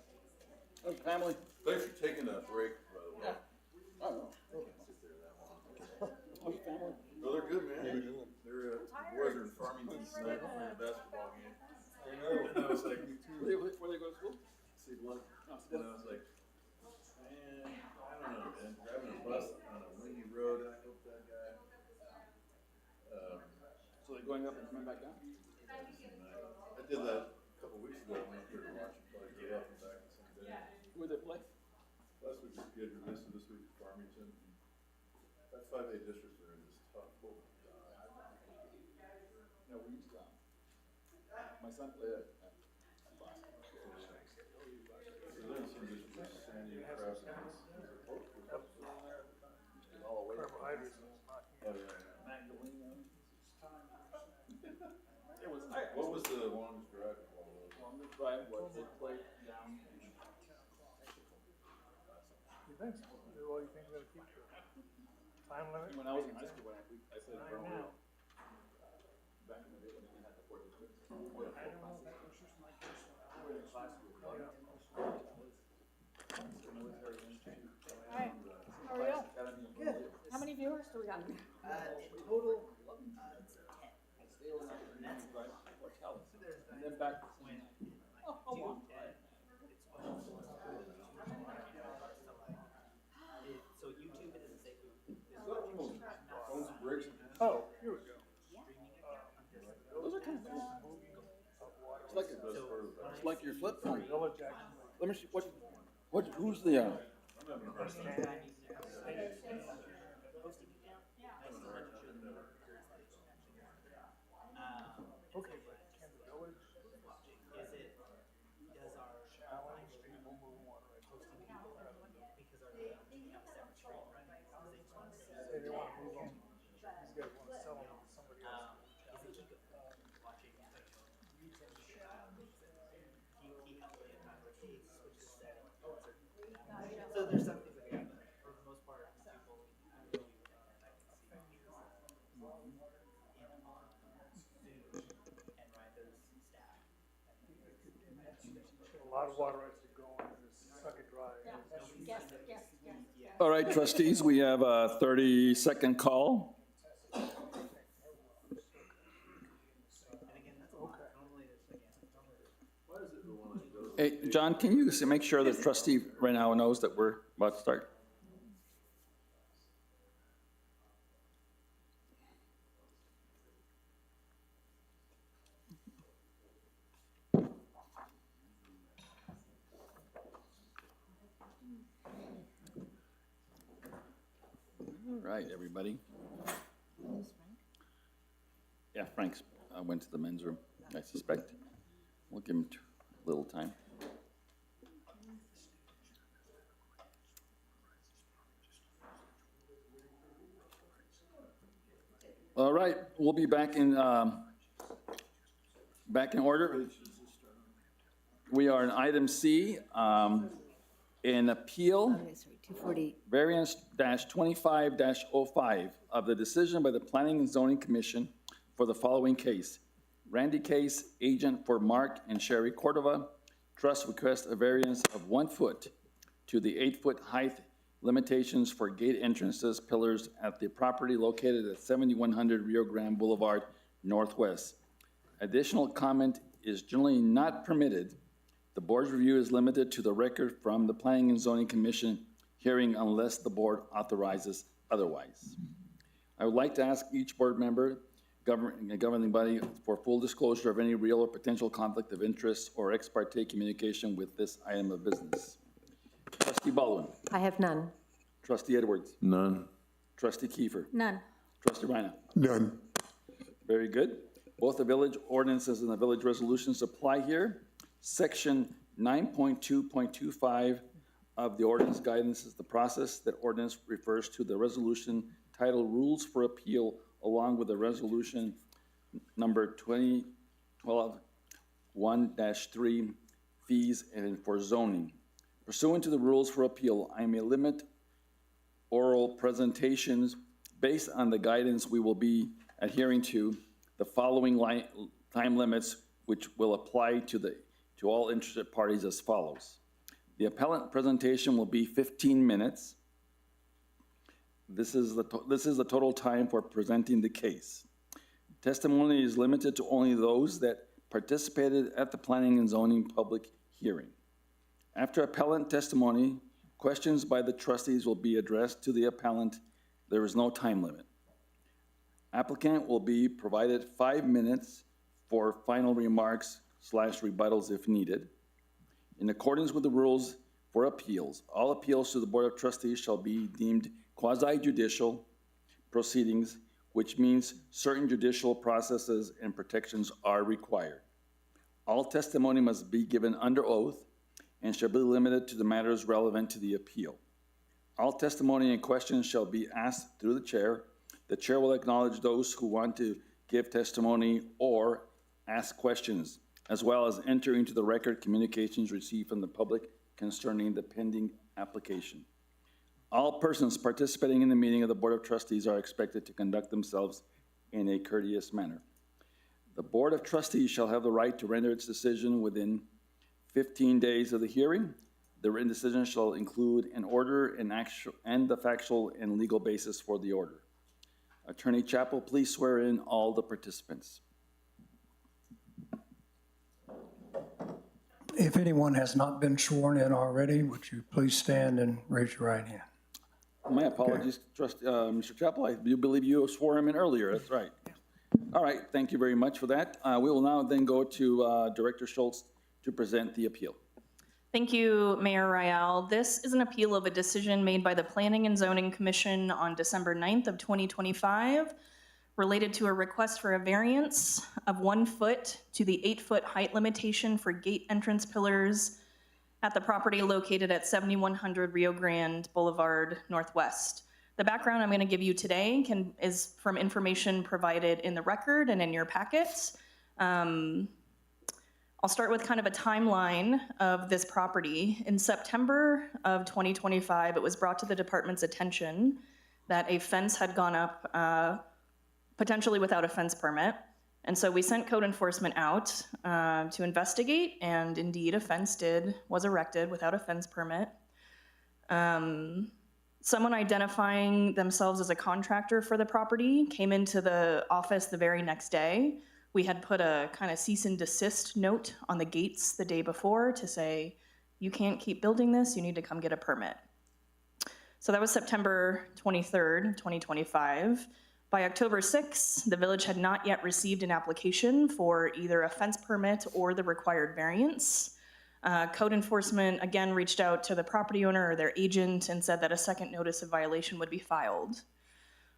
Hey, family. Thanks for taking a break, by the way. I don't know. Sit there that long. How's your family? No, they're good, man. They're, the boys are in Farmington tonight playing a basketball game. I know. And I was like, me too. Where they go to school? See one. And I was like, man, I don't know, man. Driving a bus on a windy road, I hope that guy. So they're going up and coming back down? I did that a couple weeks ago. I went up there to watch him play. Get up and back the same day. Who did they play? Last week was good. This week at Farmington. That 5A districts are in this tough hole. No, we used to. My son played at Boston. So then some districts, Sandy, Providence. All the way. Carbohydrates is not Oh, yeah. Magdalena. It was. What was the longest drive of all those? Longest drive was they played down. You think so? Well, you think they'll keep the time limit? When I was in high school, I played in Bromley. Back in the day when they had the 4 districts. I don't know, it's just my guess. Hi, how are you? Good. How many viewers do we got? Total, And then back. Oh, come on. so YouTube, it doesn't say who. Phones and breaks. Oh, here we go. Those are kind of cool. It's like your flip phone. Village action. Let me see, who's the, Okay, but can the village, Is it, does our challenge people moving water rights? hosting people, because our, we have a separate screen, right? Because they just want to see. Say they wanna move them, these guys wanna sell them to somebody else. Is it watching, he helped me at Trustees, which is setting. So there's some things that we have, but for the most part, people, I really, I can see in on Zoom and right, there's staff. A lot of water rights that go on this suck it dry. Yes. all right, trustees, we have a 30-second call. Hey, John, can you make sure the trustee right now knows that we're about to start? All right, everybody. Yeah, Frank's went to the men's room, I suspect. We'll give him a little time. All right, we'll be back in order. We are in item C, an appeal. Okay, sorry, 240. Variance -25-05 of the decision by the Planning and Zoning Commission for the following case. Randy Case, agent for Mark and Sherry Cordova. Trust request a variance of 1 foot to the 8-foot height limitations for gate entrances, pillars at the property located at 7100 Rio Grande Boulevard Northwest. Additional comment is generally not permitted. The board's review is limited to the record from the Planning and Zoning Commission hearing unless the board authorizes otherwise. I would like to ask each board member, governing body, for full disclosure of any real or potential conflict of interest or ex parte communication with this item of business. Trustee Baldwin. I have none. Trustee Edwards. None. Trustee Kiefer. None. Trustee Reina. None. Very good. Both the village ordinances and the village resolutions apply here. Section 9.2.25 of the ordinance guidance is the process. That ordinance refers to the resolution titled Rules for Appeal, along with the resolution number 2012-1-3, fees and for zoning. Pursuant to the rules for appeal, I may limit oral presentations based on the guidance we will be adhering to the following time limits, which will apply to all interested parties as follows. The appellant presentation will be 15 minutes. This is the total time for presenting the case. Testimony is limited to only those that participated at the planning and zoning public hearing. After appellant testimony, questions by the trustees will be addressed to the appellant. There is no time limit. Applicant will be provided 5 minutes for final remarks / rebuttals if needed. In accordance with the rules for appeals, all appeals to the Board of Trustees shall be deemed quasi-judicial proceedings, which means certain judicial processes and protections are required. All testimony must be given under oath and shall be limited to the matters relevant to the appeal. All testimony and questions shall be asked through the chair. The chair will acknowledge those who want to give testimony or ask questions, as well as enter into the record communications received from the public concerning the pending application. All persons participating in the meeting of the Board of Trustees are expected to conduct themselves in a courteous manner. The Board of Trustees shall have the right to render its decision within 15 days of the hearing. The written decision shall include an order and the factual and legal basis for the order. Attorney Chappell, please swear in all the participants. If anyone has not been sworn in already, would you please stand and raise your right hand? My apologies, Mr. Chappell. I do believe you swore him in earlier. That's right. All right, thank you very much for that. We will now then go to Director Schultz to present the appeal. Thank you, Mayor Rial. This is an appeal of a decision made by the Planning and Zoning Commission on December 9th of 2025 related to a request for a variance of 1 foot to the 8-foot height limitation for gate entrance pillars at the property located at 7100 Rio Grande Boulevard Northwest. The background I'm going to give you today is from information provided in the record and in your packets. I'll start with kind of a timeline of this property. In September of 2025, it was brought to the department's attention that a fence had gone up potentially without a fence permit. And so we sent code enforcement out to investigate, and indeed a fence was erected without a fence permit. Someone identifying themselves as a contractor for the property came into the office the very next day. We had put a kind of cease and desist note on the gates the day before to say, you can't keep building this, you need to come get a permit. So that was September 23rd, 2025. By October 6th, the village had not yet received an application for either a fence permit or the required variance. Code enforcement again reached out to the property owner or their agent and said that a second notice of violation would be filed.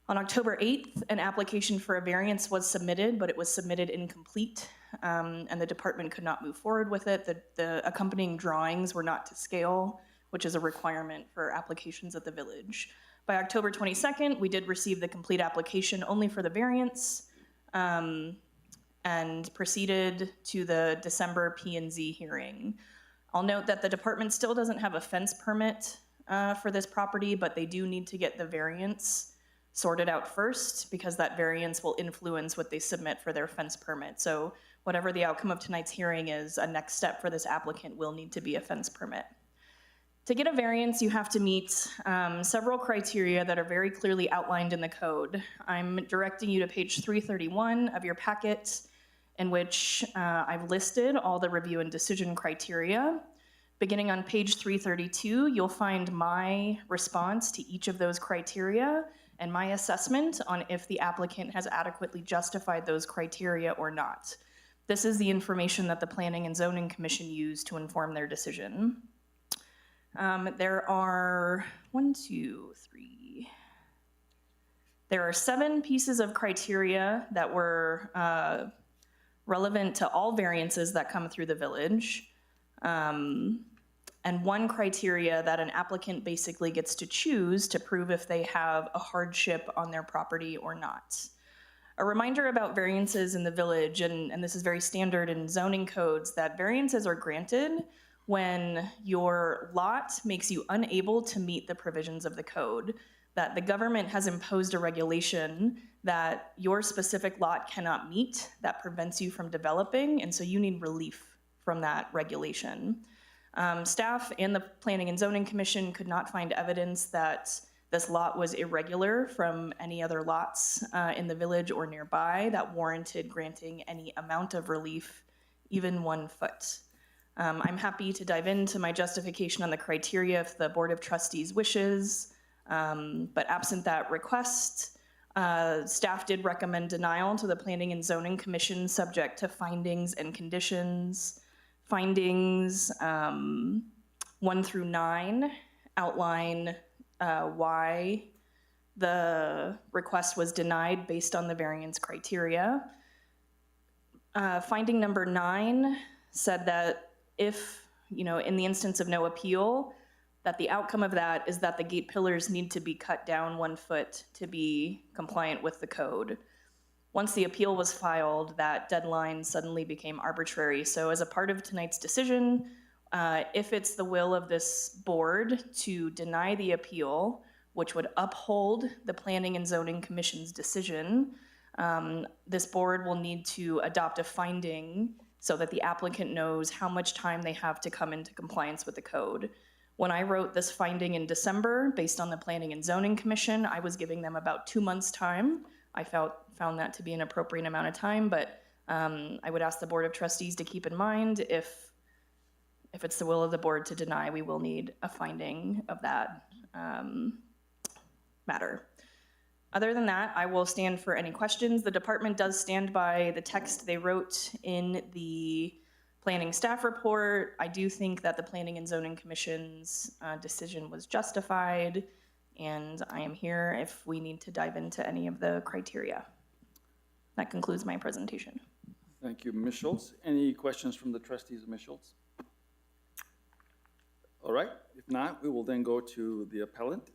On October 8th, an application for a variance was submitted, but it was submitted incomplete, and the department could not move forward with it. The accompanying drawings were not to scale, which is a requirement for applications at the village. By October 22nd, we did receive the complete application only for the variance, and proceeded to the December P&Z hearing. I'll note that the department still doesn't have a fence permit for this property, but they do need to get the variance sorted out first, because that variance will influence what they submit for their fence permit. So whatever the outcome of tonight's hearing is, a next step for this applicant will need to be a fence permit. To get a variance, you have to meet several criteria that are very clearly outlined in the code. I'm directing you to page 331 of your packet, in which I've listed all the review and decision criteria. Beginning on page 332, you'll find my response to each of those criteria, and my assessment on if the applicant has adequately justified those criteria or not. This is the information that the Planning and Zoning Commission used to inform their decision. There are 7 pieces of criteria that were relevant to all variances that come through the village. And 1 criteria that an applicant basically gets to choose to prove if they have a hardship on their property or not. A reminder about variances in the village, and this is very standard in zoning codes, that variances are granted when your lot makes you unable to meet the provisions of the code, that the government has imposed a regulation that your specific lot cannot meet that prevents you from developing, and so you need relief from that regulation. Staff and the Planning and Zoning Commission could not find evidence that this lot was irregular from any other lots in the village or nearby that warranted granting any amount of relief, even 1 foot. I'm happy to dive into my justification on the criteria if the Board of Trustees wishes, but absent that request, staff did recommend denial to the Planning and Zoning Commission subject to findings and conditions. Findings 1 through 9 outline why the request was denied based on the variance criteria. Finding number 9 said that if, in the instance of no appeal, that the outcome of that is that the gate pillars need to be cut down 1 foot to be compliant with the code. Once the appeal was filed, that deadline suddenly became arbitrary. So as a part of tonight's decision, if it's the will of this board to deny the appeal, which would uphold the Planning and Zoning Commission's decision, this board will need to adopt a finding so that the applicant knows how much time they have to come into compliance with the code. When I wrote this finding in December, based on the Planning and Zoning Commission, I was giving them about 2 months' time. I found that to be an appropriate amount of time, but I would ask the Board of Trustees to keep in mind if it's the will of the board to deny, we will need a finding of that matter. Other than that, I will stand for any questions. The department does stand by the text they wrote in the planning staff report. I do think that the Planning and Zoning Commission's decision was justified, and I am here if we need to dive into any of the criteria. That concludes my presentation. Thank you, Ms. Schultz. Any questions from the trustees, Ms. Schultz? All right, if not, we will then go to the appellant.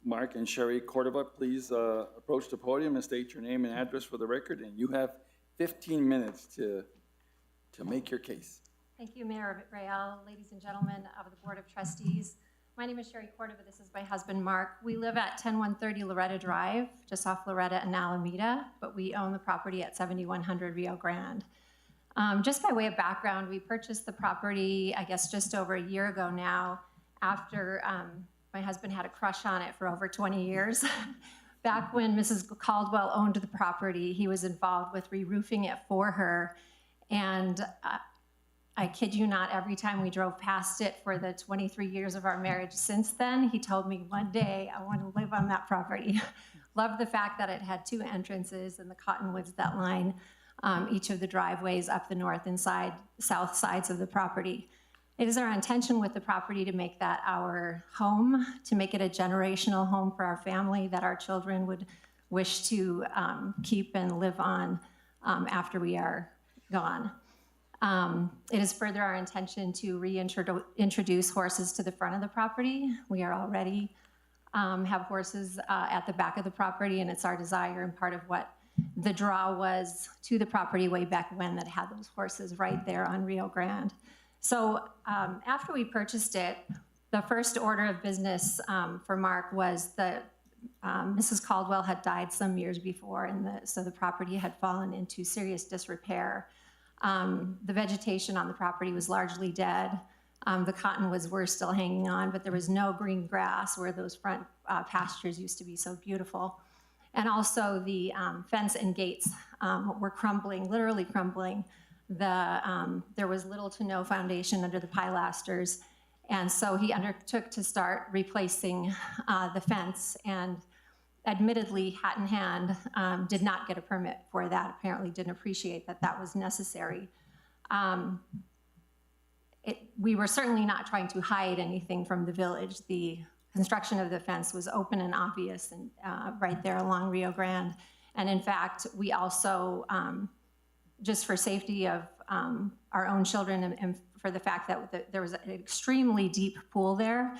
Mark and Sherry Cordova, please approach the podium and state your name and address for the record, and you have 15 minutes to make your case. Thank you, Mayor Rael, ladies and gentlemen of the Board of Trustees. My name is Sherry Cordova. This is my husband, Mark. We live at 10130 Loretta Drive, just off Loretta and Alameda, but we own the property at 7100 Rio Grande. Just by way of background, we purchased the property, I guess, just over a year ago now, after my husband had a crush on it for over 20 years. Back when Mrs. Caldwell owned the property, he was involved with re-roofing it for her. And I kid you not, every time we drove past it for the 23 years of our marriage since then, he told me one day, I want to live on that property. Loved the fact that it had 2 entrances and the cottonwoods that line each of the driveways up the north and south sides of the property. It is our intention with the property to make that our home, to make it a generational home for our family that our children would wish to keep and live on after we are gone. It is further our intention to reintroduce horses to the front of the property. We are already have horses at the back of the property, and it's our desire and part of what the draw was to the property way back when that had those horses right there on Rio Grande. So after we purchased it, the first order of business for Mark was that Mrs. Caldwell had died some years before, and so the property had fallen into serious disrepair. The vegetation on the property was largely dead. The cottonwoods were still hanging on, but there was no green grass where those front pastures used to be so beautiful. And also the fence and gates were crumbling, literally crumbling. There was little to no foundation under the pilasters, And so he undertook to start replacing the fence, and admittedly, hat in hand, did not get a permit for that, apparently didn't appreciate that that was necessary. We were certainly not trying to hide anything from the village. The construction of the fence was open and obvious and right there along Rio Grande. And in fact, we also, just for safety of our own children and for the fact that there was an extremely deep pool there,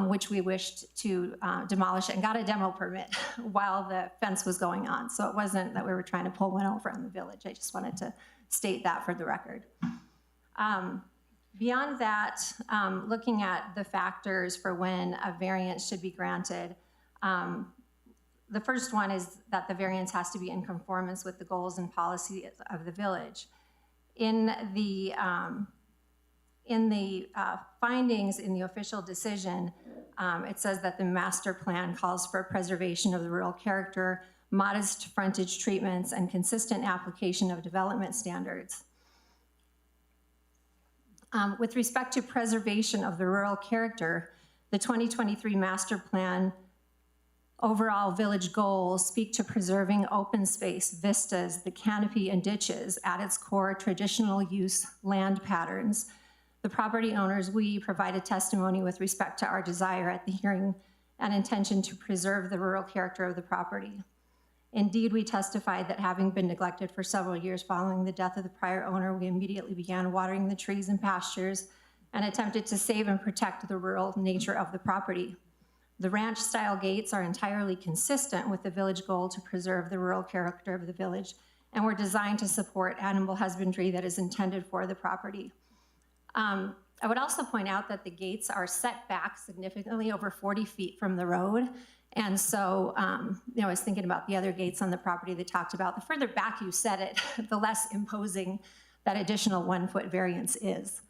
which we wished to demolish and got a demo permit while the fence was going on. So it wasn't that we were trying to pull one over on the village. I just wanted to state that for the record. Beyond that, looking at the factors for when a variance should be granted, the first one is that the variance has to be in conformance with the goals and policies of the village. In the findings in the official decision, it says that the master plan calls for preservation of the rural character, modest frontage treatments, and consistent application of development standards. With respect to preservation of the rural character, the 2023 master plan overall village goals speak to preserving open space, vistas, the canopy, and ditches at its core traditional use land patterns. The property owners, we provided testimony with respect to our desire at the hearing and intention to preserve the rural character of the property. Indeed, we testified that having been neglected for several years following the death of the prior owner, we immediately began watering the trees and pastures and attempted to save and protect the rural nature of the property. The ranch-style gates are entirely consistent with the village goal to preserve the rural character of the village and were designed to support animal husbandry that is intended for the property. I would also point out that the gates are set back significantly over 40 feet from the road. And so, I was thinking about the other gates on the property that talked about, the further back you set it, the less imposing that additional 1 foot variance is.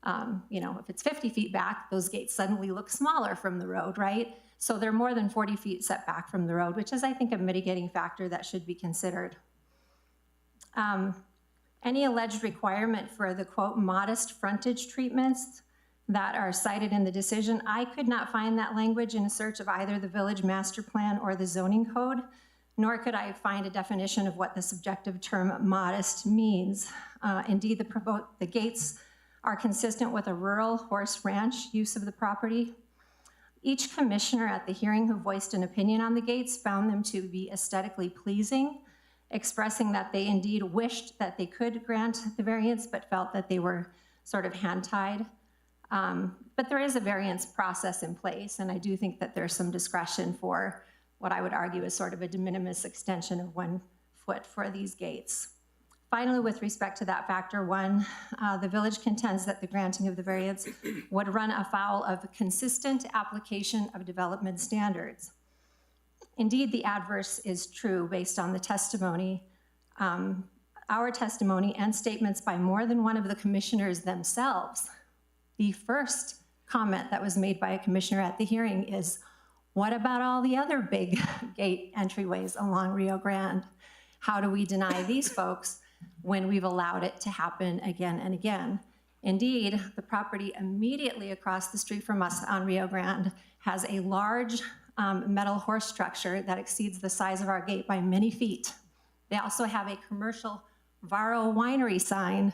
If it's 50 feet back, those gates suddenly look smaller from the road, right? So they're more than 40 feet set back from the road, which is, I think, a mitigating factor that should be considered. Any alleged requirement for the, quote, modest frontage treatments that are cited in the decision, I could not find that language in a search of either the village master plan or the zoning code, nor could I find a definition of what the subjective term modest means. Indeed, the gates are consistent with a rural horse ranch use of the property. Each commissioner at the hearing who voiced an opinion on the gates found them to be aesthetically pleasing, expressing that they indeed wished that they could grant the variance, but felt that they were sort of hand-tied. But there is a variance process in place, and I do think that there's some discretion for what I would argue is sort of a de minimis extension of 1 foot for these gates. Finally, with respect to that factor one, the village contends that the granting of the variance would run afoul of consistent application of development standards. Indeed, the adverse is true based on the testimony, our testimony and statements by more than one of the commissioners themselves. The first comment that was made by a commissioner at the hearing is, what about all the other big gate entryways along Rio Grande? How do we deny these folks when we've allowed it to happen again and again? Indeed, the property immediately across the street from us on Rio Grande has a large metal horse structure that exceeds the size of our gate by many feet. They also have a commercial Varro winery sign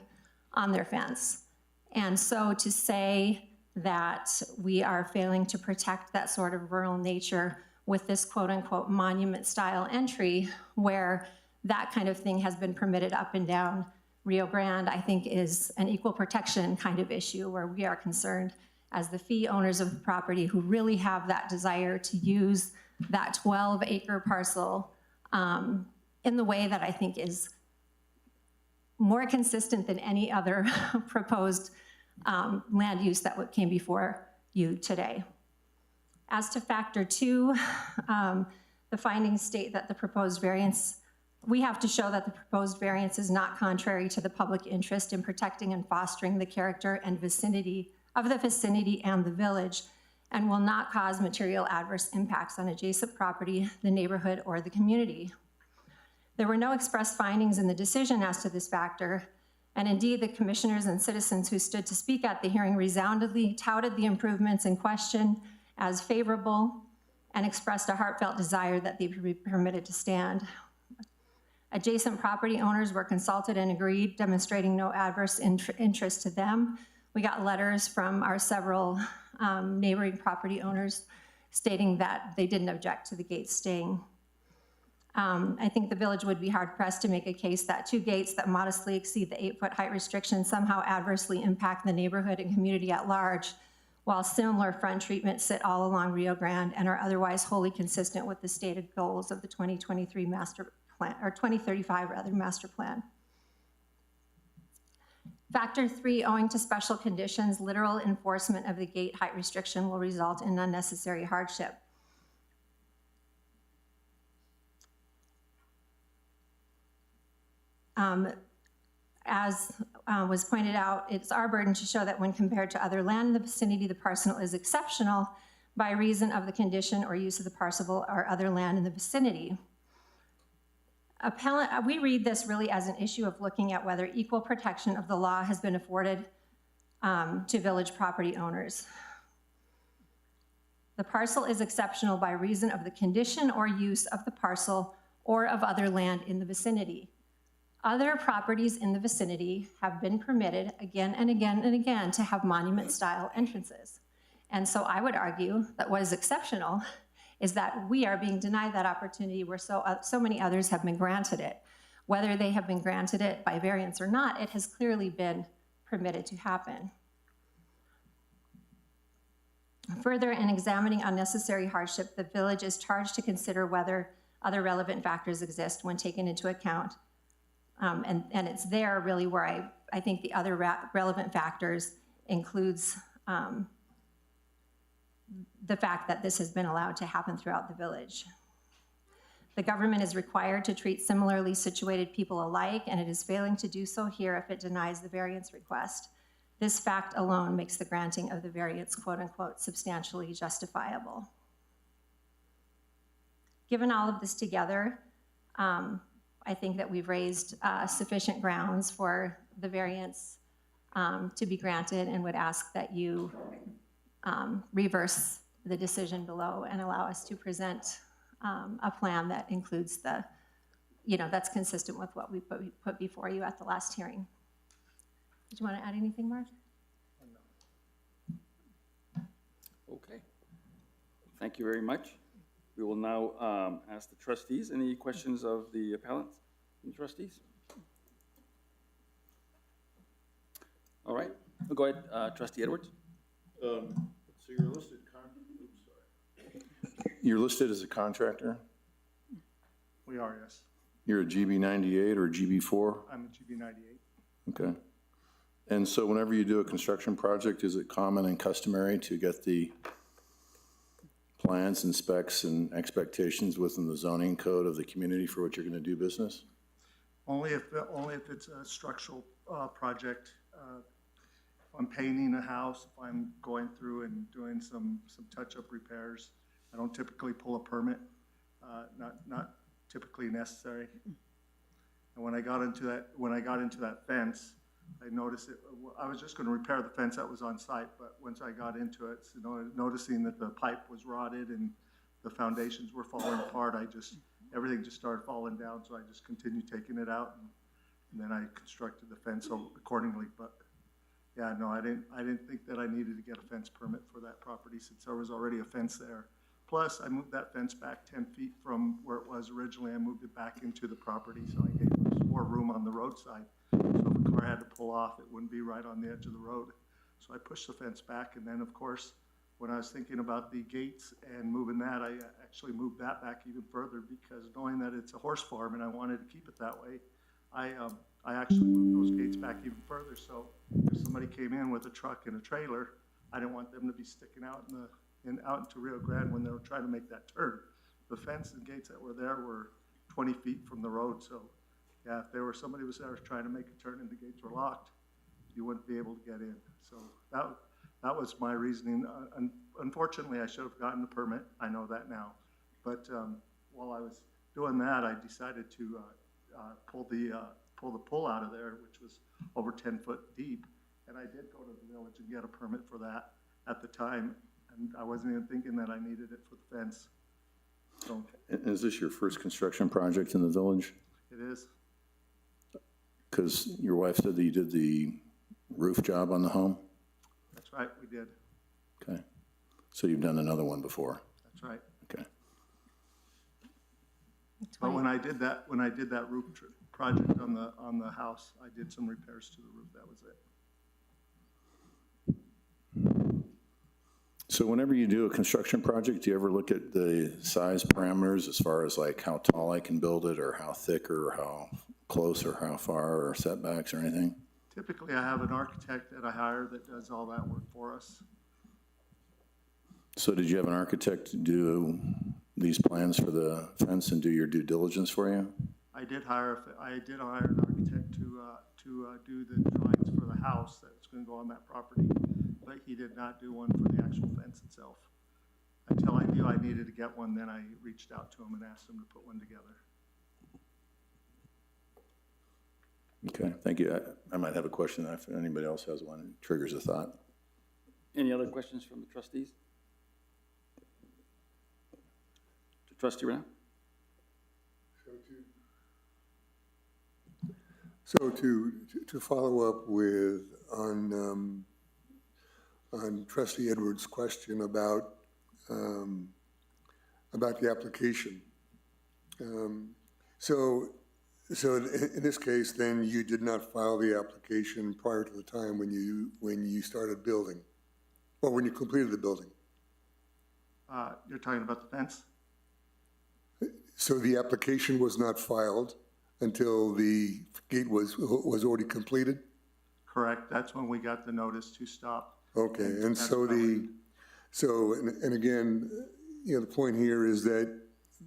on their fence. And so to say that we are failing to protect that sort of rural nature with this quote unquote monument style entry where that kind of thing has been permitted up and down Rio Grande, I think is an equal protection kind of issue where we are concerned as the fee owners of the property who really have that desire to use that 12-acre parcel in the way that I think is more consistent than any other proposed land use that came before you today. As to factor two, the findings state that the proposed variance, we have to show that the proposed variance is not contrary to the public interest in protecting and fostering the character and vicinity of the vicinity and the village, and will not cause material adverse impacts on adjacent property, the neighborhood, or the community. There were no express findings in the decision as to this factor, And indeed, the commissioners and citizens who stood to speak at the hearing resoundingly touted the improvements in question as favorable and expressed a heartfelt desire that they be permitted to stand. Adjacent property owners were consulted and agreed, demonstrating no adverse interest to them. We got letters from our several neighboring property owners stating that they didn't object to the gates staying. I think the village would be hard-pressed to make a case that 2 gates that modestly exceed the 8-foot height restriction somehow adversely impact the neighborhood and community at large, while similar front treatments sit all along Rio Grande and are otherwise wholly consistent with the stated goals of the 2023 master plan, or 2035 rather, master plan. Factor 3, owing to special conditions, literal enforcement of the gate height restriction will result in unnecessary hardship. As was pointed out, it's our burden to show that when compared to other land in the vicinity, the parcel is exceptional by reason of the condition or use of the parcel or other land in the vicinity. We read this really as an issue of looking at whether equal protection of the law has been afforded to village property owners. The parcel is exceptional by reason of the condition or use of the parcel or of other land in the vicinity. Other properties in the vicinity have been permitted again and again and again to have monument-style entrances. And so I would argue that what is exceptional is that we are being denied that opportunity where so many others have been granted it. Whether they have been granted it by variance or not, it has clearly been permitted to happen. Further, in examining unnecessary hardship, the village is charged to consider whether other relevant factors exist when taken into account. And it's there really where I think the other relevant factors includes the fact that this has been allowed to happen throughout the village. The government is required to treat similarly situated people alike, and it is failing to do so here if it denies the variance request. This fact alone makes the granting of the variance, quote unquote, substantially justifiable. Given all of this together, I think that we've raised sufficient grounds for the variance to be granted, and would ask that you reverse the decision below and allow us to present a plan that includes that's consistent with what we put before you at the last hearing. Did you want to add anything, Mark? Okay. Thank you very much. We will now ask the trustees, any questions of the appellants and trustees? All right, we'll go ahead, Trustee Edwards. So you're listed as a contractor? We are, yes. You're a GB 98 or a GB 4? I'm a GB 98. Okay. And so whenever you do a construction project, is it common and customary to get the plans and specs and expectations within the zoning code of the community for what you're going to do business? Only if it's a structural project. If I'm painting a house, if I'm going through and doing some touch-up repairs, I don't typically pull a permit. Not typically necessary. And when I got into that fence, I noticed it. I was just going to repair the fence that was on site, but once I got into it, noticing that the pipe was rotted and the foundations were falling apart, everything just started falling down. So I just continued taking it out, and then I constructed the fence accordingly. But yeah, no, I didn't think that I needed to get a fence permit for that property since there was already a fence there. Plus, I moved that fence back 10 feet from where it was originally. I moved it back into the property, so I gave more room on the roadside. So if a car had to pull off, it wouldn't be right on the edge of the road. So I pushed the fence back, and then, of course, when I was thinking about the gates and moving that, I actually moved that back even further because knowing that it's a horse farm and I wanted to keep it that way, I actually moved those gates back even further. So if somebody came in with a truck and a trailer, I didn't want them to be sticking out out into Rio Grande when they were trying to make that turn. The fence and gates that were there were 20 feet from the road. So yeah, if somebody was there trying to make a turn and the gates were locked, you wouldn't be able to get in. So that was my reasoning. Unfortunately, I should have gotten the permit. I know that now. But while I was doing that, I decided to pull pull the pull out of there, which was over 10 foot deep. And I did go to the village and get a permit for that at the time, and I wasn't even thinking that I needed it for the fence. So Is this your first construction project in the village? it is. Because your wife said that you did the roof job on the home? That's right, we did. Okay. So you've done another one before? That's right. Okay. But when I did that roof project on the house, I did some repairs to the roof. That was it. So whenever you do a construction project, do you ever look at the size parameters as far as like how tall I can build it, or how thick, or how close, or how far, or setbacks, or anything? Typically, I have an architect that I hire that does all that work for us. So did you have an architect do these plans for the fence and do your due diligence for you? I did hire an architect to do the drawings for the house that's going to go on that property, but he did not do one for the actual fence itself. Until I knew I needed to get one, then I reached out to him and asked him to put one together. Okay, thank you. I might have a question if anybody else has one. It triggers a thought. Any other questions from the trustees? Trustee Rao? So to follow up with on Trustee Edwards' question about the application. So in this case, then you did not file the application prior to the time when you started building, or when you completed the building. You're talking about the fence? So the application was not filed until the gate was already completed? Correct. That's when we got the notice to stop. Okay, and so and again, you know, the point here is that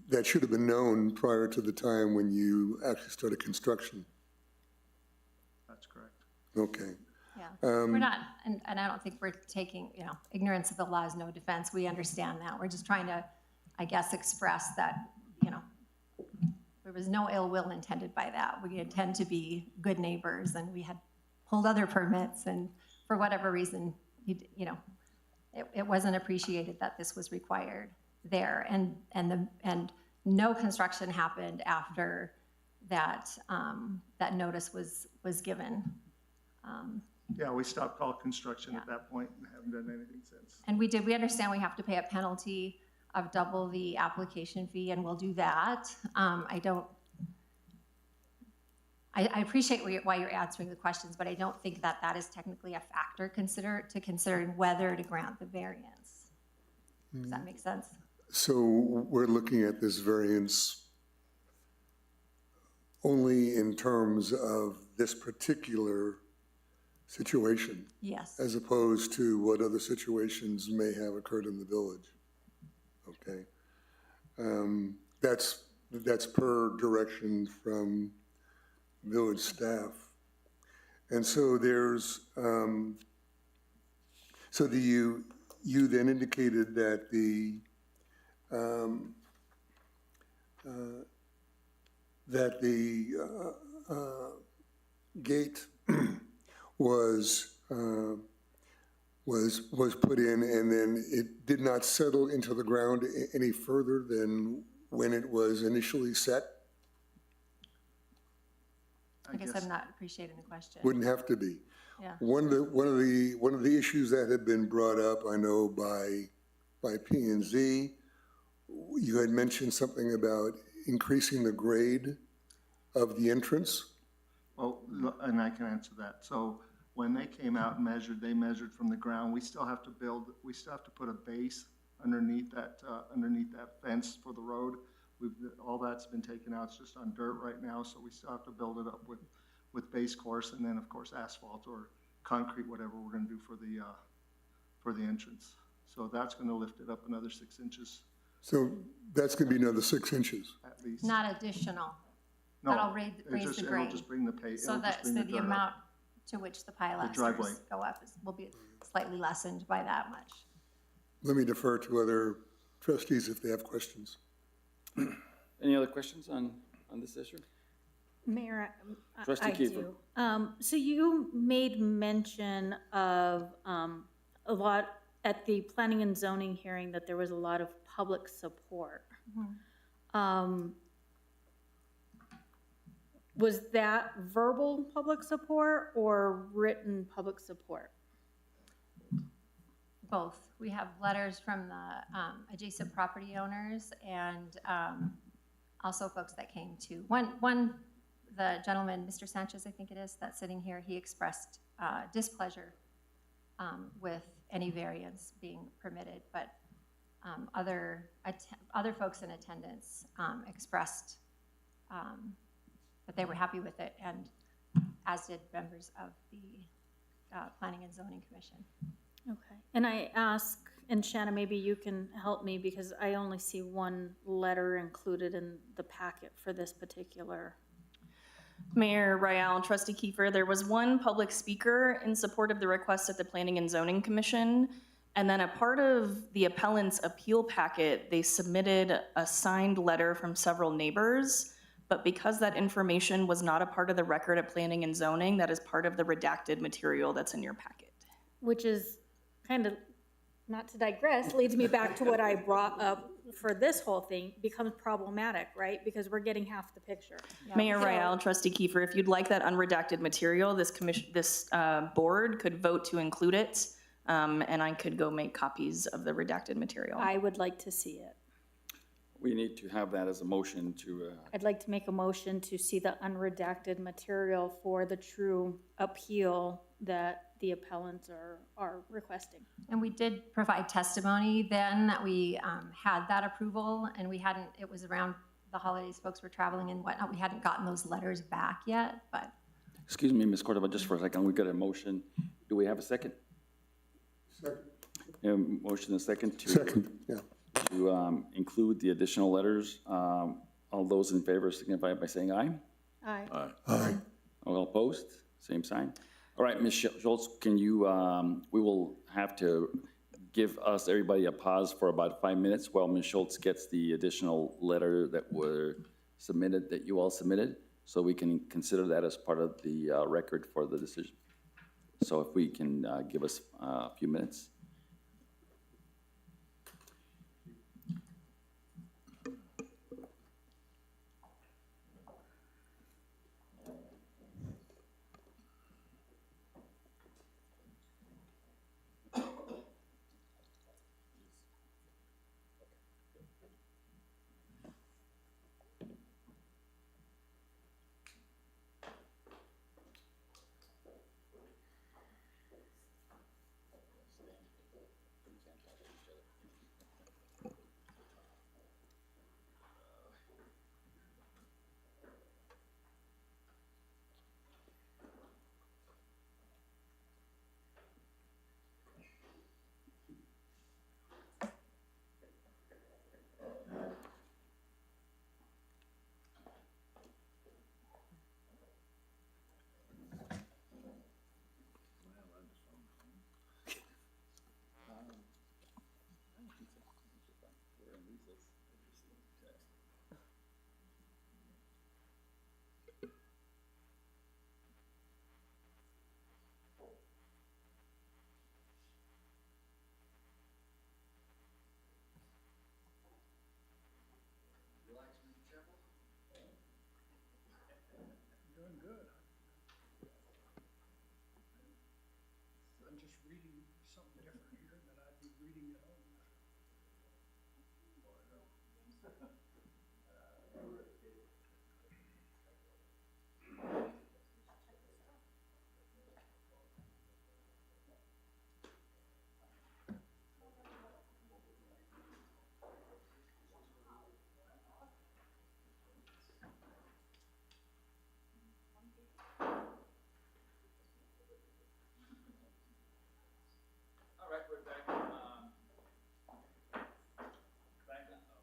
that should have been known prior to the time when you actually started construction. That's correct. Okay. Yeah, we're not, and I don't think we're taking, you know, ignorance of the law is no defense. We understand that. We're just trying to, I guess, express that, you know, there was no ill will intended by that. We intend to be good neighbors, and we had pulled other permits, and for whatever reason, you know, it wasn't appreciated that this was required there, and no construction happened after that that notice was given. Yeah, we stopped all construction at that point and haven't done anything since. And we understand we have to pay a penalty of double the application fee, and we'll do that. I appreciate why you're answering the questions, but I don't think that is technically a factor considering whether to grant the variance. Does that make sense? So we're looking at this variance only in terms of this particular situation? Yes. As opposed to what other situations may have occurred in the village? Okay. That's per direction from village staff. And so there's, so you then indicated that the gate was put in, and then it did not settle into the ground any further than when it was initially set? I guess I'm not appreciating the question. Wouldn't have to be. Yeah. One of the issues that had been brought up, I know, by P&Z, you had mentioned something about increasing the grade of the entrance. Well, and I can answer that. So when they came out and measured, they measured from the ground. We still have to put a base underneath that fence for the road. All that's been taken out. It's just on dirt right now, so we still have to build it up with base course, and then of course asphalt or concrete, whatever we're going to do for the entrance. So that's going to lift it up another 6 inches. So that's going to be another 6 inches. At least. Not additional. No, That'll raise the grade. It'll just bring the So the amount to which the pilasters go up will be slightly lessened by that much. Let me defer to other trustees if they have questions. Any other questions on this issue? Mayor, Trustee I Kiefer. do. So you made mention of a lot at the planning and zoning hearing that there was a lot of public support. Was that verbal public support or written public support? Both. We have letters from the adjacent property owners and also folks that came to, the gentleman, Mr. Sanchez, I think it is, that's sitting here, he expressed displeasure with any variance being permitted, but other folks in attendance expressed that they were happy with it, and as did members of the Planning and Zoning Commission. Okay. And I ask, and Shanna, maybe you can help me because I only see one letter included in the packet for this particular. Mayor Rael, Trustee Kiefer, there was one public speaker in support of the request at the Planning and Zoning Commission. And then a part of the appellant's appeal packet, they submitted a signed letter from several neighbors. But because that information was not a part of the record at Planning and Zoning, that is part of the redacted material that's in your packet. Which is kind of, not to digress, leads me back to what I brought up for this whole thing, becomes problematic, right? Because we're getting half the picture. Mayor Rael, Trustee Kiefer, if you'd like that unredacted material, this board could vote to include it, and I could go make copies of the redacted material. I would like to see it. We need to have that as a motion to, I'd like to make a motion to see the unredacted material for the true appeal that the appellants are requesting. And we did provide testimony then that we had that approval, and we hadn't, it was around the holidays, folks were traveling and whatnot, we hadn't gotten those letters back yet, but. excuse me, Ms. Cordova, just for a second, we got a motion. Do we have a second? Second. Motion and second to. Second, yeah. To include the additional letters. All those in favor signify by saying aye. Aye. Aye. All opposed, same sign. All right, Ms. Schultz, can you, we will have to give everybody a pause for about 5 minutes while Ms. Schultz gets the additional letter that were submitted, that you all submitted, so we can consider that as part of the record for the decision. So if we can give us a few minutes.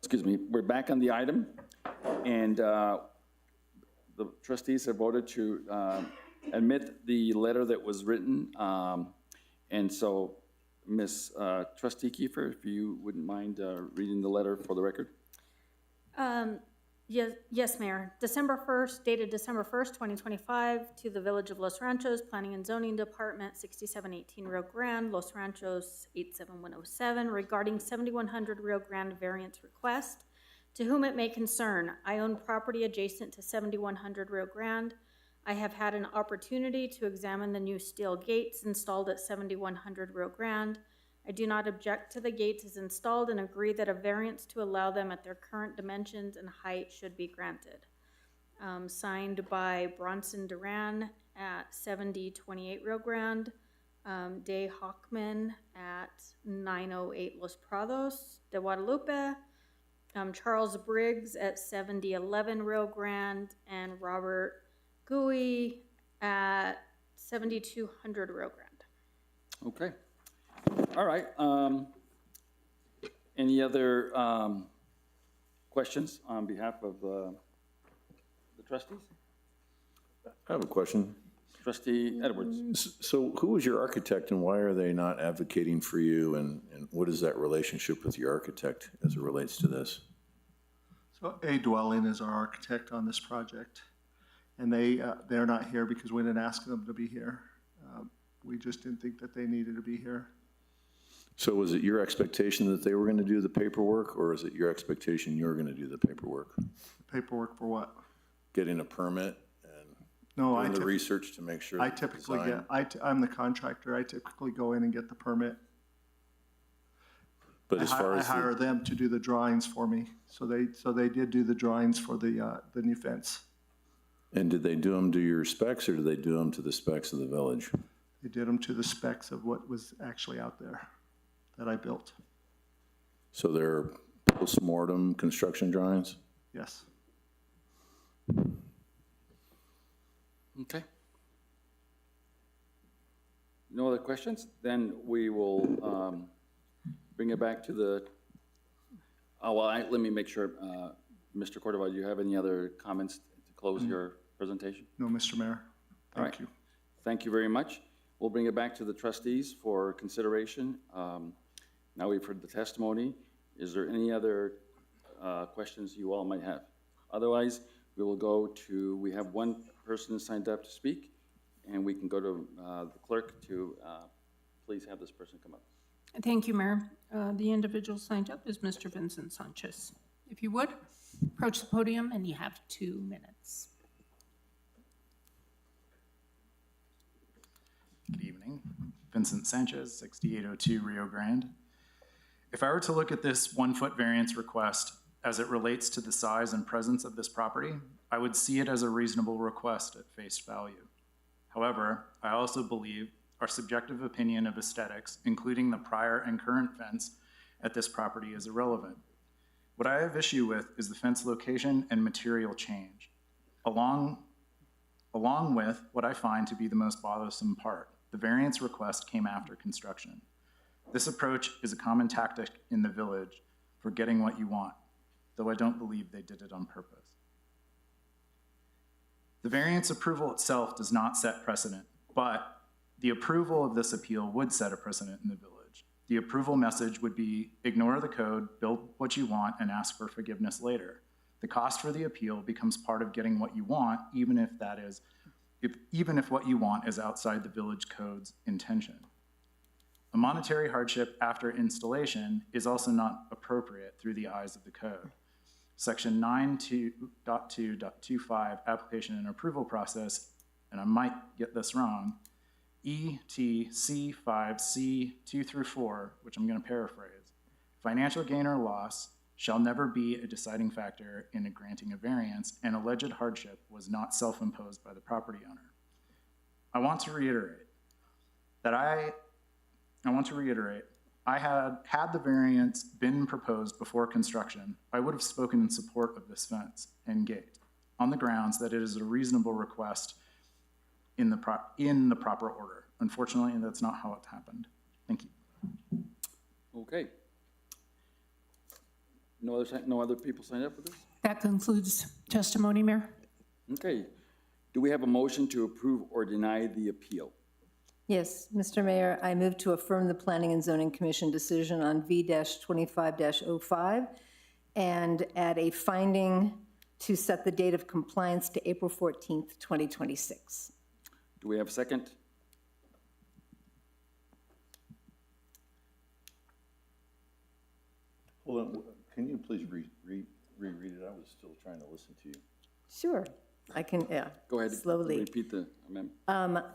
Excuse me, we're back on the item, and the trustees have voted to admit the letter that was written. And so, Ms. Trustee Kiefer, if you wouldn't mind reading the letter for the record. Yes, Mayor. December 1st, dated December 1st, 2025, to the Village of Los Ranchos, Planning and Zoning Department, 6718 Rio Grande, Los Ranchos 87107, regarding 7100 Rio Grande variance request. To whom it may concern, I own property adjacent to 7100 Rio Grande. I have had an opportunity to examine the new steel gates installed at 7100 Rio Grande. I do not object to the gates as installed and agree that a variance to allow them at their current dimensions and height should be granted. Signed by Bronson Duran at 7028 Rio Grande, Day Hockman at 908 Los Prados de Guadalupe, Charles Briggs at 7011 Rio Grande, and Robert Gui at 7200 Rio Grande. Okay. All right. Any other questions on behalf of the trustees? I have a question. Trustee Edwards. So who is your architect and why are they not advocating for you? And what is that relationship with your architect as it relates to this? So A Dwelling is our architect on this project, and they're not here because we didn't ask them to be here. We just didn't think that they needed to be here. So was it your expectation that they were going to do the paperwork, or is it your expectation you're going to do the paperwork? Paperwork for what? Getting a permit and doing the research to make sure. I typically I'm the contractor. I typically go in and get the permit. But as far as I hire them to do the drawings for me. So they did do the drawings for the new fence. And did they do them to your specs, or did they do them to the specs of the village? They did them to the specs of what was actually out there that I built. So they're post-mortem construction drawings? Yes. Okay. No other questions? Then we will bring it back to the, let me make sure, Mr. Cordova, do you have any other comments to close your presentation? No, Mr. Mayor. Thank you. Thank you very much. We'll bring it back to the trustees for consideration. Now we've heard the testimony. Is there any other questions you all might have? Otherwise, we will go to, we have one person signed up to speak, and we can go to the clerk to please have this person come up. Thank you, Mayor. The individual signed up is Mr. Vincent Sanchez. If you would, approach the podium and you have 2 minutes. Good evening. Vincent Sanchez, 6802 Rio Grande. If I were to look at this 1-foot variance request as it relates to the size and presence of this property, I would see it as a reasonable request at face value. However, I also believe our subjective opinion of aesthetics, including the prior and current fence at this property, is irrelevant. What I have issue with is the fence location and material change, along with what I find to be the most bothersome part. The variance request came after construction. This approach is a common tactic in the village for getting what you want, though I don't believe they did it on purpose. The variance approval itself does not set precedent, but the approval of this appeal would set a precedent in the village. The approval message would be, ignore the code, build what you want, and ask for forgiveness later. The cost for the appeal becomes part of getting what you want, even if what you want is outside the village code's intention. A monetary hardship after installation is also not appropriate through the eyes of the code. Section 9.2.25 application and approval process, and I might get this wrong, ETC5C2 through 4, which I'm going to paraphrase, financial gain or loss shall never be a deciding factor in a granting a variance, and alleged hardship was not self-imposed by the property owner. I want to reiterate, had the variance been proposed before construction, I would have spoken in support of this fence and gate on the grounds that it is a reasonable request in the proper order. Unfortunately, that's not how it happened. Thank you. Okay. No other people signed up for this? That concludes testimony, Mayor. Okay. Do we have a motion to approve or deny the appeal? Yes, Mr. Mayor, I move to affirm the Planning and Zoning Commission decision on V-25-05 and add a finding to set the date of compliance to April 14th, 2026. Do we have a second? Hold on, can you please reread it? I was still trying to listen to you. Sure, I can, yeah. Go ahead. Slowly. Repeat the amendment.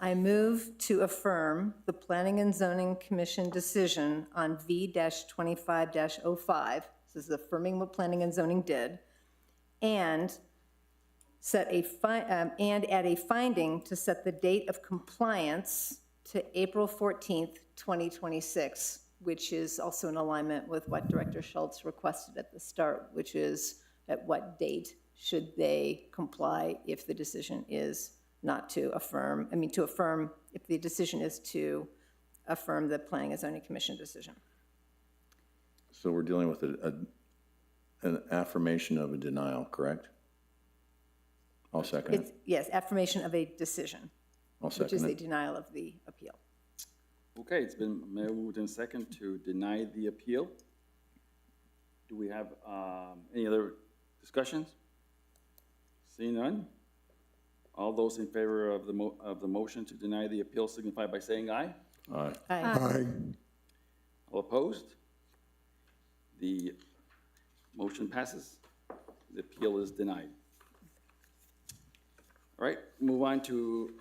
I move to affirm the Planning and Zoning Commission decision on V-25-05. This is affirming what Planning and Zoning did, and and add a finding to set the date of compliance to April 14th, 2026, which is also in alignment with what Director Schultz requested at the start, which is at what date should they comply if the decision is not to affirm, to affirm, if the decision is to affirm the Planning and Zoning Commission decision. So we're dealing with an affirmation of a denial, correct? I'll second it. Yes, affirmation of a decision, I'll which is second a it. denial of the appeal. Okay, it's been moved in second to deny the appeal. Do we have any other discussions? Seeing none? All those in favor of the motion to deny the appeal signify by saying aye. Aye. Aye. All opposed? The motion passes. The appeal is denied. All right, move on to,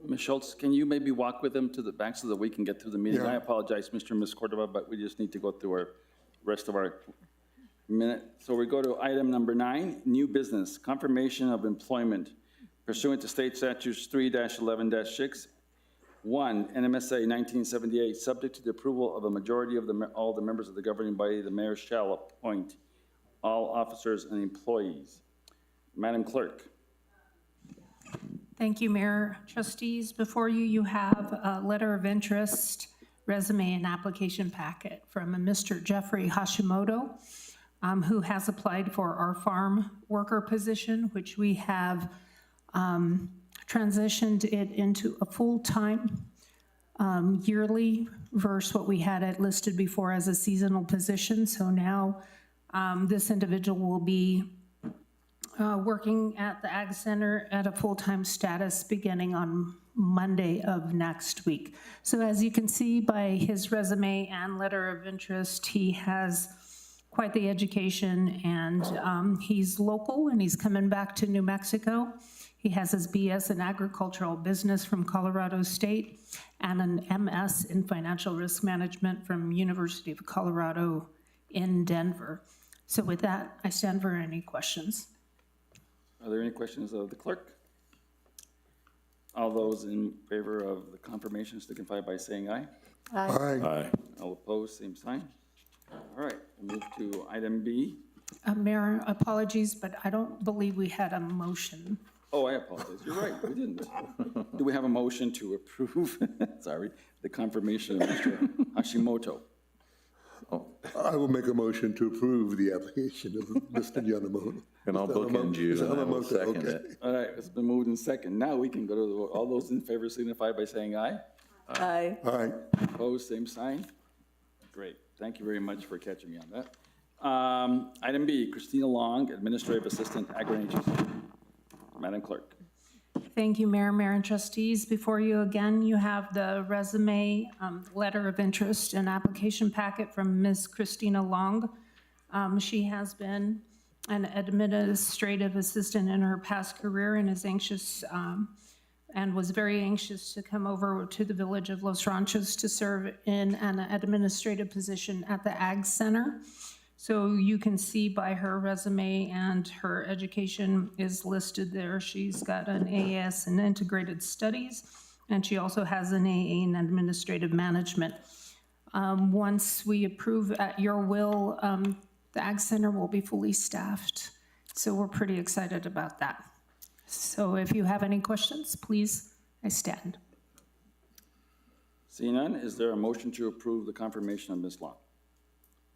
Ms. Schultz, can you maybe walk with them to the back so that we can get through the meeting? Yeah. I apologize, Mr. and Ms. Cordova, but we just need to go through our rest of our minute. So we go to item number 9, new business, confirmation of employment pursuant to state statutes 3-11-6. 1, NMSA 1978, subject to the approval of a majority of all the members of the governing body, the mayor shall appoint all officers and employees. Madam Clerk. Thank you, Mayor. Trustees, before you, you have a letter of interest, resume, and application packet from a Mr. Jeffrey Hashimoto, who has applied for our farm worker position, which we have transitioned it into a full-time yearly versus what we had it listed before as a seasonal position. So now this individual will be working at the Ag Center at a full-time status beginning on Monday of next week. So as you can see by his resume and letter of interest, he has quite the education, and he's local and he's coming back to New Mexico. He has his BS in agricultural business from Colorado State and an MS in financial risk management from University of Colorado in Denver. So with that, I stand for any questions. Are there any questions of the clerk? All those in favor of the confirmation signify by saying aye. Aye. Aye. All opposed, same sign. All right, we'll move to item B. Mayor, apologies, but I don't believe we had a motion. Oh, I apologize. You're right, we didn't. Do we have a motion to approve, sorry, the confirmation of Mr. Hashimoto? I will make a motion to approve the application of Mr. Yanamoto. And I'll bookend you, and I will second it. All right, it's been moved in second. Now we can go to the vote. All those in favor signify by saying aye. Aye. Aye. Opposed, same sign. Great. Thank you very much for catching me on that. Item B, Christina Long, Administrative Assistant, Agri Agency. Madam Clerk. Thank you, Mayor, Mayor, and trustees. Before you again, you have the resume, letter of interest, and application packet from Ms. Christina Long. She has been an administrative assistant in her past career and is anxious and was very anxious to come over to the village of Los Ranchos to serve in an administrative position at the Ag Center. So you can see by her resume and her education is listed there. She's got an AS in integrated studies, and she also has an AA in administrative management. Once we approve at your will, The Ag Center will be fully staffed. So we're pretty excited about that. So if you have any questions, please, I stand. Seeing none, is there a motion to approve the confirmation of Ms. Long?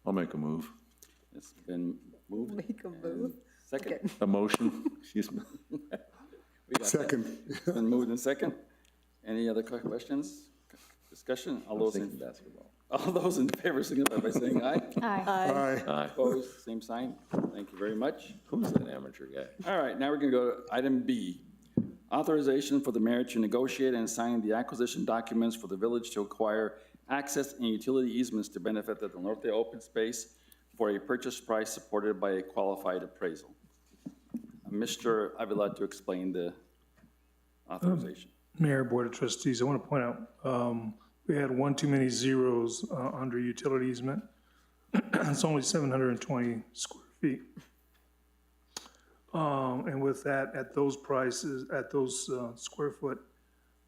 I'll make a move. It's been moved. Make a move. Second. A motion, excuse me. We got that. Second. It's been moved and second. Any other questions? Discussion? All those in favor signify by saying aye. Aye. Aye. Opposed, same sign. Thank you very much. Who's that amateur guy? All right, now we're gonna go to item B. Authorization for the mayor to negotiate and sign the acquisition documents for the village to acquire access and utility easements to benefit the Del Norte open space for a purchase price supported by a qualified appraisal. Mr. Avila to explain the authorization. Mayor, Board of Trustees, I want to point out, we had one too many zeros under utility easement. It's only 720 square feet. And with that, at those prices, at those square foot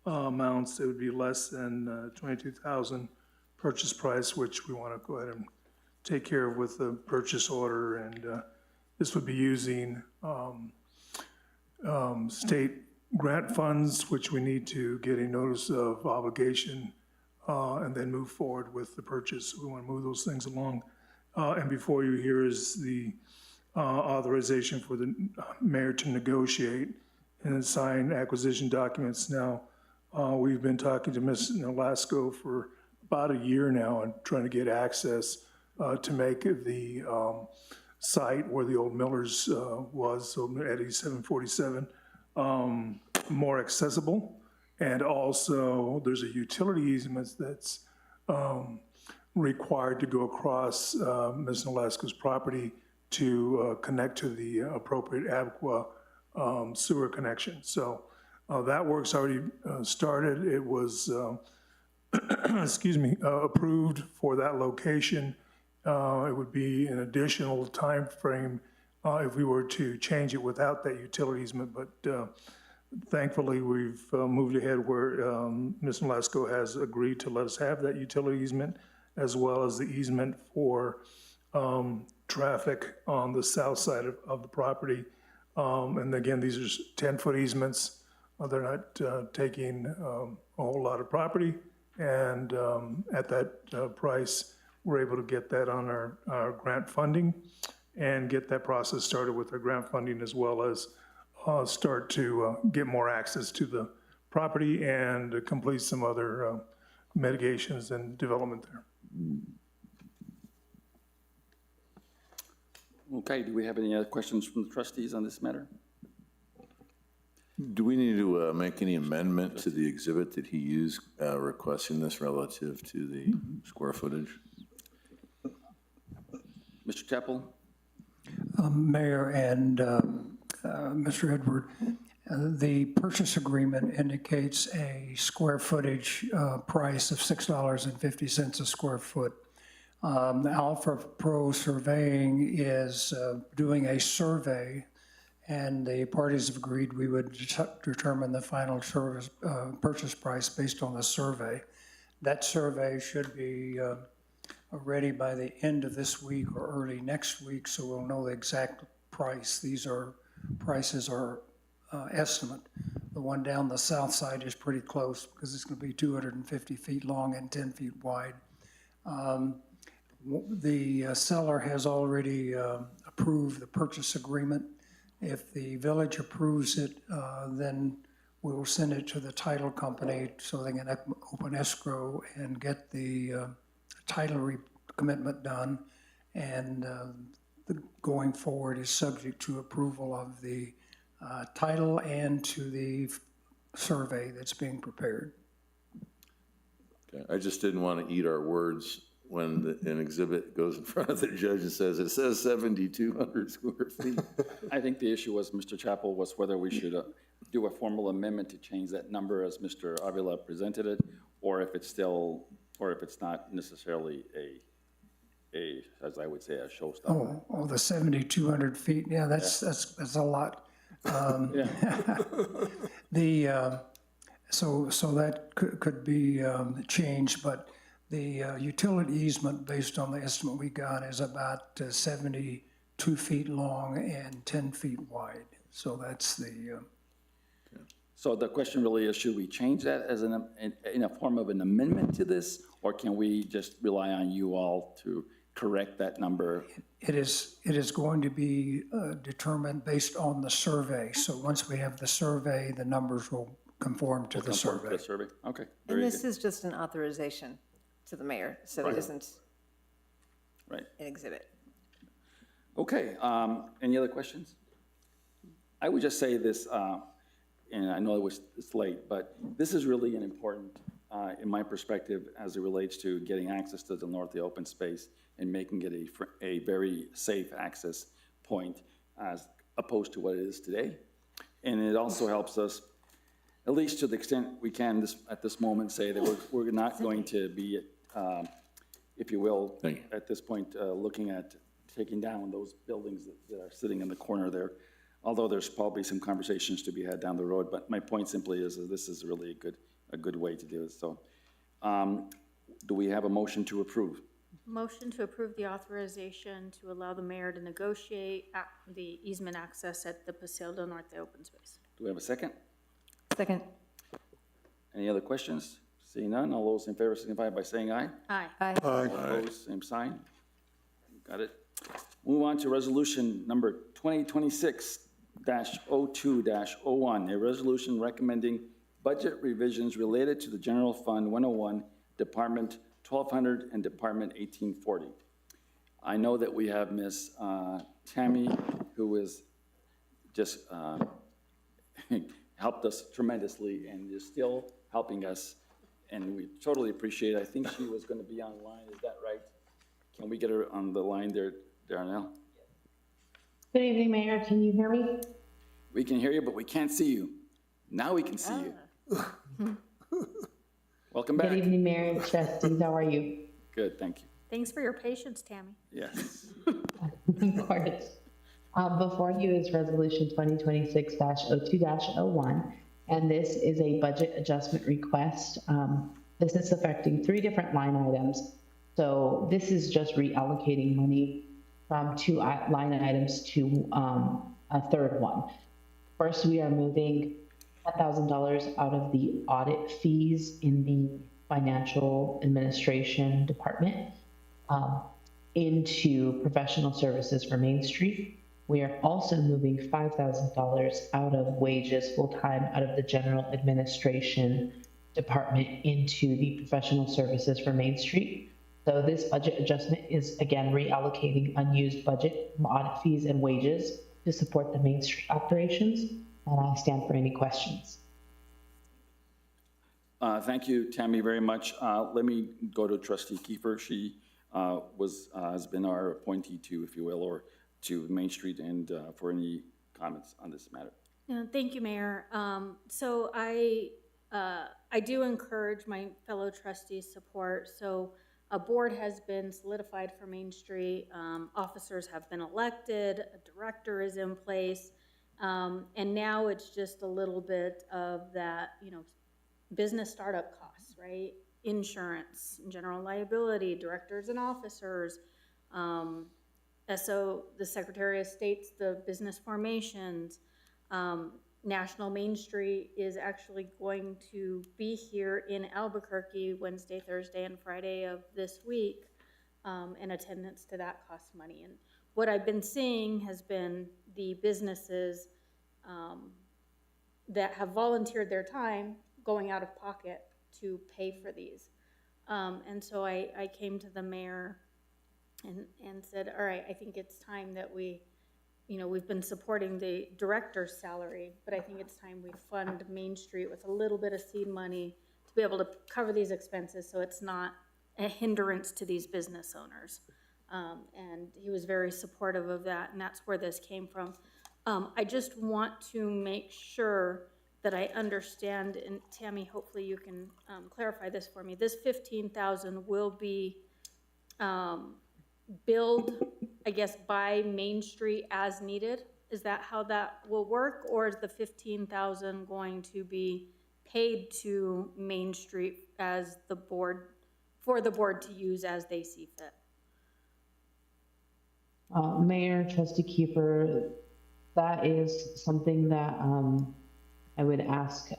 amounts, it would be less than 22,000 purchase price, which we want to go ahead and take care of with the purchase order. And this would be using state grant funds, which we need to get a notice of obligation and then move forward with the purchase. We want to move those things along. And before you, here is the authorization for the mayor to negotiate and sign acquisition documents. Now, we've been talking to Ms. Nolasco for about a year now and trying to get access to make the site where the old Miller's was, so at East 747, more accessible. And also, there's a utility easement that's required to go across Ms. Nolasco's property to connect to the appropriate Adequa sewer connection. So that work's already started. It was, excuse me, approved for that location. It would be an additional time frame if we were to change it without that utility easement, but thankfully we've moved ahead where Ms. Nolasco has agreed to let us have that utility easement as well as the easement for traffic on the south side of the property. And again, these are 10-foot easements. They're not taking a whole lot of property. And at that price, we're able to get that on our grant funding and get that process started with our grant funding, as well as start to get more access to the property and complete some other mitigations and development there. Okay, do we have any other questions from the trustees on this matter? Do we need to make any amendment to the exhibit that he used requesting this relative to the square footage? Mr. Chappell? Mayor and Mr. Edward, the purchase agreement indicates a square footage price of $6.50 a square foot. Alpha Pro Surveying is doing a survey, and the parties have agreed we would determine the final purchase price based on the survey. That survey should be ready by the end of this week or early next week, so we'll know the exact price. These are prices are estimate. The one down the south side is pretty close because it's going to be 250 feet long and 10 feet wide. The seller has already approved the purchase agreement. If the village approves it, then we will send it to the title company so they can open escrow and get the title commitment done. And going forward is subject to approval of the title and to the survey that's being prepared. Okay. I just didn't want to eat our words when an exhibit goes in front of the judge and says, it says 7,200 square feet. I think the issue was, Mr. Chappell, was whether we should do a formal amendment to change that number as Mr. Avila presented it, or if it's still, or if it's not necessarily a, as I would say, a showstopper. Oh, the 7,200 feet. Yeah, that's a lot. So that could be changed, but The utility easement, based on the estimate we got, is about 72 feet long and 10 feet wide. So that's the, So the question really is, should we change that as in a form of an amendment to this? Or can we just rely on you all to correct that number? it is going to be determined based on the survey. So once we have the survey, the numbers will conform to the Conform to survey. the survey, okay, And very this good. is just an authorization to the mayor, so it isn't Right, an exhibit. okay, any other questions? I would just say this, and I know it's late, but this is really an important, in my perspective, as it relates to getting access to the north, the open space, and making it a very safe access point as opposed to what it is today. And it also helps us, at least to the extent we can at this moment, say that we're not going to be, if you will, at this point, looking at taking down those buildings that are sitting in the corner there. Although there's probably some conversations to be had down the road, but my point simply is that this is really a good way to do it. So, do we have a motion to approve? Motion to approve the authorization to allow the mayor to negotiate the easement access at the Paseo del Norte open space. Do we have a second? Second. Any other questions? Seeing none, all those in favor signify by saying aye. Aye. Aye. All opposed, same sign. Got it. Move on to resolution number 2026-02-01, a resolution recommending budget revisions related to the General Fund 101, Department 1200 and Department 1840. I know that we have Ms. Tammy, who is just helped us tremendously and is still helping us, and we totally appreciate it. I think she was going to be online, is that right? Can we get her on the line there, Darnell? Good evening, Mayor. Can you hear me? We can hear you, but we can't see you. Now we can see you. Welcome back. Good evening, Mayor and Trustees. How are you? Good, thank you. Thanks for your patience, Tammy. Yes. Of course. Before you is Resolution 2026-02-01, and this is a budget adjustment request. This is affecting 3 different line items. So this is just reallocating money from 2 line items to a third one. First, we are moving $10,000 out of the audit fees in the financial administration department into professional services for Main Street. We are also moving $5,000 out of wages full-time out of the general administration department into the professional services for Main Street. So this budget adjustment is again reallocating unused budget from audit fees and wages to support the Main Street operations. And I stand for any questions. Thank you, Tammy, very much. Let me go to Trustee Kiefer. She has been our appointee to, if you will, or to Main Street, and for any comments on this matter. Yeah, thank you, Mayor. So I do encourage my fellow trustees' support. So a board has been solidified for Main Street. Officers have been elected. A director is in place. And now it's just a little bit of that, business startup costs, right? Insurance, general liability, directors and officers. So the Secretary of State's the business formations. National Main Street is actually going to be here in Albuquerque Wednesday, Thursday, and Friday of this week, and attendance to that costs money. And what I've been seeing has been the businesses that have volunteered their time going out of pocket to pay for these. And so I came to the mayor and said, all right, I think it's time that we've been supporting the director's salary, but I think it's time we fund Main Street with a little bit of seed money to be able to cover these expenses so it's not a hindrance to these business owners. And he was very supportive of that, and that's where this came from. I just want to make sure that I understand, and Tammy, hopefully you can clarify this for me. This $15,000 will be billed, I guess, by Main Street as needed? Is that how that will work? Or is the $15,000 going to be paid to Main Street as the board for the board to use as they see fit. Mayor, Trustee Keeper, that is something that I would ask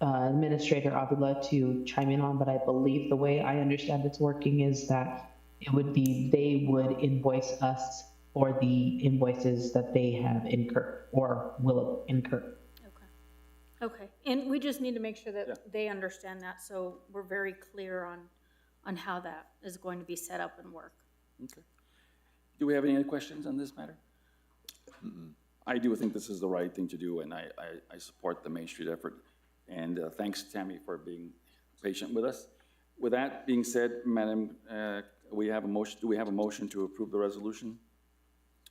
Administrator Avila to chime in on, but I believe the way I understand it's working is that it would be, they would invoice us for the invoices that they have incurred or will incur. Okay, and we just need to make sure that they understand that, so we're very clear on how that is going to be set up and work. Okay. Do we have any other questions on this matter? I do think this is the right thing to do, and I support the Main Street effort. And thanks, Tammy, for being patient with us. With that being said, Madam, we have a motion. Do we have a motion to approve the resolution?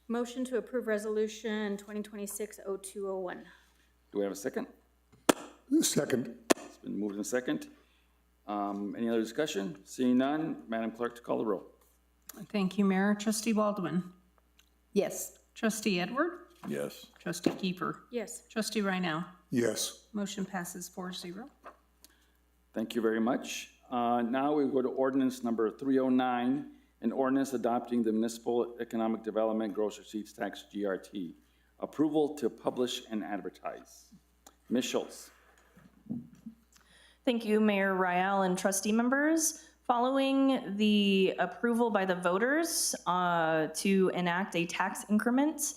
Motion to approve resolution 2026-0201. Do we have a second? Second. It's been moved in second. Any other discussion? Seeing none, Madam Clerk, to call the roll. Thank you, Mayor. Trustee Baldwin. Yes. Trustee Edward. Yes. Trustee Kiefer. Yes. Trustee Reinao. Yes. Motion passes 4-0. Thank you very much. Now we go to ordinance number 309, an ordinance adopting the Municipal Economic Development Gross Receipts Tax, GRT. Approval to publish and advertise. Ms. Schultz. Thank you, Mayor Rial and trustee members. Following the approval by the voters to enact a tax increment,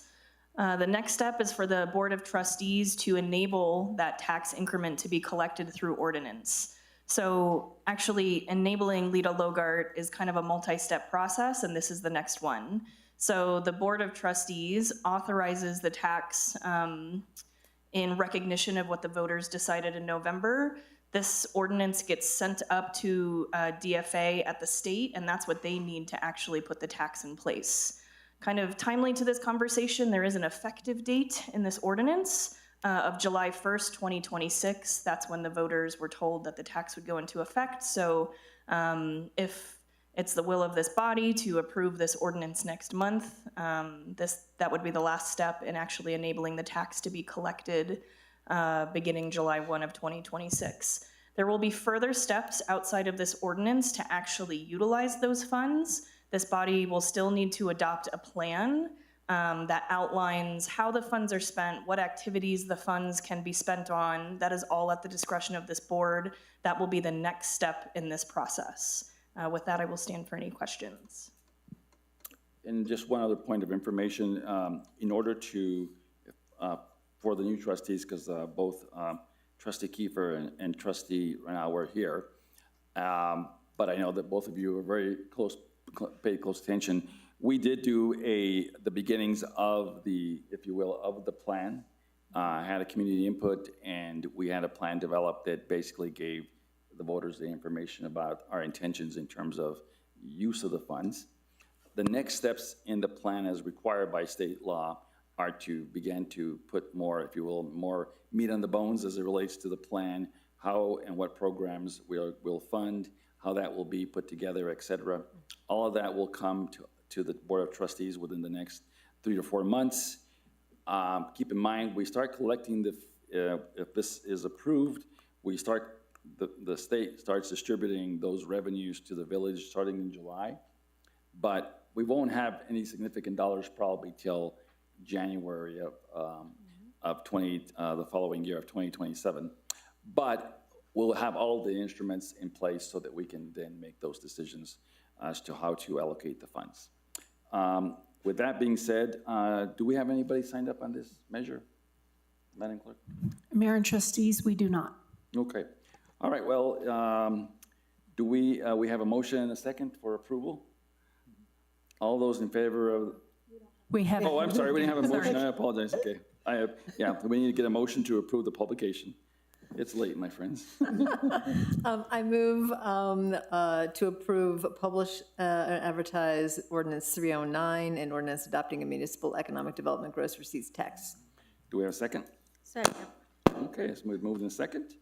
the next step is for the Board of Trustees to enable that tax increment to be collected through ordinance. So actually enabling Lita Logart is kind of a multi-step process, and this is the next one. So the Board of Trustees authorizes the tax in recognition of what the voters decided in November. This ordinance gets sent up to DFA at the state, and that's what they need to actually put the tax in place. Kind of timely to this conversation, there is an effective date in this ordinance of July 1st, 2026. That's when the voters were told that the tax would go into effect. So if it's the will of this body to approve this ordinance next month, that would be the last step in actually enabling the tax to be collected beginning July 1 of 2026. There will be further steps outside of this ordinance to actually utilize those funds. This body will still need to adopt a plan that outlines how the funds are spent, what activities the funds can be spent on. That is all at the discretion of this board. That will be the next step in this process. With that, I will stand for any questions. And just one other point of information, in order to, for the new trustees, because both Trustee Kiefer and Trustee Reinao were here, but I know that both of you are very close, paid close attention. We did do the beginnings of the, if you will, of the plan. Had a community input, and we had a plan developed that basically gave the voters the information about our intentions in terms of use of the funds. The next steps in the plan, as required by state law, are to begin to put more, if you will, more meat on the bones as it relates to the plan, how and what programs we'll fund, how that will be put together, et cetera. All of that will come to the Board of Trustees within the next 3 to 4 months. Keep in mind, we start collecting if this is approved, the state starts distributing those revenues to the village starting in July, but we won't have any significant dollars probably till January of the following year of 2027. But we'll have all the instruments in place so that we can then make those decisions as to how to allocate the funds. With that being said, do we have anybody signed up on this measure, Madam Clerk? Mayor and trustees, we do not. Okay. All right, well, do we have a motion and a second for approval? All those in favor of? We have. Oh, I'm sorry, we didn't have a motion, I apologize, okay. We need to get a motion to approve the publication. It's late, my friends. I move to approve, publish, and advertise ordinance 309 and ordinance adopting a municipal economic development gross receipts tax. Do we have a second? Second. Okay, it's moved in second.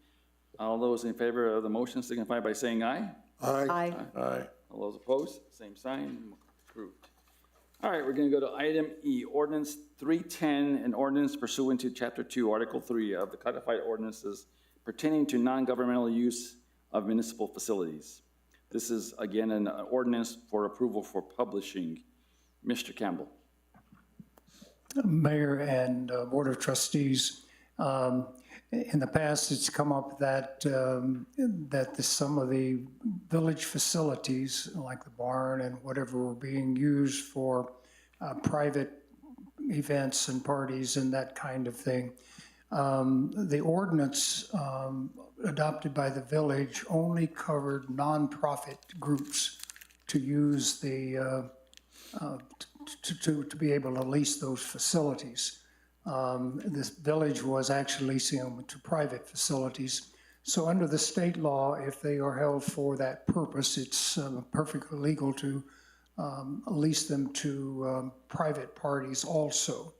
All those in favor of the motion signify by saying aye. Aye. Aye. All those opposed, same sign, approved. All right, we're gonna go to item E, ordinance 310, an ordinance pursuant to chapter 2, article 3 of the codified ordinances pertaining to non-governmental use of municipal facilities. This is, again, an ordinance for approval for publishing. Mr. Campbell. Mayor and Board of Trustees, in the past, it's come up that some of the village facilities, like the barn and whatever, were being used for private events and parties and that kind of thing. The ordinance adopted by the village only covered nonprofit groups to use the to be able to lease those facilities. This village was actually leasing them to private facilities. So under the state law, if they are held for that purpose, it's perfectly legal to lease them to private parties also.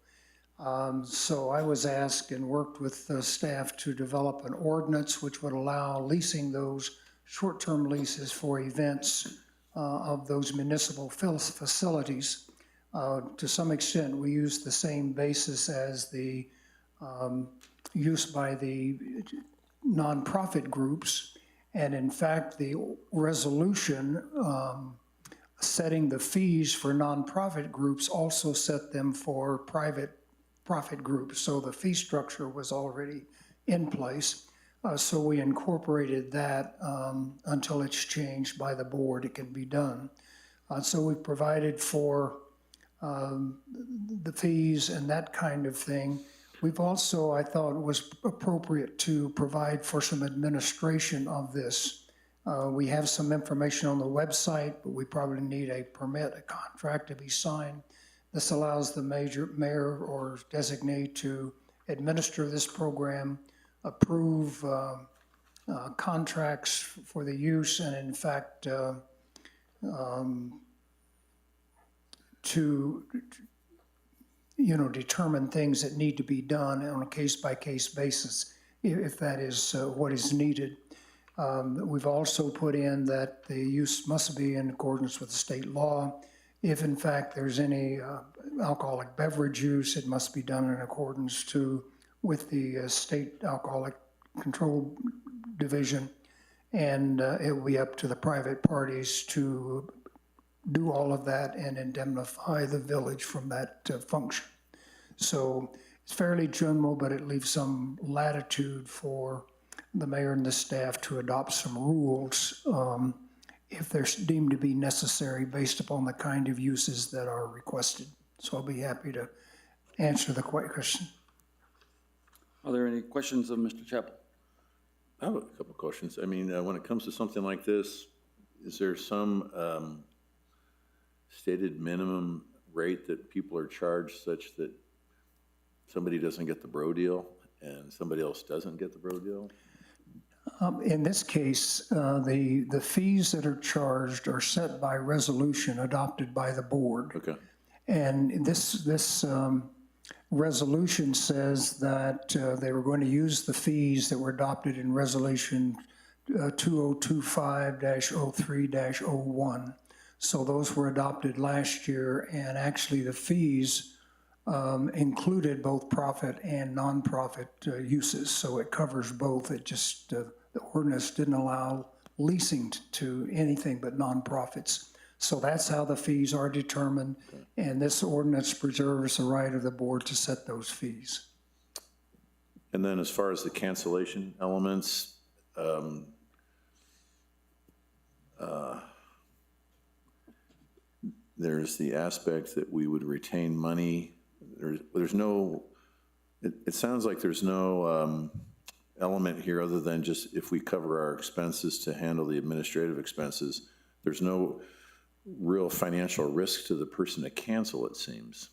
So I was asked and worked with the staff to develop an ordinance which would allow leasing those short-term leases for events of those municipal facilities. To some extent, we use the same basis as the use by the nonprofit groups. And in fact, the resolution setting the fees for nonprofit groups also set them for private profit groups. So the fee structure was already in place. So we incorporated that until it's changed by the board, it can be done. So we've provided for the fees and that kind of thing. We've also, I thought it was appropriate to provide for some administration of this. We have some information on the website, but we probably need a permit, a contract to be signed. This allows the mayor or designee to administer this program, approve contracts for the use, and in fact, to determine things that need to be done on a case-by-case basis, if that is what is needed. We've also put in that the use must be in accordance with the state law. If in fact there's any alcoholic beverage use, it must be done in accordance with the state alcoholic control division. And it will be up to the private parties to do all of that and indemnify the village from that function. So it's fairly general, but it leaves some latitude for the mayor and the staff to adopt some rules if they're deemed to be necessary based upon the kind of uses that are requested. So I'll be happy to answer the question. Are there any questions of Mr. Chappell? I have a couple of questions. I mean, when it comes to something like this, is there some stated minimum rate that people are charged such that somebody doesn't get the bro deal and somebody else doesn't get the bro deal? In this case, the fees that are charged are set by resolution adopted by the board. Okay. And this resolution says that they were going to use the fees that were adopted in resolution 2025-03-01. So those were adopted last year, and actually the fees included both profit and nonprofit uses. So it covers both. It just, the ordinance didn't allow leasing to anything but nonprofits. So that's how the fees are determined, and this ordinance preserves the right of the board to set those fees. And then as far as the cancellation elements, there's the aspect that we would retain money. There's no, it sounds like there's no element here other than just if we cover our expenses to handle the administrative expenses. There's no real financial risk to the person to cancel, it seems.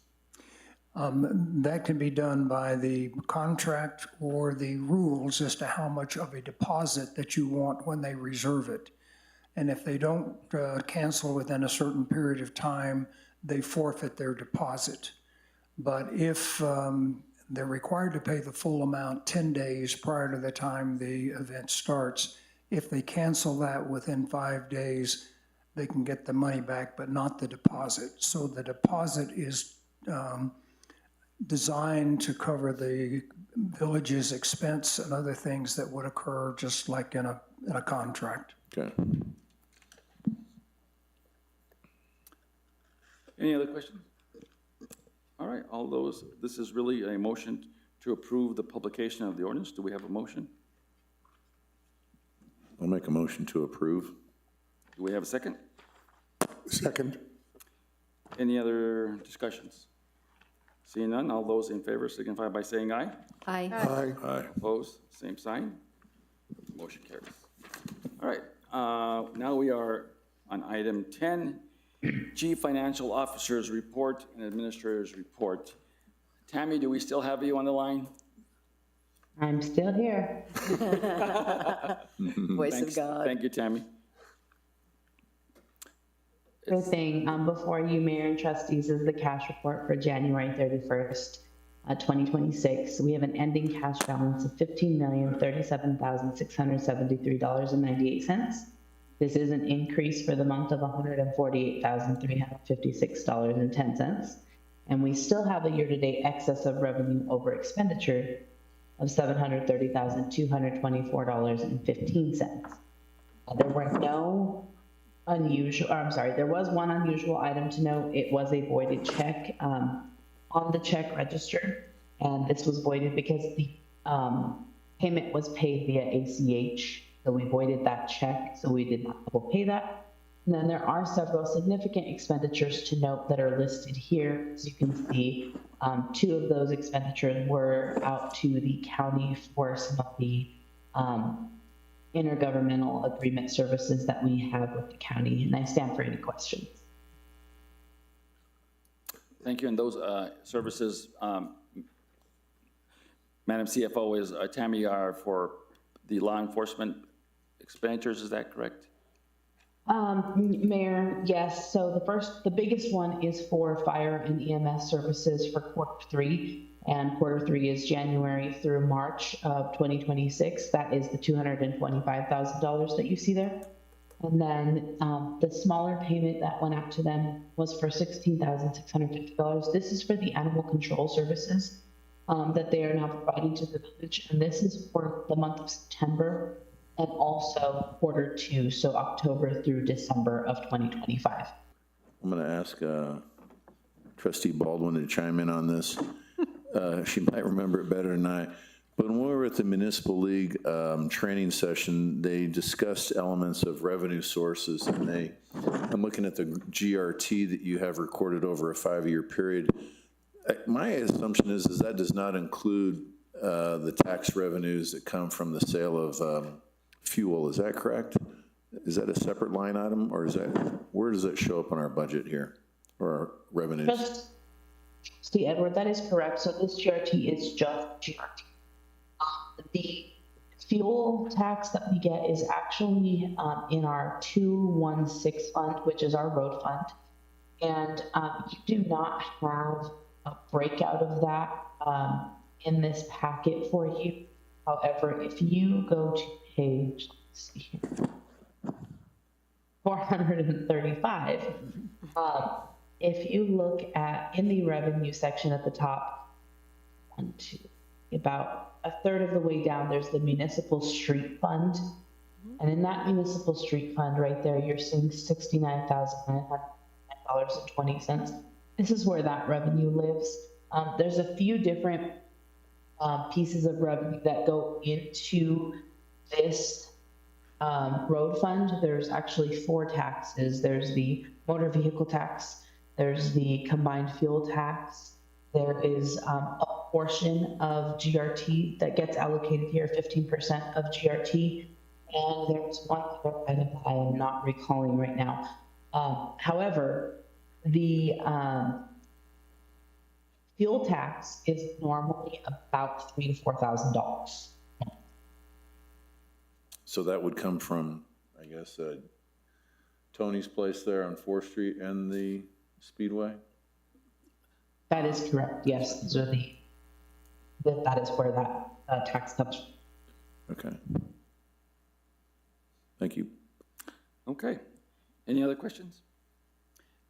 That can be done by the contract or the rules as to how much of a deposit that you want when they reserve it. And if they don't cancel within a certain period of time, they forfeit their deposit. But if they're required to pay the full amount 10 days prior to the time the event starts, if they cancel that within 5 days, they can get the money back, but not the deposit. So the deposit is designed to cover the village's expense and other things that would occur just like in a a contract. Okay. Any other questions? All right, all those, this is really a motion to approve the publication of the ordinance. Do we have a motion? I'll make a motion to approve. Do we have a second? Second. Any other discussions? Seeing none, all those in favor signify by saying aye. Aye. Aye. Aye. Opposed, same sign. Motion carries. All right, now we are on item 10, Chief Financial Officer's Report and Administrator's Report. Tammy, do we still have you on the line? I'm still here. Voice of Thanks. God. Thank you, Tammy. Good thing. Before you, Mayor and Trustees, is the cash report for January 31st, 2026. We have an ending cash balance of $15,037,673.98. This is an increase for the month of $148,356.10. And we still have a year-to-date excess of revenue over expenditure of $730,224.15. There were no there was one unusual item to note. It was a voided check on the check register, and this was voided because the payment was paid via ACH, so we voided that check, so we did not pay that. And then there are several significant expenditures to note that are listed here. As you can see, 2 of those expenditures were out to the county for some of the intergovernmental agreement services that we have with the county, and I stand for any questions. Thank you. And those services, Madam CFO, is Tammy, are for the law enforcement expenditures, is that correct? Mayor, yes. So the biggest one is for fire and EMS services for Q3. And Q3 is January through March of 2026. That is the $225,000 that you see there. And then the smaller payment that went out to them was for $16,650. This is for the animal control services that they are now providing to the village. And this is for the month of September and also Q2, so October through December of 2025. I'm going to ask Trustee Baldwin to chime in on this. She might remember it better than I. But when we were at the Municipal League training session, they discussed elements of revenue sources, and I'm looking at the GRT that you have recorded over a 5-year period. My assumption is that does not include the tax revenues that come from the sale of fuel. Is that correct? Is that a separate line item, or where does that show up on our budget here, or our revenues? See, Edward, that is correct. So this GRT is just GRT. The fuel tax that we get is actually in our 216 fund, which is our road fund. And you do not have a breakout of that in this packet for you. However, if you go to page, let's see here, 435, if you look at in the revenue section at the top, about a third of the way down, there's the municipal street fund. And in that municipal street fund right there, you're seeing $69,909.20. This is where that revenue lives. There's a few different pieces of revenue that go into this road fund. There's actually 4 taxes. There's the motor vehicle tax, there's the combined fuel tax, there is a portion of GRT that gets allocated here, 15% of GRT, and there's one other item that I am not recalling right now. However, the fuel tax is normally about $3,000 to $4,000. So that would come from, I guess, Tony's place there on 4th Street and the Speedway? That is correct, yes. So that is where that tax comes from. Okay. Thank you. Okay. Any other questions?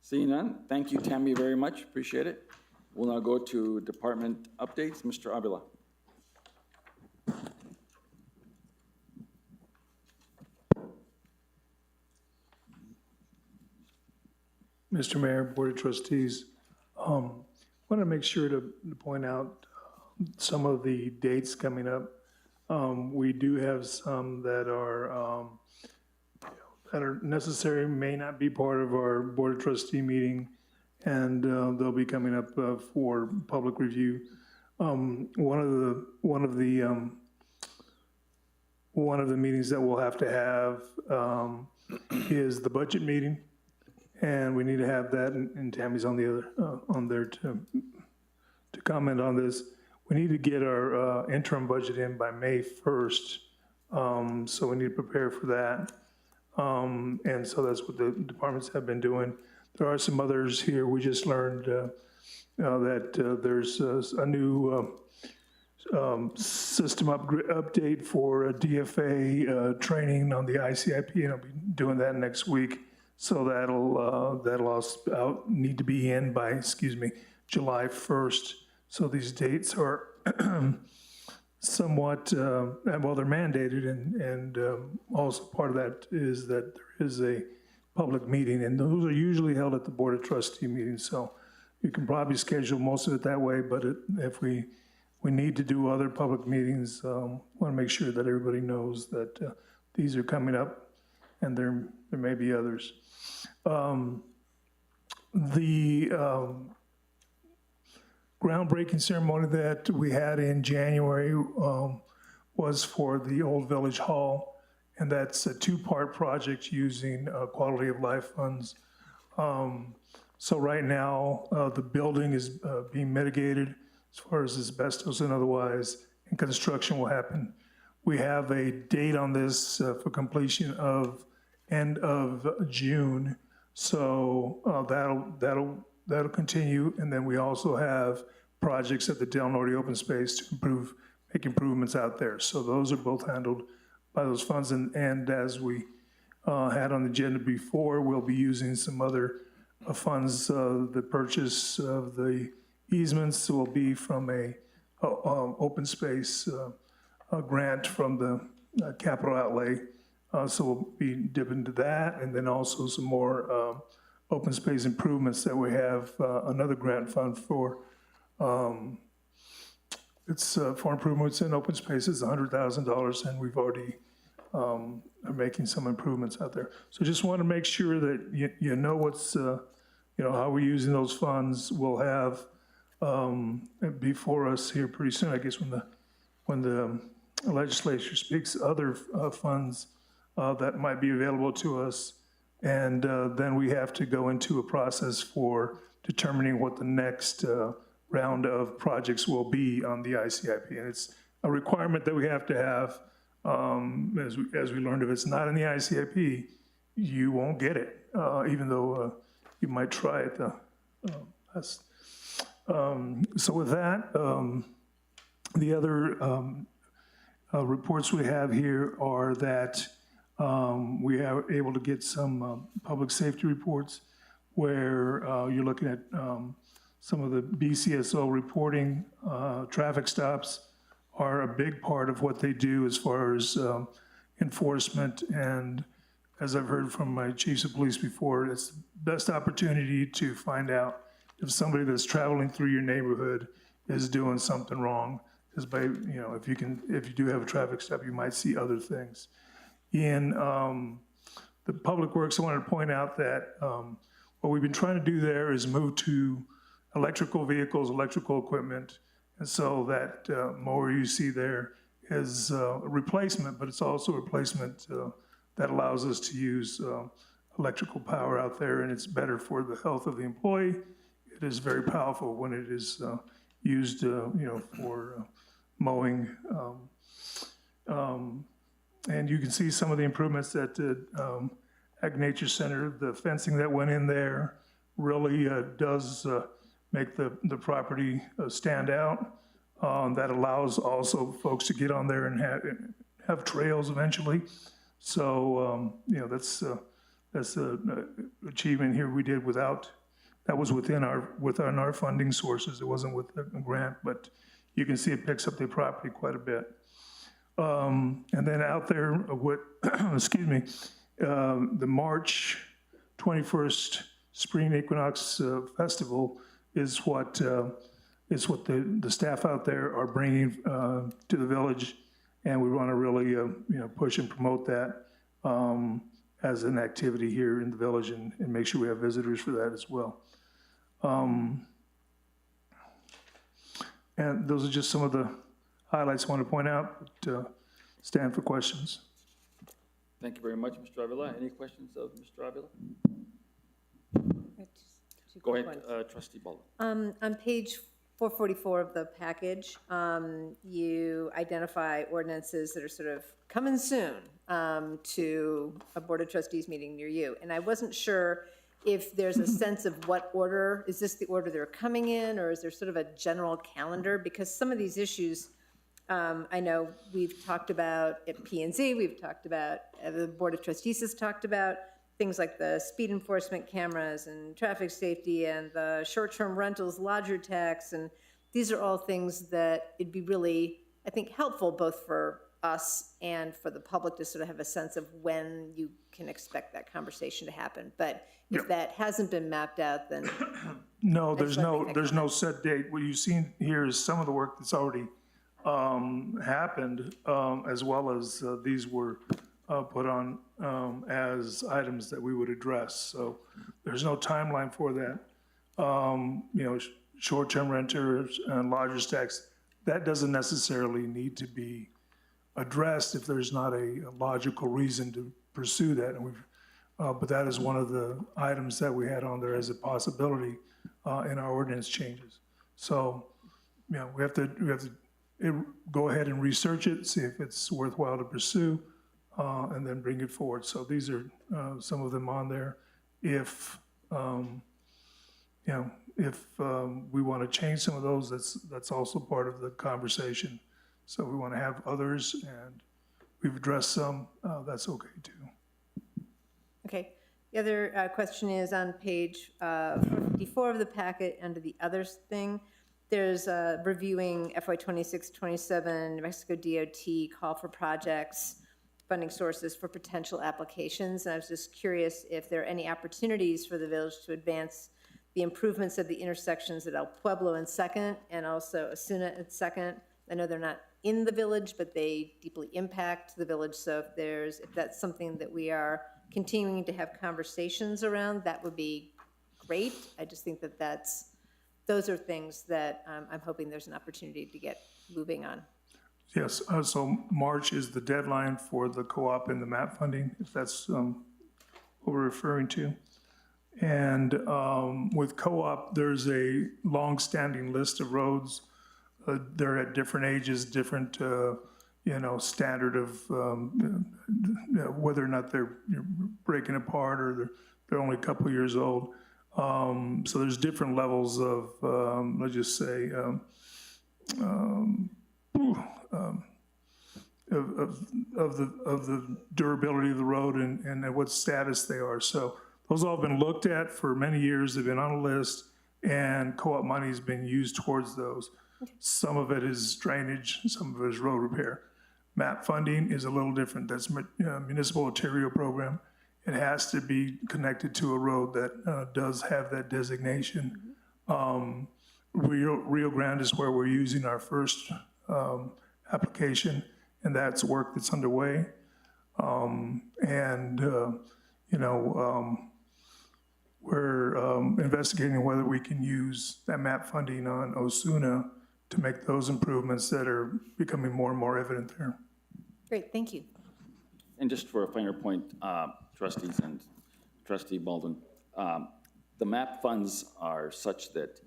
Seeing none, thank you, Tammy, very much. Appreciate it. We'll now go to department updates. Mr. Avila. Mr. Mayor, Board of Trustees, want to make sure to point out some of the dates coming up. We do have some that are necessary, may not be part of our Board of Trustee meeting, and they'll be coming up for public review. One of the meetings that we'll have to have is the budget meeting, and we need to have that, and Tammy's on the other on there to comment on this. We need to get our interim budget in by May 1st, so we need to prepare for that. And so that's what the departments have been doing. There are some others here. We just learned that there's a new system update for DFA training on the ICIP, and I'll be doing that next week. So that'll also need to be in by, July 1st. So these dates are somewhat, well, they're mandated, and also part of that is that there is a public meeting, and those are usually held at the Board of Trustee meetings. So you can probably schedule most of it that way, but if we need to do other public meetings, want to make sure that everybody knows that these are coming up, and there may be others. The groundbreaking ceremony that we had in January was for the Old Village Hall, and that's a two-part project using quality of life funds. So right now, the building is being mitigated as far as asbestos and otherwise, and construction will happen. We have a date on this for completion of end of June, so that'll continue. And then we also have projects at the Del Norte Open Space to make improvements out there. So those are both handled by those funds. And as we had on the agenda before, we'll be using some other funds. The purchase of the easements will be from a open space grant from the capital outlay. So we'll be dipping into that, and then also some more open space improvements that we have another grant fund for. It's for improvements in open spaces, $100,000, and we've already are making some improvements out there. So just want to make sure that you know what's how we're using those funds. We'll have before us here pretty soon, I guess, when the legislature speaks, other funds that might be available to us, and then we have to go into a process for determining what the next round of projects will be on the ICIP, and it's a requirement that we have to have. As we learned, if it's not in the ICIP, you won't get it, even though you might try it. So with that, the other reports we have here are that we are able to get some public safety reports where you're looking at some of the BCSO reporting. Traffic stops are a big part of what they do as far as enforcement, and as I've heard from my chiefs of police before, it's the best opportunity to find out if somebody that's traveling through your neighborhood is doing something wrong. Is by, if you do have a traffic stop, you might see other things. In the public works, I wanted to point out that what we've been trying to do there is move to electrical vehicles, electrical equipment. And so that mower you see there is a replacement, but it's also a replacement that allows us to use electrical power out there, and it's better for the health of the employee. It is very powerful when it is used, for mowing. And you can see some of the improvements at the Ag Nature Center. The fencing that went in there really does make the property stand out. That allows also folks to get on there and have trails eventually. So, that's an achievement here we did without. That was within our funding sources. It wasn't with a grant, but you can see it picks up the property quite a bit. And then out there, the March 21st spring equinox festival is what the staff out there are bringing to the village, and we want to really push and promote that as an activity here in the village, and make sure we have visitors for that as well. And those are just some of the highlights I want to point out, but stand for questions. Thank you very much, Mr. Avila. Any questions of Mr. Avila? Go ahead, Trustee Baldwin. On page 444 of the package, you identify ordinances that are sort of coming soon to a Board of Trustees meeting near you. And I wasn't sure if there's a sense of what order, is this the order they're coming in, or is there sort of a general calendar? Because some of these issues, I know we've talked about at P&Z, we've talked about, the Board of Trustees has talked about things like the speed enforcement cameras and traffic safety and the short-term rentals, lodger tax, and these are all things that it'd be really, I think, helpful both for us and for the public to sort of have a sense of when you can expect that conversation to happen. But if that hasn't been mapped out, then no, there's no set date. What you've seen here is some of the work that's already happened, as well as these were put on as items that we would address. So there's no timeline for that. Short-term renters and lodgers tax, that doesn't necessarily need to be addressed if there's not a logical reason to pursue that. And but that is one of the items that we had on there as a possibility in our ordinance changes. So, we have to go ahead and research it, see if it's worthwhile to pursue, and then bring it forward. So these are some of them on there. If we want to change some of those, that's also part of the conversation. So we want to have others, and we've addressed some. That's okay too. okay. The other question is on page 454 of the packet under the others thing. There's reviewing FY 26-27 New Mexico DOT call for projects, funding sources for potential applications. And I was just curious if there are any opportunities for the village to advance the improvements of the intersections at El Pueblo in Second and also Osuna at Second. I know they're not in the village, but they deeply impact the village. So if that's something that we are continuing to have conversations around, that would be great. I just think that those are things that I'm hoping there's an opportunity to get moving on. Yes, so March is the deadline for the co-op and the MAP funding, if that's what we're referring to. And with co-op, there's a long-standing list of roads. They're at different ages, different, standard of whether or not they're breaking apart or they're only a couple of years old. So there's different levels of, let's just say, of the durability of the road and at what status they are. So those all have been looked at for many years. They've been on a list, and co-op money has been used towards those. Some of it is drainage, some of it is road repair. MAP funding is a little different. That's municipal arterial program. It has to be connected to a road that does have that designation. Rio Grande is where we're using our first application, and that's work that's underway. We're investigating whether we can use that MAP funding on Osuna to make those improvements that are becoming more and more evident there. Great, thank you. And just for a finer point, trustees and Trustee Baldwin, the MAP funds are such that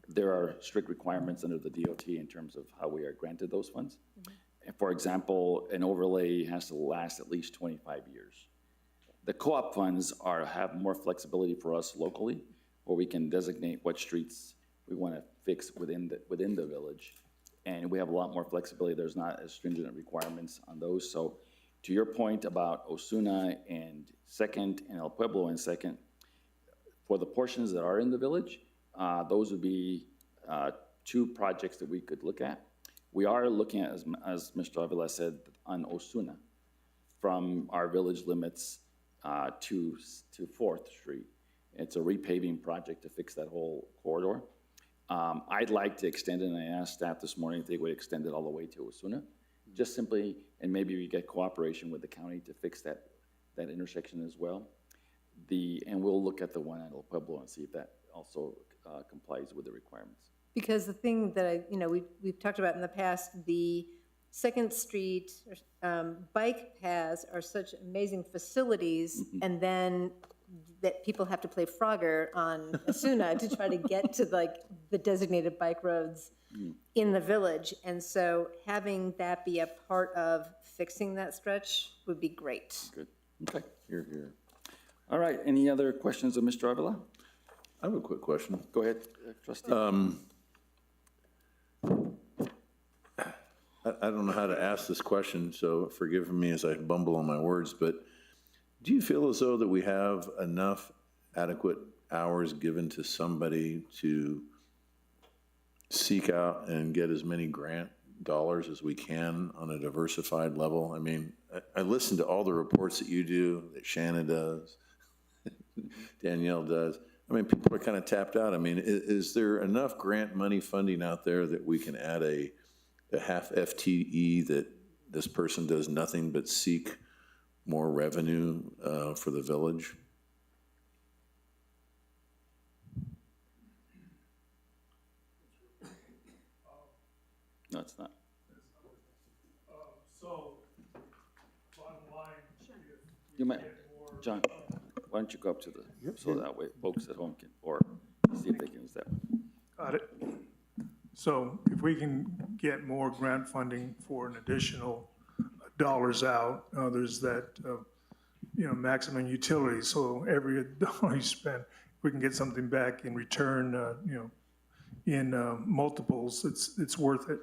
there are strict requirements under the DOT in terms of how we are granted those funds. Mm-hmm. For example, an overlay has to last at least 25 years. The co-op funds have more flexibility for us locally, where we can designate what streets we want to fix within the village, and we have a lot more flexibility. There's not as stringent requirements on those. So, to your point about Osuna and Second and El Pueblo and Second, for the portions that are in the village, those would be two projects that we could look at. We are looking at, as Mr. Avila said, on Osuna, from our village limits to 4th Street. It's a repaving project to fix that whole corridor. I'd like to extend it, and I asked staff this morning if they would extend it all the way to Osuna, just simply, and maybe we get cooperation with the county to fix that intersection as well. And we'll look at the one at El Pueblo and see if that also complies with the requirements. Because the thing that we've talked about in the past, the Second Street bike paths are such amazing facilities, and then that people have to play Frogger on Osuna to try to get to like the designated bike roads in the village. And so having that be a part of fixing that stretch would be great. Good. Okay. Here. All right. Any other questions of Mr. Avila? I have a quick question. Go ahead, Trustee. I don't know how to ask this question, so forgive me as I bumble on my words, but do you feel as though that we have enough adequate hours given to somebody to seek out and get as many grant dollars as we can on a diversified level? I mean, I listen to all the reports that you do, that Shanna does, Danielle does. I mean, people are kind of tapped out. I mean, is there enough grant money funding out there that we can add a half FTE that this person does nothing but seek more revenue for the village? No, it's not. So, bottom line, You might, John, why don't you go up to so that way folks at home can, or see if they can use that one. got it. So if we can get more grant funding for an additional dollars out, there's that, maximum utility. So every dollar you spend, we can get something back in return, in multiples, it's worth it.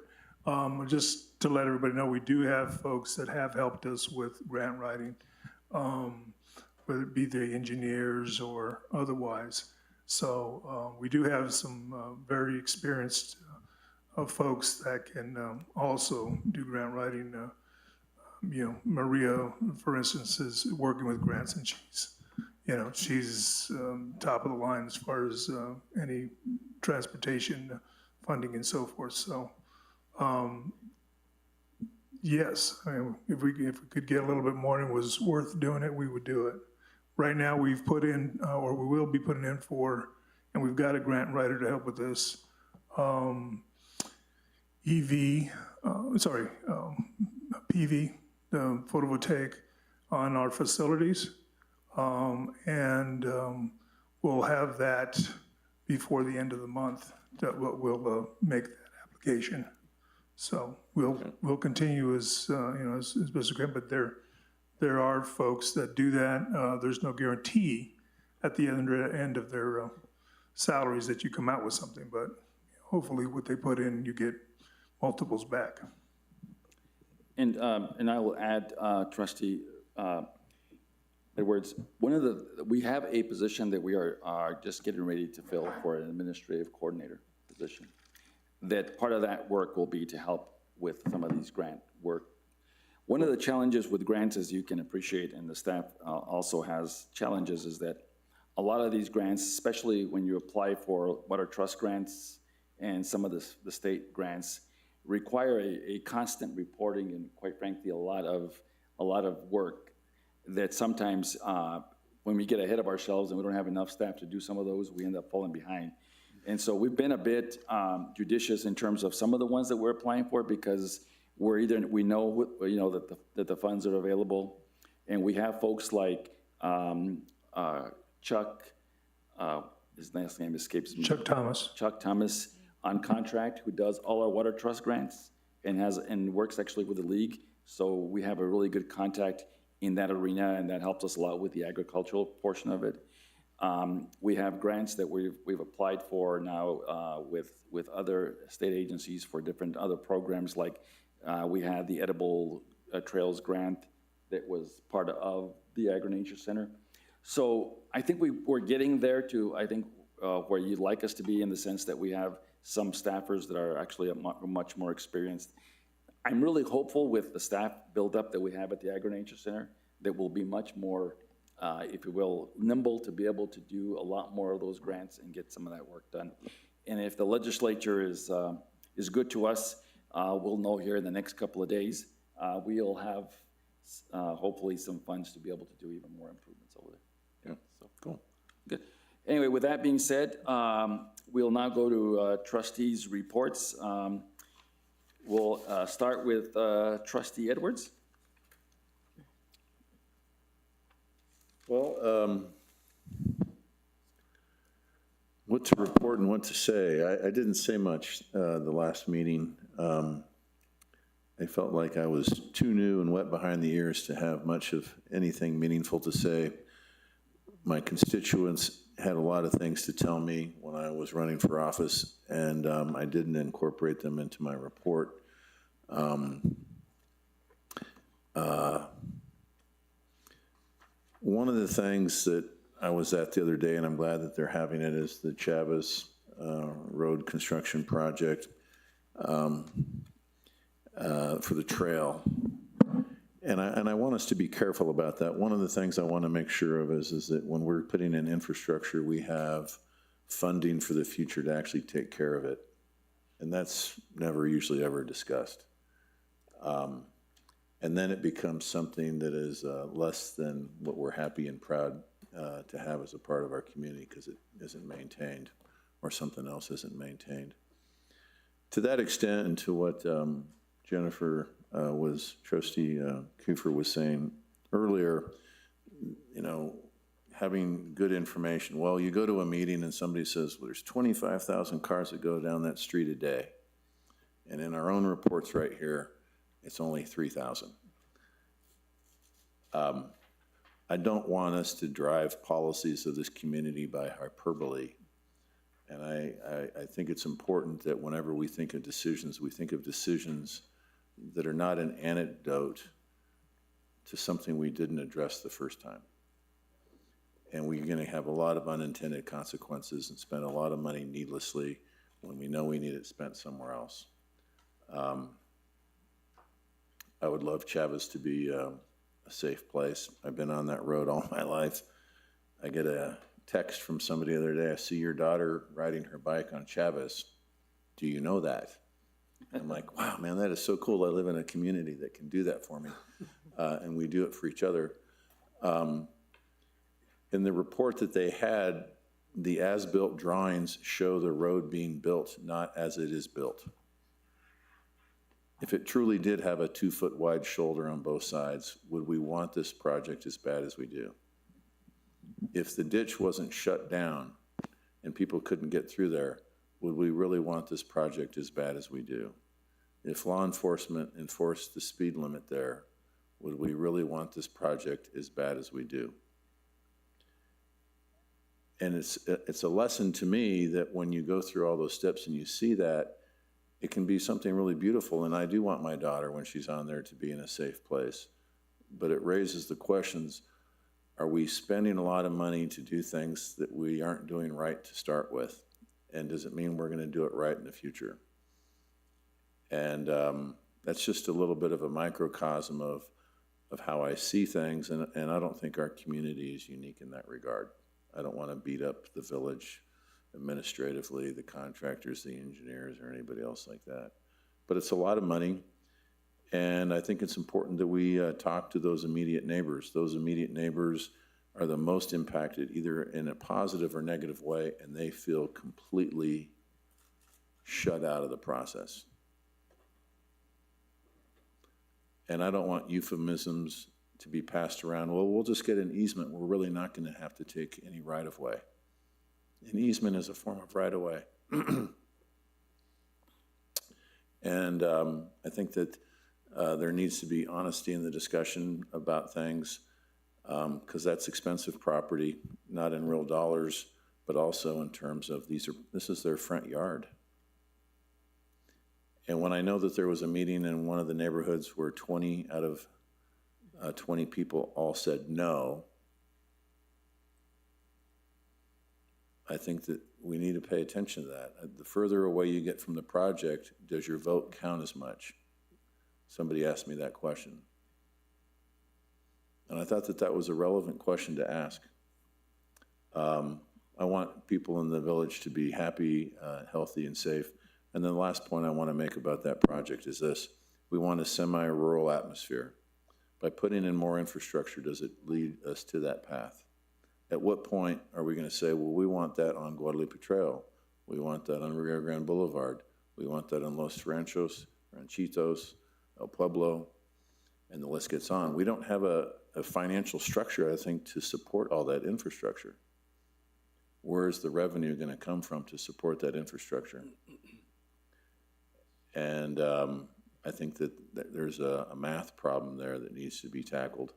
Just to let everybody know, we do have folks that have helped us with grant writing, whether it be the engineers or otherwise. So we do have some very experienced folks that can also do grant writing. Maria, for instance, is working with grants, and she's top of the line as far as any transportation funding and so forth. So, yes, I mean, if we could get a little bit more and it was worth doing it, we would do it. Right now, we've put in, or we will be putting in for, and we've got a grant writer to help with this, PV, the photovoltaic on our facilities. And we'll have that before the end of the month, that we'll make that application. So we'll continue as best we can, but there are folks that do that. There's no guarantee at the end of their salaries that you come out with something, but hopefully what they put in, you get multiples back. And I will add, Trustee Edwards, we have a position that we are just getting ready to fill for an administrative coordinator position. That part of that work will be to help with some of these grant work. One of the challenges with grants, as you can appreciate, and the staff also has challenges, is that a lot of these grants, especially when you apply for water trust grants and some of the state grants, require a constant reporting and, quite frankly, a lot of work that sometimes when we get ahead of ourselves and we don't have enough staff to do some of those, we end up falling behind. And so we've been a bit judicious in terms of some of the ones that we're applying for, because we know that the funds are available, and we have folks like Chuck, his last name escapes me. Chuck Thomas on contract, who does all our water trust grants and works actually with the league. So we have a really good contact in that arena, and that helps us a lot with the agricultural portion of it. We have grants that we've applied for now with other state agencies for different other programs, like we had the Edible Trails grant that was part of the Agri-Nature Center. So I think we're getting there to, where you'd like us to be, in the sense that we have some staffers that are actually much more experienced. I'm really hopeful with the staff buildup that we have at the Agri-Nature Center that we'll be much more if you will, nimble to be able to do a lot more of those grants and get some of that work done. And if the legislature is good to us, we'll know here in the next couple of days. We'll have hopefully some funds to be able to do even more improvements over there. Yeah, so cool. Good. Anyway, with that being said, we'll now go to trustees' reports. We'll start with Trustee Edwards. Well, what to report and what to say. I didn't say much the last meeting. I felt like I was too new and wet behind the ears to have much of anything meaningful to say. My constituents had a lot of things to tell me when I was running for office, and I didn't incorporate them into my report. One of the things that I was at the other day, and I'm glad that they're having it, is the Chavez Road construction project for the trail. And I want us to be careful about that. One of the things I want to make sure of is that when we're putting in infrastructure, we have funding for the future to actually take care of it. And that's never usually ever discussed. And then it becomes something that is less than what we're happy and proud to have as a part of our community because it isn't maintained or something else isn't maintained. To that extent, and to what Trustee Kufer was saying earlier, you know, having good information. Well, you go to a meeting and somebody says, well, there's 25,000 cars that go down that street a day. And in our own reports right here, it's only 3,000. I don't want us to drive policies of this community by hyperbole. And I think it's important that whenever we think of decisions, we think of decisions that are not an antidote to something we didn't address the first time. And we're going to have a lot of unintended consequences and spend a lot of money needlessly when we know we need it spent somewhere else. I would love Chavez to be a safe place. I've been on that road all my life. I get a text from somebody the other day, I see your daughter riding her bike on Chavez. Do you know that? I'm like, wow, man, that is so cool. I live in a community that can do that for me. And we do it for each other. In the report that they had, the as-built drawings show the road being built, not as it is built. If it truly did have a 2-foot wide shoulder on both sides, would we want this project as bad as we do? If the ditch wasn't shut down and people couldn't get through there, would we really want this project as bad as we do? If law enforcement enforced the speed limit there, would we really want this project as bad as we do? And it's a lesson to me that when you go through all those steps and you see that, it can be something really beautiful. And I do want my daughter, when she's on there, to be in a safe place. But it raises the questions, are we spending a lot of money to do things that we aren't doing right to start with? And does it mean we're going to do it right in the future? And that's just a little bit of a microcosm of how I see things. And I don't think our community is unique in that regard. I don't want to beat up the village administratively, the contractors, the engineers, or anybody else like that. But it's a lot of money. And I think it's important that we talk to those immediate neighbors. Those immediate neighbors are the most impacted, either in a positive or negative way, and they feel completely shut out of the process. And I don't want euphemisms to be passed around. Well, we'll just get an easement. We're really not going to have to take any right-of-way. An easement is a form of right-of-way. And I think that there needs to be honesty in the discussion about things, because that's expensive property, not in real dollars, but also in terms of this is their front yard. And when I know that there was a meeting in one of the neighborhoods where 20 out of 20 people all said no, I think that we need to pay attention to that. The further away you get from the project, does your vote count as much? Somebody asked me that question. And I thought that that was a relevant question to ask. I want people in the village to be happy, healthy, and safe. And then the last point I want to make about that project is this. We want a semi-rural atmosphere. By putting in more infrastructure, does it lead us to that path? At what point are we going to say, well, we want that on Guadalupe Trail. We want that on Rio Grande Boulevard. We want that on Los Ranchos, Ranchitos, El Pueblo, and the list gets on. We don't have a financial structure, I think, to support all that infrastructure. Where is the revenue going to come from to support that infrastructure? And I think that there's a math problem there that needs to be tackled.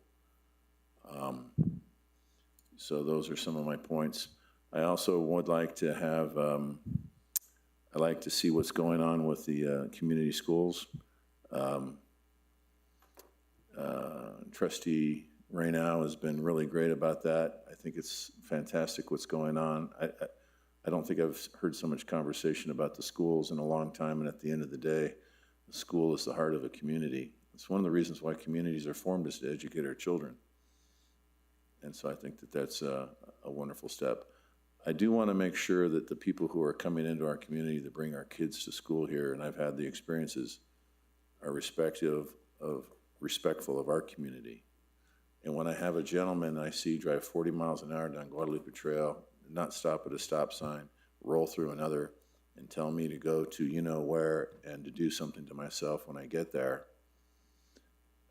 So those are some of my points. I also would like to have, I like to see what's going on with the community schools. Trustee Raynow has been really great about that. I think it's fantastic what's going on. I don't think I've heard so much conversation about the schools in a long time, and at the end of the day, the school is the heart of a community. It's one of the reasons why communities are formed, is to educate our children. And so I think that that's a wonderful step. I do want to make sure that the people who are coming into our community to bring our kids to school here, and I've had the experiences, are respectful of our community. And when I have a gentleman I see drive 40 miles an hour down Guadalupe Trail, not stop at a stop sign, roll through another, and tell me to go to you-know-where and to do something to myself when I get there,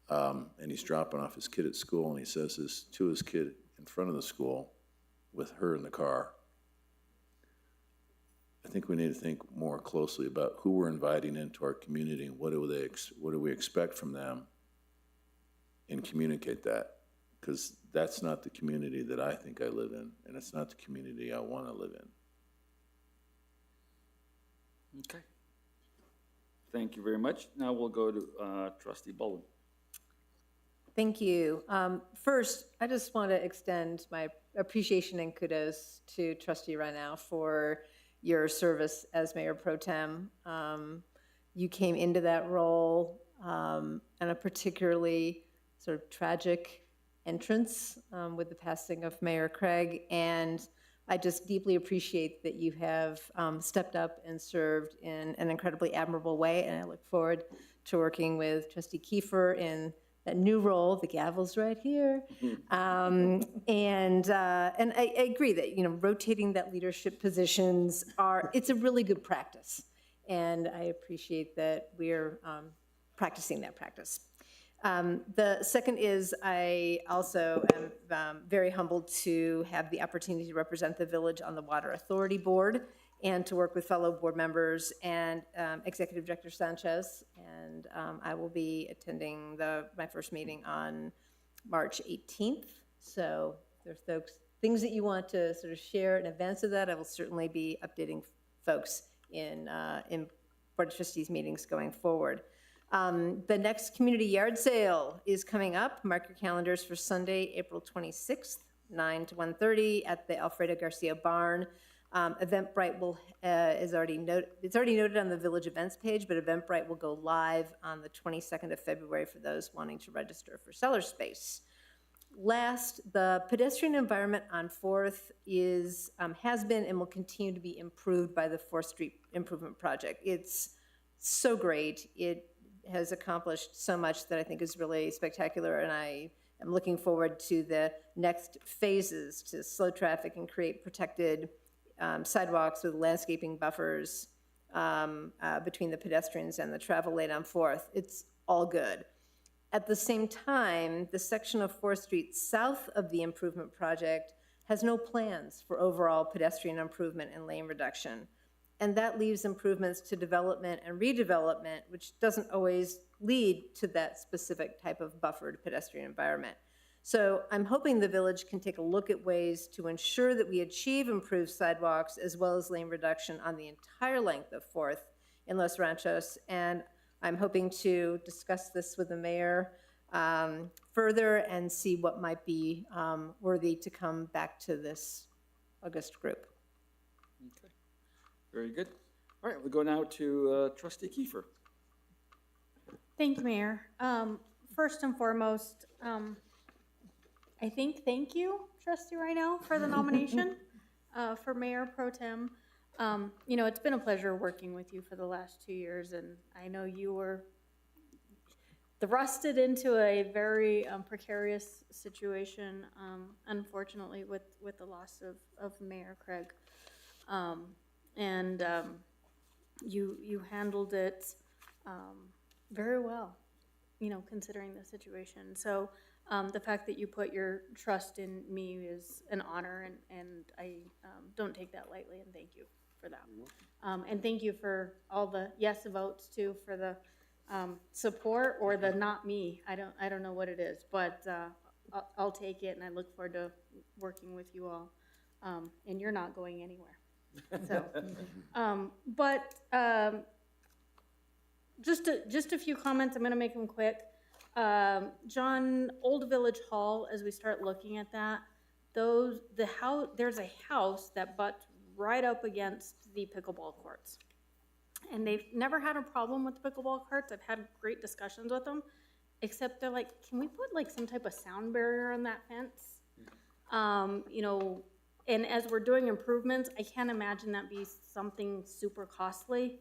and he's dropping off his kid at school, and he says this to his kid in front of the school with her in the car. I think we need to think more closely about who we're inviting into our community and what do we expect from them, and communicate that, because that's not the community that I think I live in, and it's not the community I want to live in. Okay. Thank you very much. Now we'll go to Trustee Bowen. Thank you. First, I just want to extend my appreciation and kudos to Trustee Raynow for your service as Mayor Pro Tem. You came into that role in a particularly sort of tragic entrance with the passing of Mayor Craig, and I just deeply appreciate that you have stepped up and served in an incredibly admirable way, and I look forward to working with Trustee Kiefer in that new role. The gavel's right here. And I agree that, rotating that leadership positions it's a really good practice. And I appreciate that we're practicing that practice. The second is I also am very humbled to have the opportunity to represent the village on the Water Authority Board and to work with fellow board members and Executive Director Sanchez. And I will be attending my first meeting on March 18th. So if there's things that you want to sort of share in advance of that, I will certainly be updating folks in Board of Trustees meetings going forward. The next community yard sale is coming up. Mark your calendars for Sunday, April 26th, 9 to 1:30 at the Alfredo Garcia Barn. Eventbrite it's already noted on the village events page, but Eventbrite will go live on the 22nd of February for those wanting to register for cellar space. Last, the pedestrian environment on 4th has been and will continue to be improved by the 4th Street Improvement Project. It's so great. It has accomplished so much that I think is really spectacular, and I am looking forward to the next phases to slow traffic and create protected sidewalks with landscaping buffers between the pedestrians and the travel lane on 4th. It's all good. At the same time, the section of 4th Street south of the improvement project has no plans for overall pedestrian improvement and lane reduction. And that leaves improvements to development and redevelopment, which doesn't always lead to that specific type of buffered pedestrian environment. So I'm hoping the village can take a look at ways to ensure that we achieve improved sidewalks as well as lane reduction on the entire length of 4th in Los Ranchos. And I'm hoping to discuss this with the mayor further and see what might be worthy to come back to this August group. Okay, very good. All right, we'll go now to Trustee Kiefer. Thank you, Mayor. First and foremost, I think, thank you, Trustee Rydell, for the nomination for Mayor Pro Tem. You know, it's been a pleasure working with you for the last 2 years, and I know you were thrusted into a very precarious situation, unfortunately, with the loss of Mayor Craig. You handled it very well, you know, considering the situation. So the fact that you put your trust in me is an honor, and I don't take that lightly, and thank you for that. And thank you for all the yes votes too, for the support or the not me. I don't know what it is, but I'll take it, and I look forward to working with you all. And you're not going anywhere. So, just a few comments. I'm going to make them quick. John, Old Village Hall. As we start looking at that, there's a house that butts right up against the pickleball courts, and they've never had a problem with the pickleball courts. I've had great discussions with them, except they're like, can we put like some type of sound barrier on that fence? You know. And as we're doing improvements, I can't imagine that be something super costly.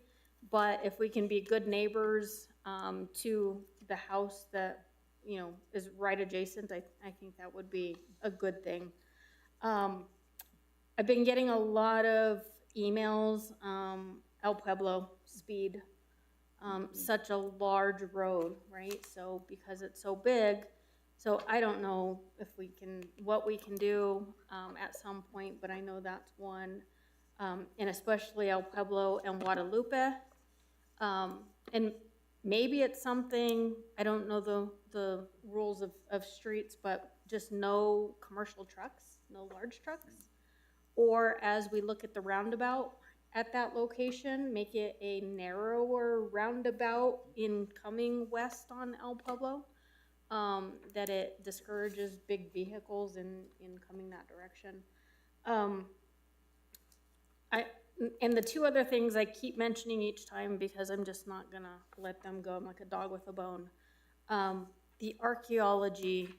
But if we can be good neighbors to the house that, you know, is right adjacent, I think that would be a good thing. I've been getting a lot of emails, El Pueblo, speed, such a large road, right? So because it's so big, so I don't know if what we can do at some point, but I know that's one, and especially El Pueblo and Guadalupe. And maybe it's something, I don't know the rules of streets, but just no commercial trucks, no large trucks. Or as we look at the roundabout at that location, make it a narrower roundabout in coming west on El Pueblo. That it discourages big vehicles in coming that direction. And the two other things I keep mentioning each time because I'm just not gonna let them go. I'm like a dog with a bone. The archaeology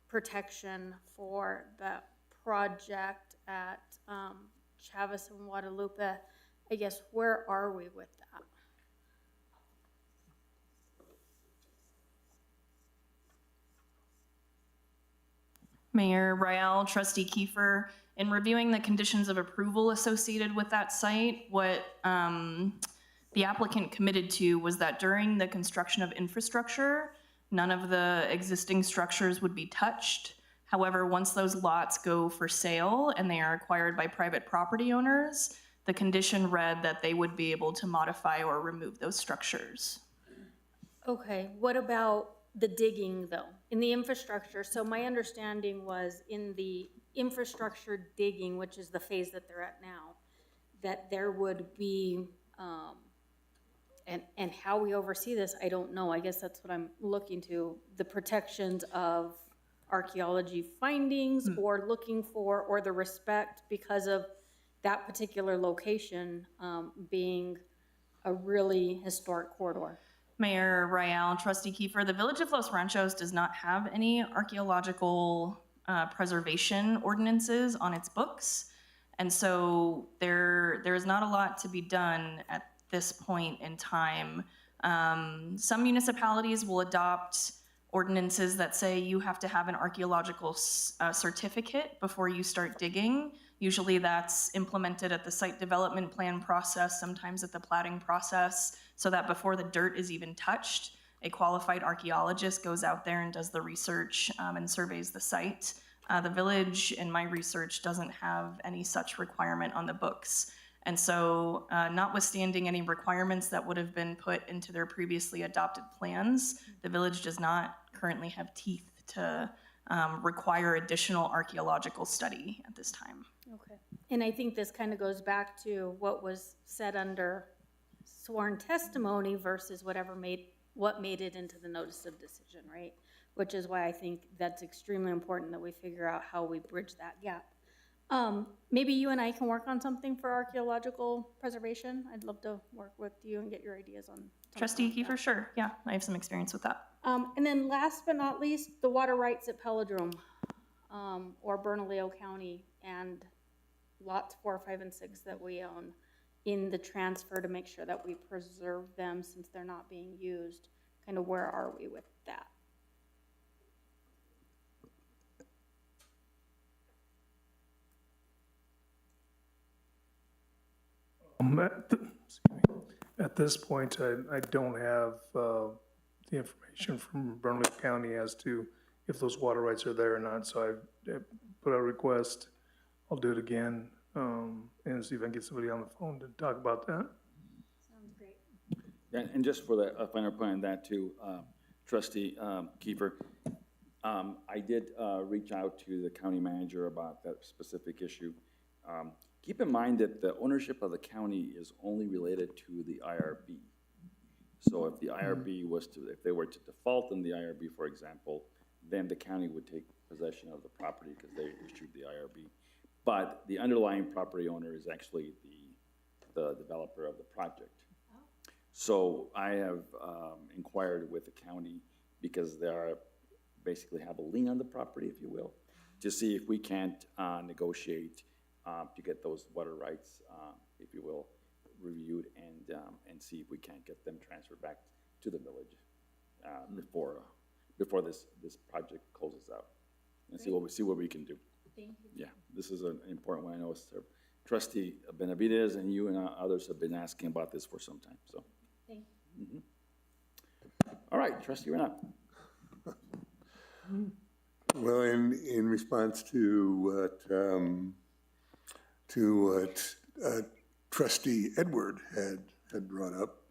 protection for that project at Chavez and Guadalupe, I guess, where are we with that? Mayor Rael, Trustee Kiefer, in reviewing the conditions of approval associated with that site, what the applicant committed to was that during the construction of infrastructure, none of the existing structures would be touched. However, once those lots go for sale and they are acquired by private property owners, the condition read that they would be able to modify or remove those structures. Okay, what about the digging though, in the infrastructure? So my understanding was in the infrastructure digging, which is the phase that they're at now, that there would be, and how we oversee this, I don't know. I guess that's what I'm looking to, the protections of archaeology findings or looking for, or the respect because of that particular location being a really historic corridor. Mayor Rael, Trustee Kiefer, the Village of Los Ranchos does not have any archaeological preservation ordinances on its books. And so there is not a lot to be done at this point in time. Some municipalities will adopt ordinances that say you have to have an archaeological certificate before you start digging. Usually that's implemented at the site development plan process, sometimes at the platting process, so that before the dirt is even touched, a qualified archaeologist goes out there and does the research and surveys the site. The village, in my research, doesn't have any such requirement on the books. And so notwithstanding any requirements that would have been put into their previously adopted plans, the village does not currently have teeth to require additional archaeological study at this time. Okay. And I think this kind of goes back to what was said under sworn testimony versus what made it into the notice of decision, right? Which is why I think that's extremely important that we figure out how we bridge that gap. Maybe you and I can work on something for archaeological preservation. I'd love to work with you and get your ideas on. Trustee Kiefer, sure. Yeah, I have some experience with that. And then last but not least, the water rights at Pelodrome. or Bernalillo County and lots 4, 5, and 6 that we own in the transfer to make sure that we preserve them since they're not being used? Kind of where are we with that? At this point, I don't have the information from Bernalillo County as to if those water rights are there or not, so I put out a request. I'll do it again, and see if I can get somebody on the phone to talk about that. Sounds great. And just for the final point on that too, Trustee Kiefer, I did reach out to the county manager about that specific issue. Keep in mind that the ownership of the county is only related to the IRB. So if the IRB was to, if they were to default in the IRB, for example, then the county would take possession of the property because they issued the IRB. But the underlying property owner is actually the developer of the project. So I have inquired with the county because they are basically have a lien on the property, if you will, to see if we can't negotiate to get those water rights, if you will, reviewed and see if we can't get them transferred back to the village before this project closes out, and see what we can do. Thank you. Yeah, this is an important one. I know Trustee Benavides and you and others have been asking about this for some time. So. Thank you. All right, Trustee Renat. Well, in response to what Trustee Edward had brought up,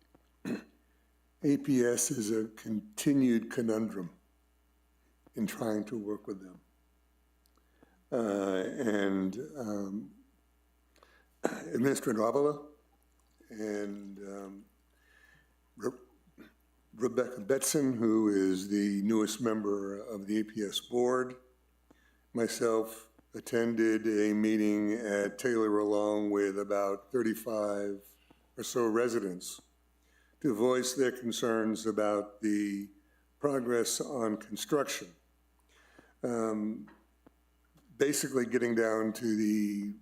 APS is a continued conundrum in trying to work with them. And Administrator Avila and Rebecca Betson, who is the newest member of the APS board, myself attended a meeting at Taylor along with about 35 or so residents to voice their concerns about the progress on construction. Basically getting down to the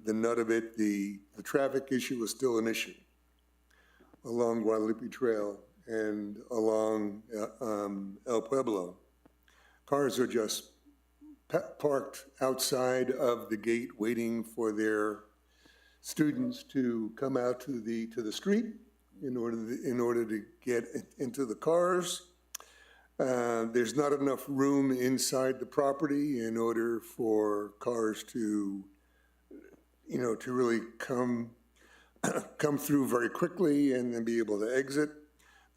nut of it, the traffic issue is still an issue along Guadalupe Trail and along El Pueblo. Cars are just parked outside of the gate waiting for their students to come out to the street in order to get into the cars. There's not enough room inside the property in order for cars to really come through very quickly and then be able to exit.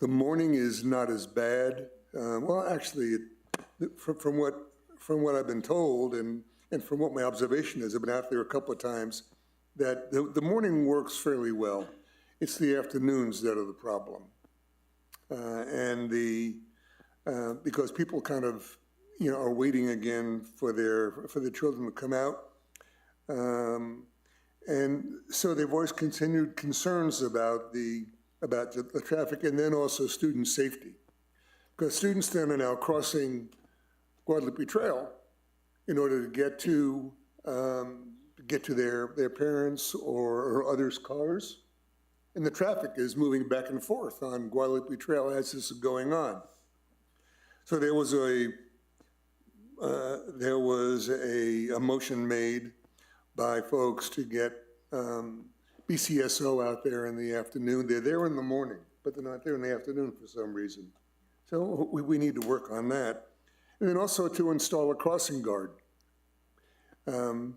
The morning is not as bad. Well, actually, from what I've been told and from what my observation is, I've been out there a couple of times, that the morning works fairly well. It's the afternoons that are the problem. Because people kind of, are waiting again for their children to come out. And so they've always continued concerns about the traffic and then also student safety. Because students then are now crossing Guadalupe Trail in order to get to their parents or others' cars. And the traffic is moving back and forth on Guadalupe Trail as this is going on. So there was a motion made by folks to get BCSO out there in the afternoon. They're there in the morning, but they're not there in the afternoon for some reason. So we need to work on that. And then also to install a crossing guard. And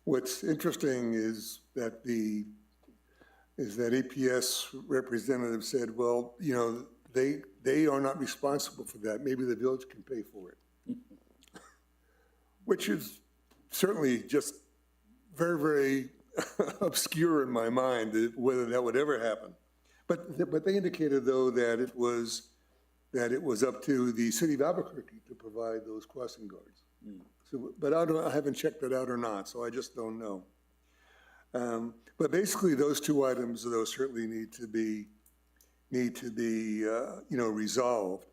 what's interesting is that APS representative said, well, they are not responsible for that. Maybe the village can pay for it. Which is certainly just very, very obscure in my mind whether that would ever happen. But they indicated though that it was up to the city of Albuquerque to provide those crossing guards. So, but I haven't checked that out or not, so I just don't know. But basically, those two items, though, certainly need to be resolved.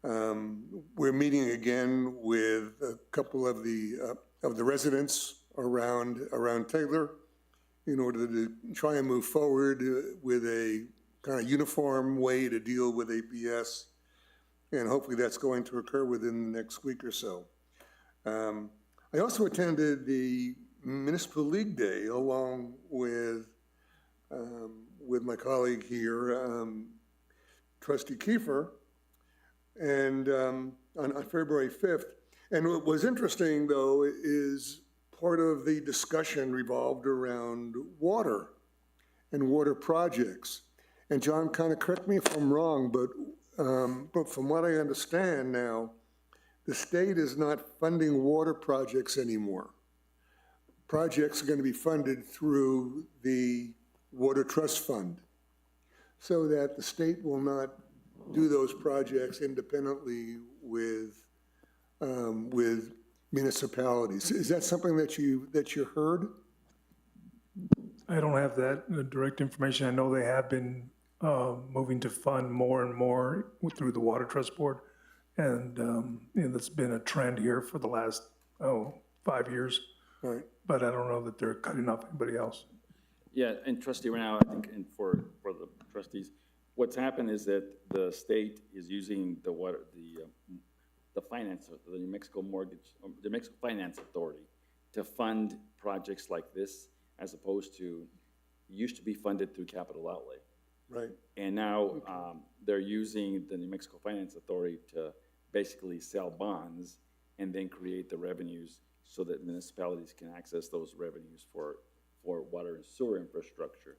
We're meeting again with a couple of the residents around Taylor in order to try and move forward with a kind of uniform way to deal with APS. And hopefully that's going to occur within the next week or so. I also attended the Municipal League Day along with my colleague here, Trustee Kiefer, and on February 5th. And what was interesting, though, is part of the discussion revolved around water and water projects. And John, kind of correct me if I'm wrong, but from what I understand now, the state is not funding water projects anymore. Projects are going to be funded through the Water Trust Fund, so that the state will not do those projects independently with municipalities. Is that something that you heard? I don't have that direct information. I know they have been moving to fund more and more through the Water Trust Board. And that's been a trend here for the last, 5 years. Right. But I don't know that they're cutting off anybody else. Yeah, and trustee, right now, I think, and for the trustees, what's happened is that the state is using the finance, the New Mexico the Mexico Finance Authority to fund projects like this, as opposed to, used to be funded through capital outlay. Right. And now they're using the New Mexico Finance Authority to basically sell bonds and then create the revenues so that municipalities can access those revenues for water and sewer infrastructure,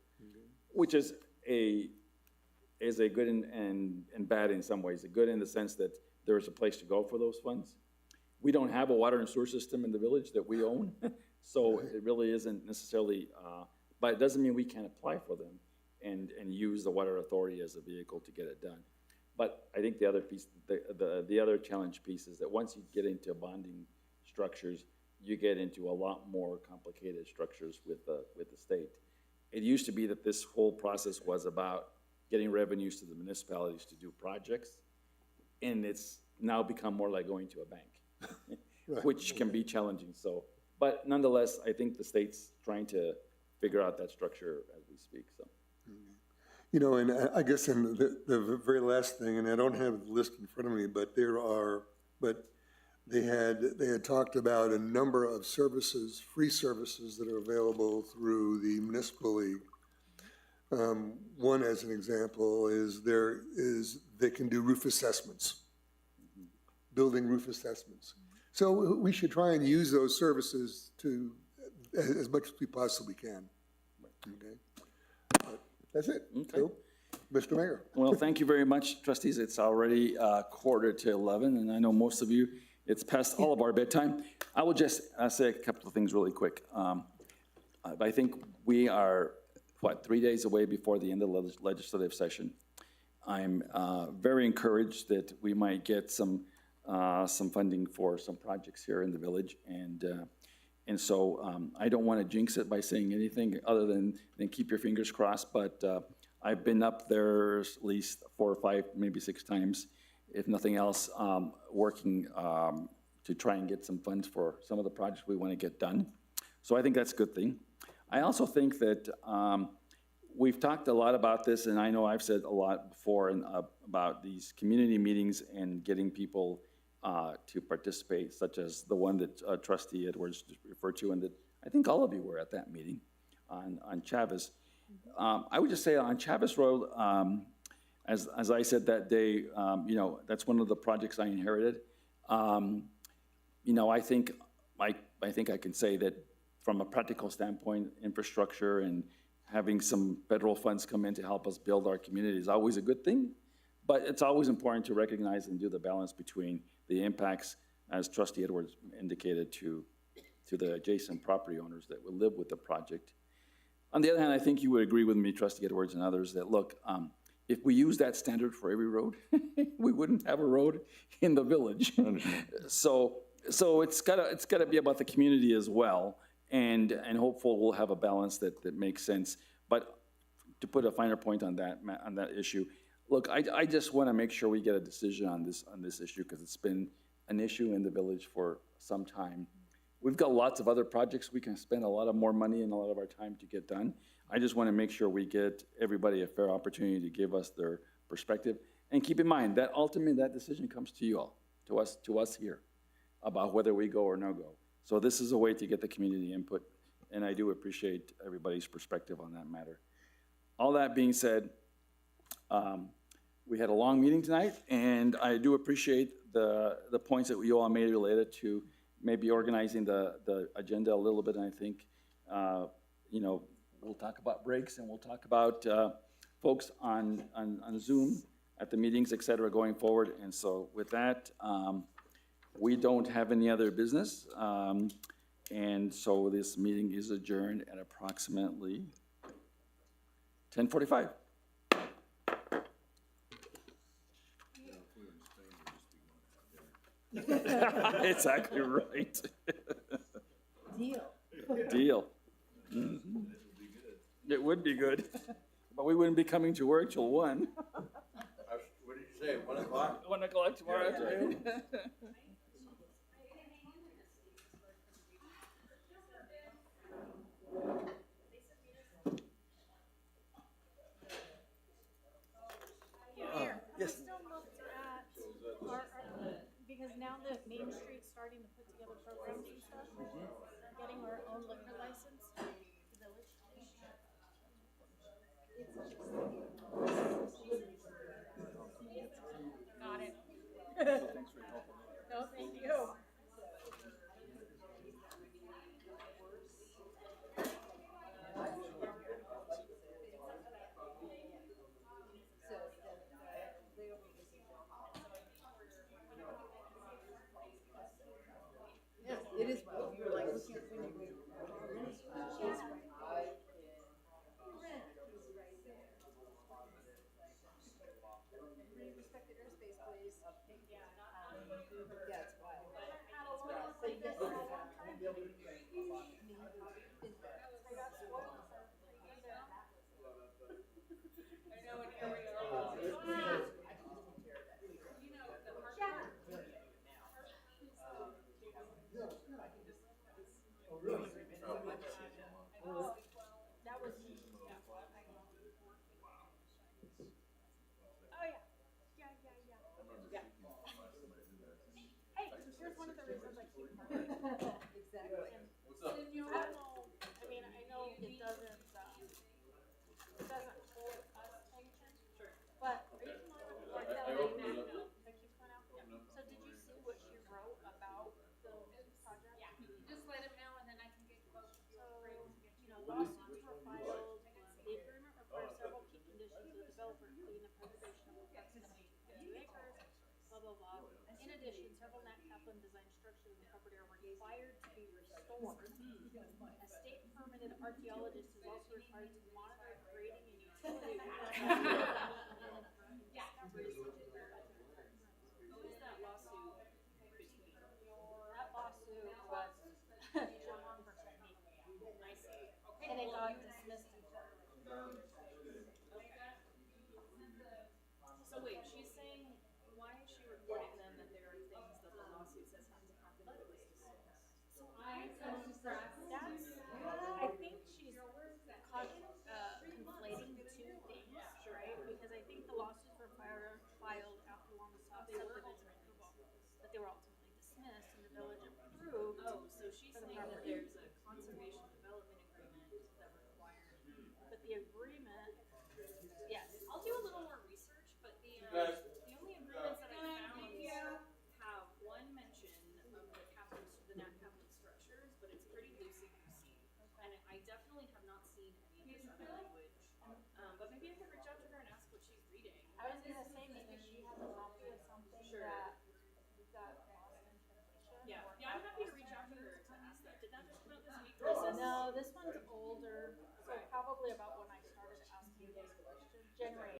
which is a good and bad in some ways. A good in the sense that there is a place to go for those funds. We don't have a water and sewer system in the village that we own, so it really isn't necessarily, but it doesn't mean we can't apply for them and use the water authority as a vehicle to get it done. But I think the other piece, the other challenge piece is that once you get into bonding structures, you get into a lot more complicated structures with the state. It used to be that this whole process was about getting revenues to the municipalities to do projects, and it's now become more like going to a bank, Right. which can be challenging. So, but nonetheless, I think the state's trying to figure out that structure as we speak. So. You know, and I guess in the very last thing, and I don't have the list in front of me, but they had talked about a number of services, free services that are available through the municipal league. One, as an example, is they can do roof assessments, building roof assessments. So we should try and use those services to as much as we possibly can. Okay. That's it. Okay. So, Mr. Mayor. Well, thank you very much, trustees. It's already 11:15, and I know most of you, it's past all of our bedtime. I will just say a couple of things really quick. I think we are, 3 days away before the end of the legislative session. I'm very encouraged that we might get some funding for some projects here in the village, and so I don't want to jinx it by saying anything other than keep your fingers crossed, but I've been up there at least 4 or 5, maybe 6 times, if nothing else, working to try and get some funds for some of the projects we want to get done. So I think that's a good thing. I also think that we've talked a lot about this, and I know I've said a lot before about these community meetings and getting people to participate, such as the one that Trustee Edwards referred to, and that I think all of you were at that meeting on Chavez. I would just say on Chavez Road, as I said that day, that's one of the projects I inherited. I think I can say that from a practical standpoint, infrastructure and having some federal funds come in to help us build our community is always a good thing, but it's always important to recognize and do the balance between the impacts, as Trustee Edwards indicated, to the adjacent property owners that will live with the project. On the other hand, I think you would agree with me, Trustee Edwards and others, that look, if we use that standard for every road, we wouldn't have a road in the village. So it's gotta be about the community as well, and hopefully we'll have a balance that makes sense. But to put a finer point on that issue, Look, I just want to make sure we get a decision on this issue, because it's been an issue in the village for some time. We've got lots of other projects we can spend a lot of more money and a lot of our time to get done. I just want to make sure we get everybody a fair opportunity to give us their perspective. And keep in mind that ultimately that decision comes to you all, to us here, about whether we go or no go. So this is a way to get the community input, and I do appreciate everybody's perspective on that matter. All that being said, we had a long meeting tonight, and I do appreciate the points that you all made related to maybe organizing the agenda a little bit. And I think, we'll talk about breaks, and we'll talk about folks on Zoom at the meetings, et cetera, going forward. And so with that, we don't have any other business. And so this meeting is adjourned at approximately 10:45. Exactly right. Deal. Mm-hmm. It would be good, but we wouldn't be coming to work till 1. What did you say, 1 o'clock? 1 o'clock tomorrow afternoon. Yes. Still looked at because now that Main Street's starting to put together programs and stuff, getting our own liquor license, the village. Got it. No, thank you. Yes, it is. You're like looking at when you respect the airspace, please. Yeah, it's wild. That was me. Yeah. Oh yeah. Yeah. Hey, here's one of the reasons I keep calling. Exactly. What's up? I don't know. I mean, I know it doesn't hold us tension. Sure. But are you familiar with the Martell Magno that keeps going out? Yeah. So did you see what she wrote about the project? Yeah. Just let him know, and then I can get quotes. So, lawsuits were filed. The agreement requires several key conditions of the developer, including the preservation of approximately 2 acres, blah, blah, blah. In addition, several Nat Kaplan designed structures in the property are required to be restored. A state permitted archaeologist is also required to monitor grading and utility. Discoveries such as who is that lawsuit between? That lawsuit was John versus me. I see. Okay. And it got dismissed entirely. So wait, she's saying, why is she reporting then that there are things that the lawsuit says have to happen that was dismissed? So I think she's conflating two things, right? Because I think the lawsuits were filed after Lomonosov subdivision approval, but they were ultimately dismissed and the village approved. Oh, so she's saying that there's a conservation development agreement that required, but the agreement, yes, I'll do a little more research, but the only agreements that I found have one mention of the Nat Kaplan structures, but it's pretty loosey-goosey. And I definitely have not seen any of this other language. But maybe I could reach out to her and ask what she's reading. I was gonna say maybe she has a copy of something that got lost in translation. Yeah, I'm happy to reach out to her to ask that. Did that just come out this week? No, this one's older, so probably about when I started asking this question. January